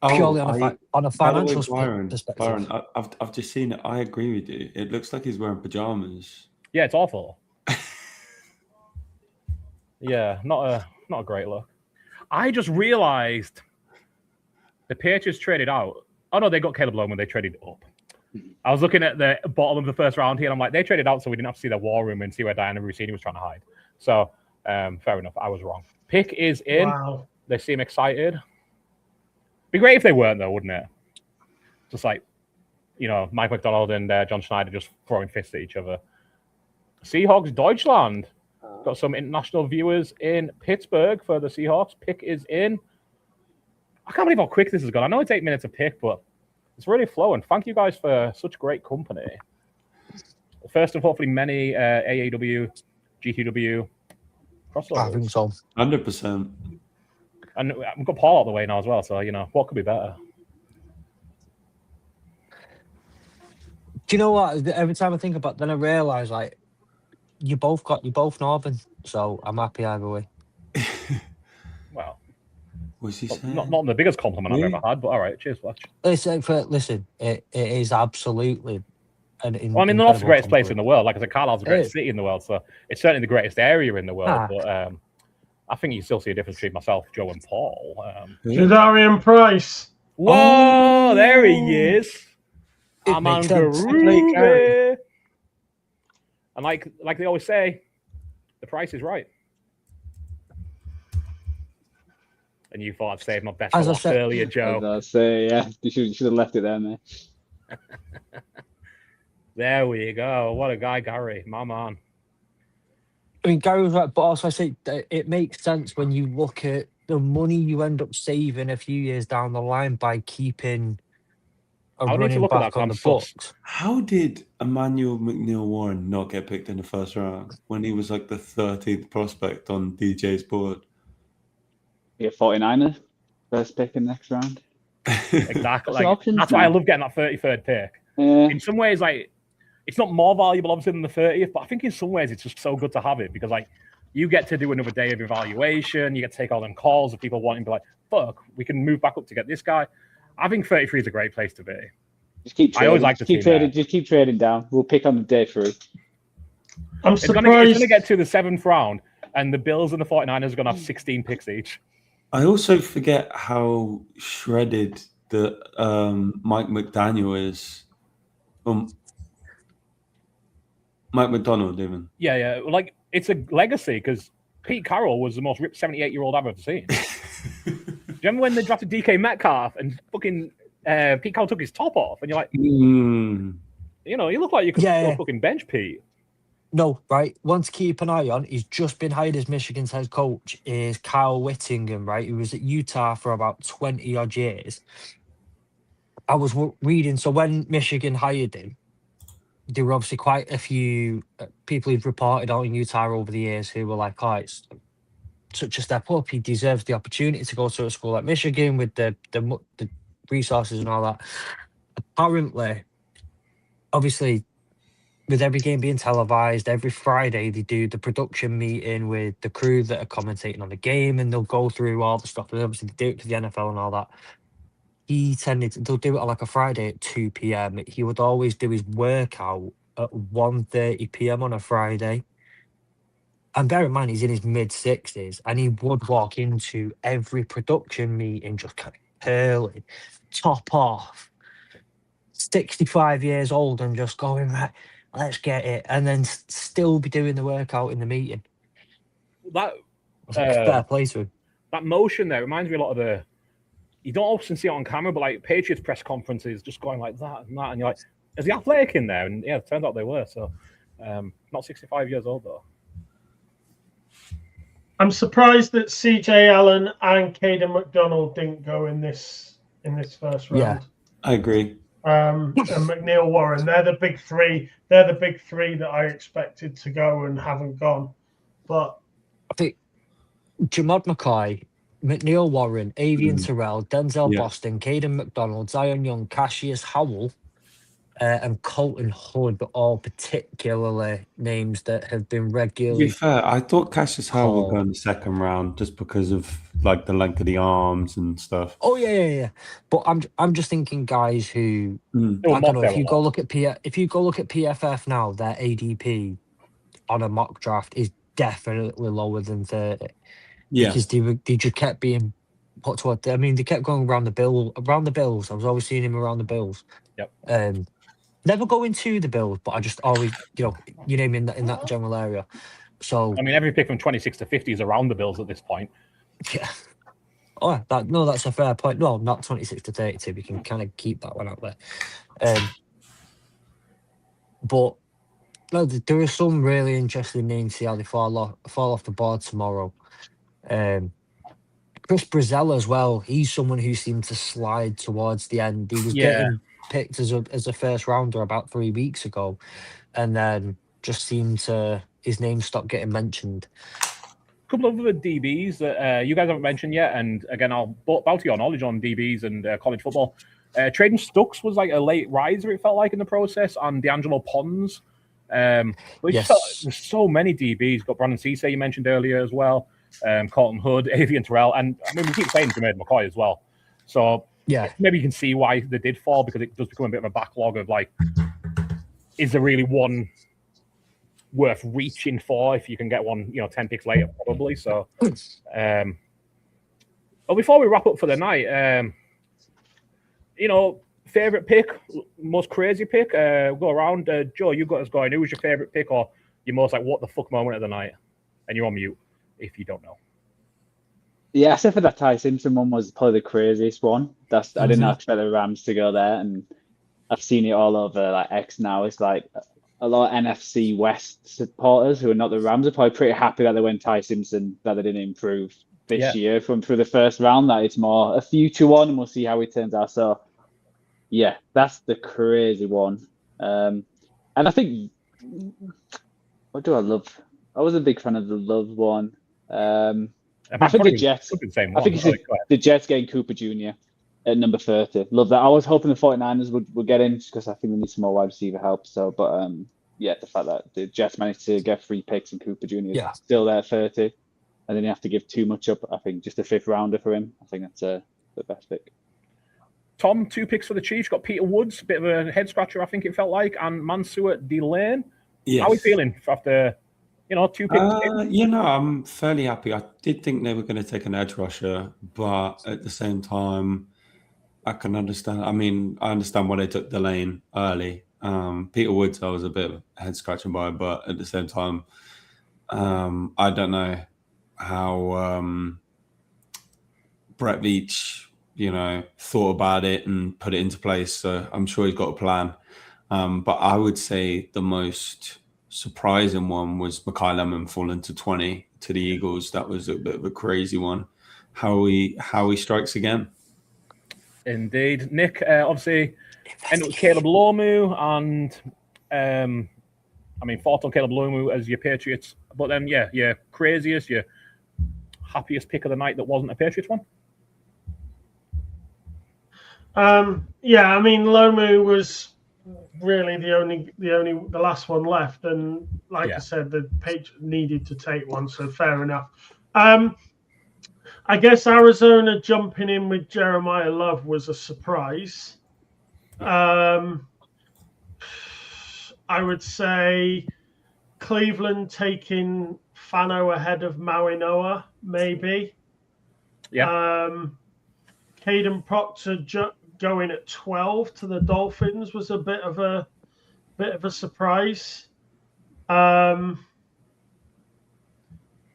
Purely on a financial perspective. Byron, I've just seen it. I agree with you. It looks like he's wearing pajamas. Yeah, it's awful. Yeah, not a great look. I just realized the Patriots traded out. Oh no, they got Caleb Loman. They traded up. I was looking at the bottom of the first round here, and I'm like, they traded out so we didn't have to see their war room and see where Diana Rossini was trying to hide. So, fair enough. I was wrong. Pick is in. Wow. They seem excited. Be great if they weren't, though, wouldn't it? Just like, Mike McDonald and John Schneider just throwing fists at each other. Seahawks Deutschland. Got some international viewers in Pittsburgh for the Seahawks. Pick is in. I can't believe how quick this has gone. I know it's 8 minutes a pick, but it's really flowing. Thank you guys for such great company. First of hopefully many AAW, GTW crossovers. I think so. 100%. And we've got Paul out of the way now as well, so, what could be better? Do you know what? Every time I think about it, then I realise, like, you're both Northern, so I'm happy either way. Well, what's he saying? Not the biggest compliment I've ever had, but all right, cheers, Fletch. Listen, it is absolutely an well, I mean, the North's the greatest place in the world. Like I said, Carlisle's the greatest city in the world, so it's certainly the greatest area in the world. But I think you still see a difference between myself, Joe, and Paul. Jadarian Price. Whoa, there he is. I'm on Groovy. And like they always say, the price is right. And you thought I'd saved my best for earlier, Joe. As I say, yeah, you should have left it there, mate. There we go. What a guy, Gary. My man. I mean, Gary was right, but also I say it makes sense when you look at the money you end up saving a few years down the line by keeping a running back on the books. How did Emmanuel McNill-Warren not get picked in the first round when he was like the 13th prospect on DJ's board? Yeah, 49er, first pick in the next round. Exactly. That's why I love getting that 33rd pick. Yeah. In some ways, like, it's not more valuable, obviously, than the 30th, but I think in some ways it's just so good to have it because, like, you get to do another day of evaluation. You get to take all them calls of people wanting to be like, fuck, we can move back up to get this guy. I think 33 is a great place to be. Just keep trading. I always like to keep trading. Just keep trading down. We'll pick on the day through. It's going to get to the 7th round, and the Bills and the 49ers are going to have 16 picks each. I also forget how shredded the Mike McDaniel is. Mike McDonald, even. Yeah. Like, it's a legacy because Pete Carroll was the most ripped 78-year-old I've ever seen. Do you remember when they drafted DK Metcalf and fucking Pete Carroll took his top off? And you're like, you look like you could still fucking bench Pete. No, right. One to keep an eye on, he's just been hired as Michigan's head coach, is Kyle Whittingham, right? He was at Utah for about 20-odd years. I was reading, so when Michigan hired him, there were obviously quite a few people who've reported out in Utah over the years who were like, oh, it's such a step up. He deserves the opportunity to go to a school like Michigan with the resources and all that. Apparently, obviously, with every game being televised, every Friday they do the production meeting with the crew that are commentating on the game, and they'll go through all the stuff. And obviously, they do it to the NFL and all that. They'll do it on like a Friday at 2 p.m. He would always do his workout at 1:30 p.m. on a Friday. And bear in mind, he's in his mid-60s, and he would walk into every production meeting just kind of curling, top off, 65 years old, and just going, right, let's get it, and then still be doing the workout in the meeting. That fair play to him. That motion there reminds me a lot of the. You don't often see it on camera, but like Patriots press conferences, just going like that and that, and you're like, is the athletic in there? And yeah, it turned out they were. So, not 65 years old though. I'm surprised that CJ Allen and Caden McDonald didn't go in this first round. Yeah, I agree. And McNiell-Warren, they're the big three. They're the big three that I expected to go and haven't gone. But I think Jamad McCoy, McNiell-Warren, Avian Terrell, Denzel Boston, Caden McDonald, Zion Young, Cassius Howell, and Colton Hood, all particularly names that have been regularly. To be fair, I thought Cassius Howell would go in the second round just because of like the length of the arms and stuff. Oh yeah. But I'm just thinking guys who I don't know. If you go look at PFF now, their ADP on a mock draft is definitely lower than 30. Yeah, because they just kept being put toward. I mean, they kept going around the Bills. I was always seeing him around the Bills. Yep. Never going to the Bills, but I just always, you name in that general area. So I mean, every pick from 26 to 50 is around the Bills at this point. Yeah. Oh, that's a fair point. No, not 26 to 32. We can kind of keep that one out there. But no, there are some really interesting names. See how they fall off the board tomorrow. Chris Brazell as well. He's someone who seemed to slide towards the end. He was getting picked as a first rounder about 3 weeks ago, and then just seemed to his name stopped getting mentioned. A couple of other DBs that you guys haven't mentioned yet, and again, I'll bow to your knowledge on DBs and college football. Traden Stooks was like a late riser, it felt like, in the process, and D'Angelo Pons. There's so many DBs. Got Brandon Cisse, you mentioned earlier as well. Colton Hood, Avian Terrell, and I mean, we keep saying Jermaine McCoy as well. So maybe you can see why they did fall, because it does become a bit of a backlog of like, is there really one worth reaching for if you can get one, 10 picks later, probably. So, but before we wrap up for the night, favorite pick, most crazy pick, go around. Joe, you got us going. Who was your favorite pick, or your most like what the fuck moment of the night? And you're on mute if you don't know. Yeah, except for that Ty Simpson one was probably the craziest one. I didn't expect the Rams to go there, and I've seen it all over like X now. It's like a lot of NFC West supporters who are not the Rams are probably pretty happy that they went Ty Simpson, that they didn't improve this year from through the first round. That it's more a future one, and we'll see how it turns out. So, yeah, that's the crazy one. And I think, what do I love? I was a big fan of the Love one. I think the Jets. The Jets getting Cooper Jr. at number 30. Love that. I was hoping the 49ers would get in because I think they need some more wide receiver help. So, but the fact that the Jets managed to get 3 picks and Cooper Jr. is still there at 30, and then you have to give too much up. I think just a 5th rounder for him. I think that's the best pick. Tom, 2 picks for the Chiefs. Got Peter Woods, bit of a head scratcher, I think it felt like, and Mansour Delane. Yes. How are we feeling after 2 picks? I'm fairly happy. I did think they were going to take an edge rusher, but at the same time, I can understand. I mean, I understand why they took Delane early. Peter Woods, I was a bit of head scratching by, but at the same time, I don't know how Brett Veach, thought about it and put it into place. So I'm sure he's got a plan. But I would say the most surprising one was Mekhi Lemon falling to 20 to the Eagles. That was a bit of a crazy one. How he strikes again. Indeed. Nick, obviously, ended with Caleb Lomu and thought on Caleb Lomu as your Patriots. But then, your craziest, your happiest pick of the night that wasn't a Patriots one? Lomu was really the last one left, and like I said, the page needed to take one, so fair enough. I guess Arizona jumping in with Jeremiyah Love was a surprise. I would say Cleveland taking Fano ahead of Mauigoa, maybe. Yeah. Caden Proctor going at 12 to the Dolphins was a bit of a surprise. And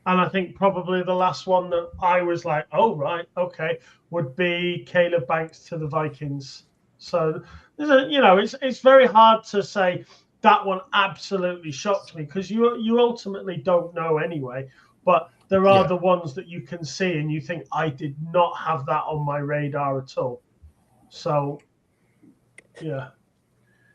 I think probably the last one that I was like, oh, right, okay, would be Caleb Banks to the Vikings. So, it's very hard to say that one absolutely shocked me because you ultimately don't know anyway. But there are the ones that you can see and you think, I did not have that on my radar at all. So, yeah.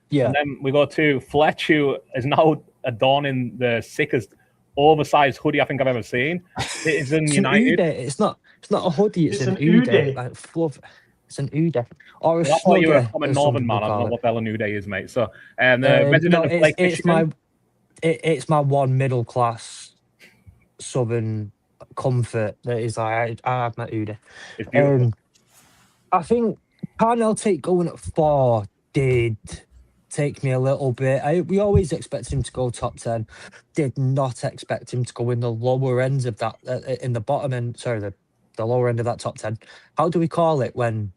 Yeah. And then we go to Fletch, who is now adorning the sickest oversized hoodie I think I've ever seen. It's in United. It's not a hoodie. It's an Ude. Like fluff. It's an Ude. Or a I thought you were a common northern man. I don't know what the hell an Ude is, mate. So, resident of Lake Michigan. It's my one middle class southern comfort that is like I have my Ude. It's beautiful. I think Carnell Tate going at 4 did take me a little bit. We always expect him to go top 10. Did not expect him to go in the lower ends of that, in the bottom end. Sorry, the lower end of that top 10. How do we call it when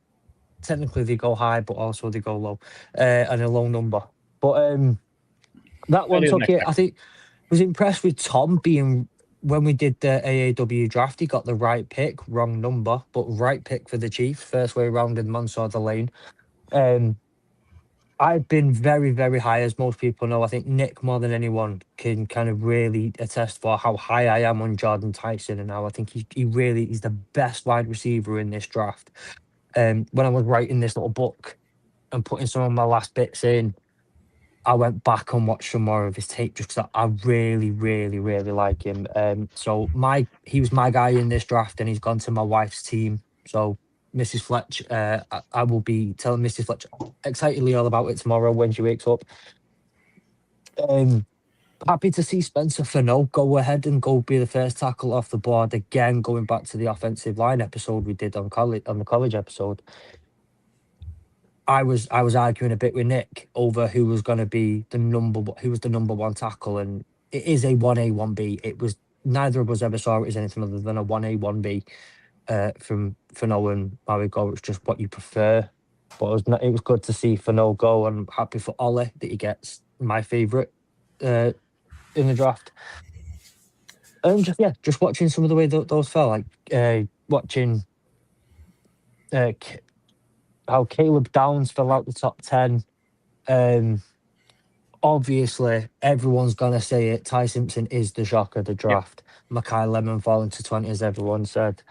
technically they go high, but also they go low, and a low number? But that one took it. I think was impressed with Tom being when we did the AAW draft. He got the right pick, wrong number, but right pick for the Chiefs. First way round in Monsoor the Lane. I've been very, very high, as most people know. I think Nick, more than anyone, can kind of really attest for how high I am on Jordan Tyson. And now I think he's the best wide receiver in this draft. When I was writing this little book and putting some of my last bits in, I went back and watched some more of his tape just because I really, really, really like him. So he was my guy in this draft, and he's gone to my wife's team. So Mrs. Fletch, I will be telling Mrs. Fletch excitedly all about it tomorrow when she wakes up. Happy to see Spencer Fano go ahead and go be the first tackle off the board again. Going back to the offensive line episode we did on the college episode, I was arguing a bit with Nick over who was going to be the number one tackle, and it is a 1A 1B. It was neither of us ever saw it as anything other than a 1A 1B. From Fano and Mauigoa, it's just what you prefer. But it was good to see Fano go, and I'm happy for Ollie that he gets my favourite in the draft. And just watching some of the way those fell, like watching how Caleb Downs fell out the top 10. Obviously, everyone's gonna say it. Ty Simpson is the shock of the draft. Makai Lemon falling to 20, as everyone said.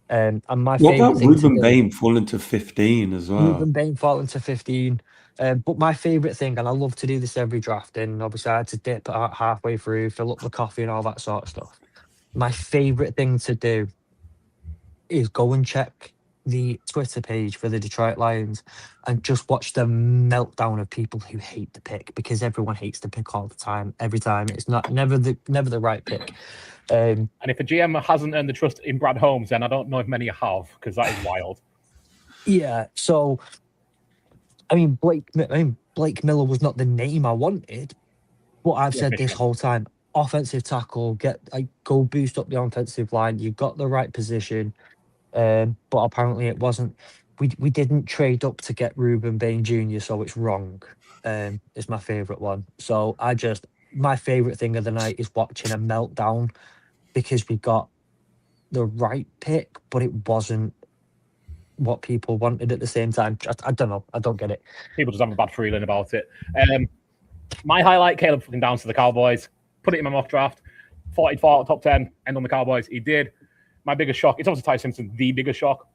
And my what about thing Ruben Bain falling to 15 as well? Ruben Bain falling to 15. But my favourite thing, and I love to do this every draft, and obviously I had to dip halfway through, fill up the coffee and all that sort of stuff. My favourite thing to do is go and check the Twitter page for the Detroit Lions and just watch the meltdown of people who hate the pick, because everyone hates the pick all the time, every time. It's never the right pick. And if a GM hasn't earned the trust in Brad Holmes, then I don't know if many have, because that is wild. Yeah, so I mean, Blake Miller was not the name I wanted, but I've said this whole time: offensive tackle, go boost up the offensive line. You got the right position, but apparently it wasn't. We didn't trade up to get Ruben Bain Jr., so it's wrong. It's my favorite one. So my favorite thing of the night is watching a meltdown, because we got the right pick, but it wasn't what people wanted at the same time. I don't know. I don't get it. People just have a bad feeling about it. My highlight, Caleb fucking Downs to the Cowboys. Put it in my mock draft. 44 top 10, end on the Cowboys. He did. My biggest shock, it's obviously Ty Simpson, the biggest shock.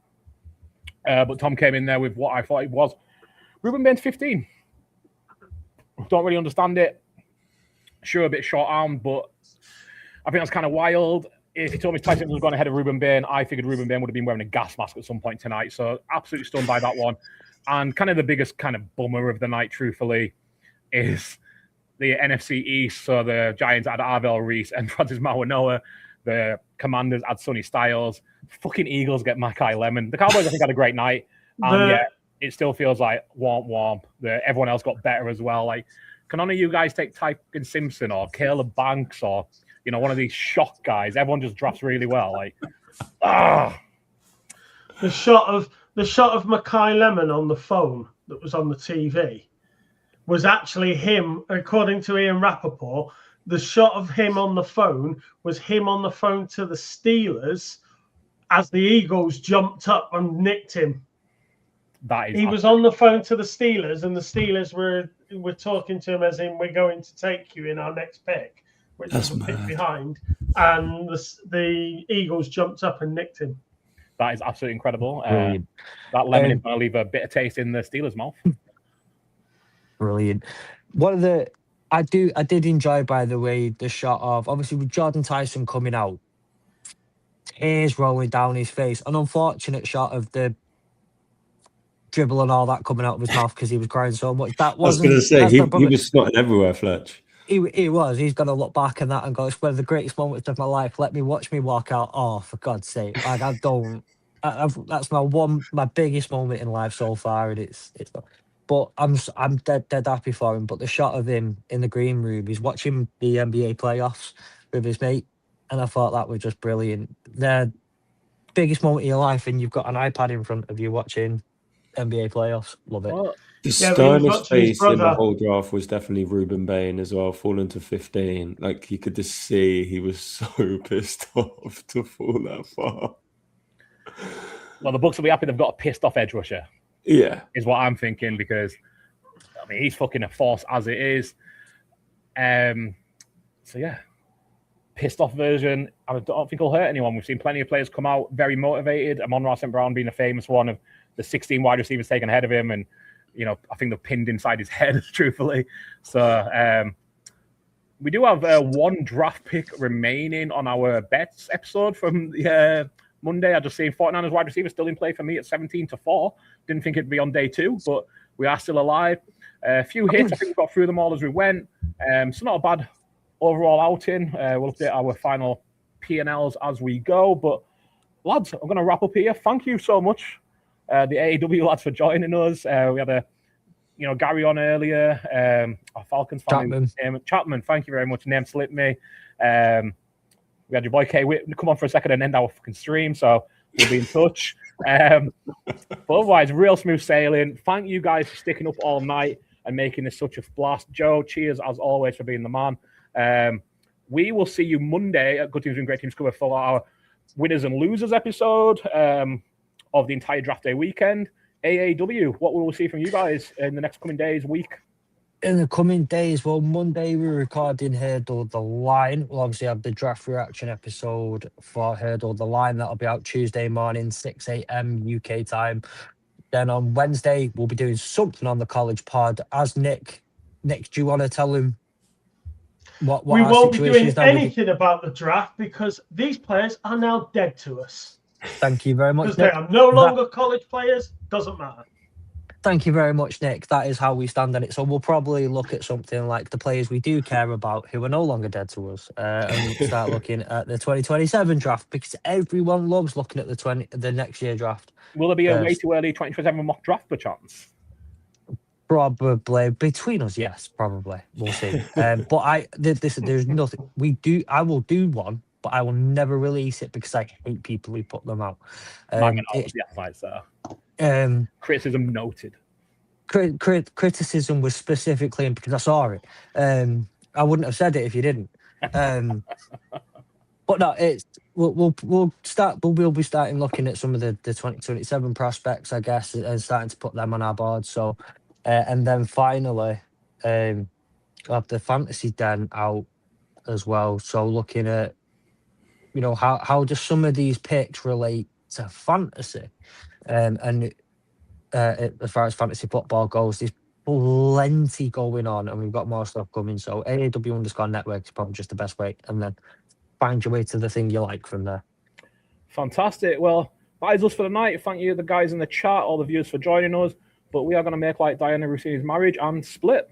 But Tom came in there with what I thought it was. Ruben Bain's 15. Don't really understand it. Sure, a bit short-armed, but I think that's kind of wild. If he told me Ty Simpson was going ahead of Ruben Bain, I figured Ruben Bain would have been wearing a gas mask at some point tonight. So absolutely stunned by that one. And kind of the biggest kind of bummer of the night, truthfully, is the NFC East. So the Giants had Arvell Reese and Francis Mauigoa. The Commanders had Sonny Styles. Fucking Eagles get Mackay Lemon. The Cowboys, I think, had a great night. And yeah, it still feels like womp. Everyone else got better as well. Like, can none of you guys take Tyson Simpson or Caleb Banks or, you know, one of these shock guys? Everyone just drafts really well. Like, The shot of Mackay Lemon on the phone that was on the TV was actually him, according to Ian Rappaport. The shot of him on the phone was him on the phone to the Steelers as the Eagles jumped up and nicked him. He was on the phone to the Steelers, and the Steelers were talking to him as in, we're going to take you in our next pick, which was a pick behind. And the Eagles jumped up and nicked him. That is absolutely incredible. That lemon is going to leave a bitter taste in the Steelers' mouth. Brilliant. I did enjoy, by the way, the shot of, obviously, with Jordan Tyson coming out, tears rolling down his face. An unfortunate shot of the dribble and all that coming out of his mouth because he was crying so much. That wasn't. I was going to say, he was snotting everywhere, Fletch. He was. He's going to look back at that and go, it's one of the greatest moments of my life. Watch me walk out. Oh, for God's sake. Like, that's my biggest moment in life so far. And it's but I'm dead happy for him. But the shot of him in the green room, he's watching the NBA playoffs with his mate. And I thought that was just brilliant. The biggest moment in your life, and you've got an iPad in front of you watching NBA playoffs. Love it. The stylish face in the whole draft was definitely Ruben Bain as well, falling to 15. Like, you could just see he was so pissed off to fall that far. Well, the Bucks will be happy they've got a pissed off edge rusher. Yeah. Is what I'm thinking, because, I mean, he's fucking a force as it is. So, yeah. Pissed off version. I don't think it'll hurt anyone. We've seen plenty of players come out very motivated. Amon-Ra St. Brown being a famous one of the 16 wide receivers taken ahead of him, and you know, I think they're pinned inside his head, truthfully. So we do have one draft pick remaining on our bets episode from the Monday. I just seen 49ers wide receiver still in play for me at 17-4. Didn't think it'd be on day 2, but we are still alive. A few hits. I think we got through them all as we went. So not a bad overall outing. We'll update our final P&Ls as we go. But lads, I'm going to wrap up here. Thank you so much, the AAW lads, for joining us. We had Gary on earlier. Our Falcons fan, Chapman. Thank you very much. Name slipped me. We had your boy K come on for a second and end our fucking stream, so we'll be in touch. But otherwise, real smooth sailing. Thank you guys for sticking up all night and making this such a blast. Joe, cheers as always for being the man. We will see you Monday at Good Teams and Great Teams Cover for our winners and losers episode of the entire draft day weekend. AAW, what will we see from you guys in the next coming days, week? In the coming days, well, Monday we're recording Hurdle the Line. We'll obviously have the draft reaction episode for Hurdle the Line. That'll be out Tuesday morning, 6 a.m. UK time. Then on Wednesday, we'll be doing something on the college pod. As Nick, do you want to tell him what we won't be doing anything about the draft because these players are now dead to us. Thank you very much, because they are no longer college players. Doesn't matter. Thank you very much, Nick. That is how we stand on it. So we'll probably look at something like the players we do care about who are no longer dead to us, and we'll start looking at the 2027 draft because everyone loves looking at the next year draft. Will there be a way too early 2027 mock draft perchance? Probably between us, yes, probably. We'll see. But there's nothing we do. I will do one, but I will never release it because I hate people who put them out. Criticism noted. Criticism was specifically because I saw it. I wouldn't have said it if you didn't. But no, we'll be starting looking at some of the 2027 prospects, I guess, and starting to put them on our board. So, and then finally, we'll have the Fantasy Den out as well. So looking at, how do some of these picks relate to fantasy, and as far as fantasy football goes, there's plenty going on, and we've got more stuff coming. So AAW Network is probably just the best way, and then find your way to the thing you like from there. Fantastic. Well, that is us for the night. Thank you, the guys in the chat, all the viewers for joining us. But we are going to make like Diana Rossini's marriage and split.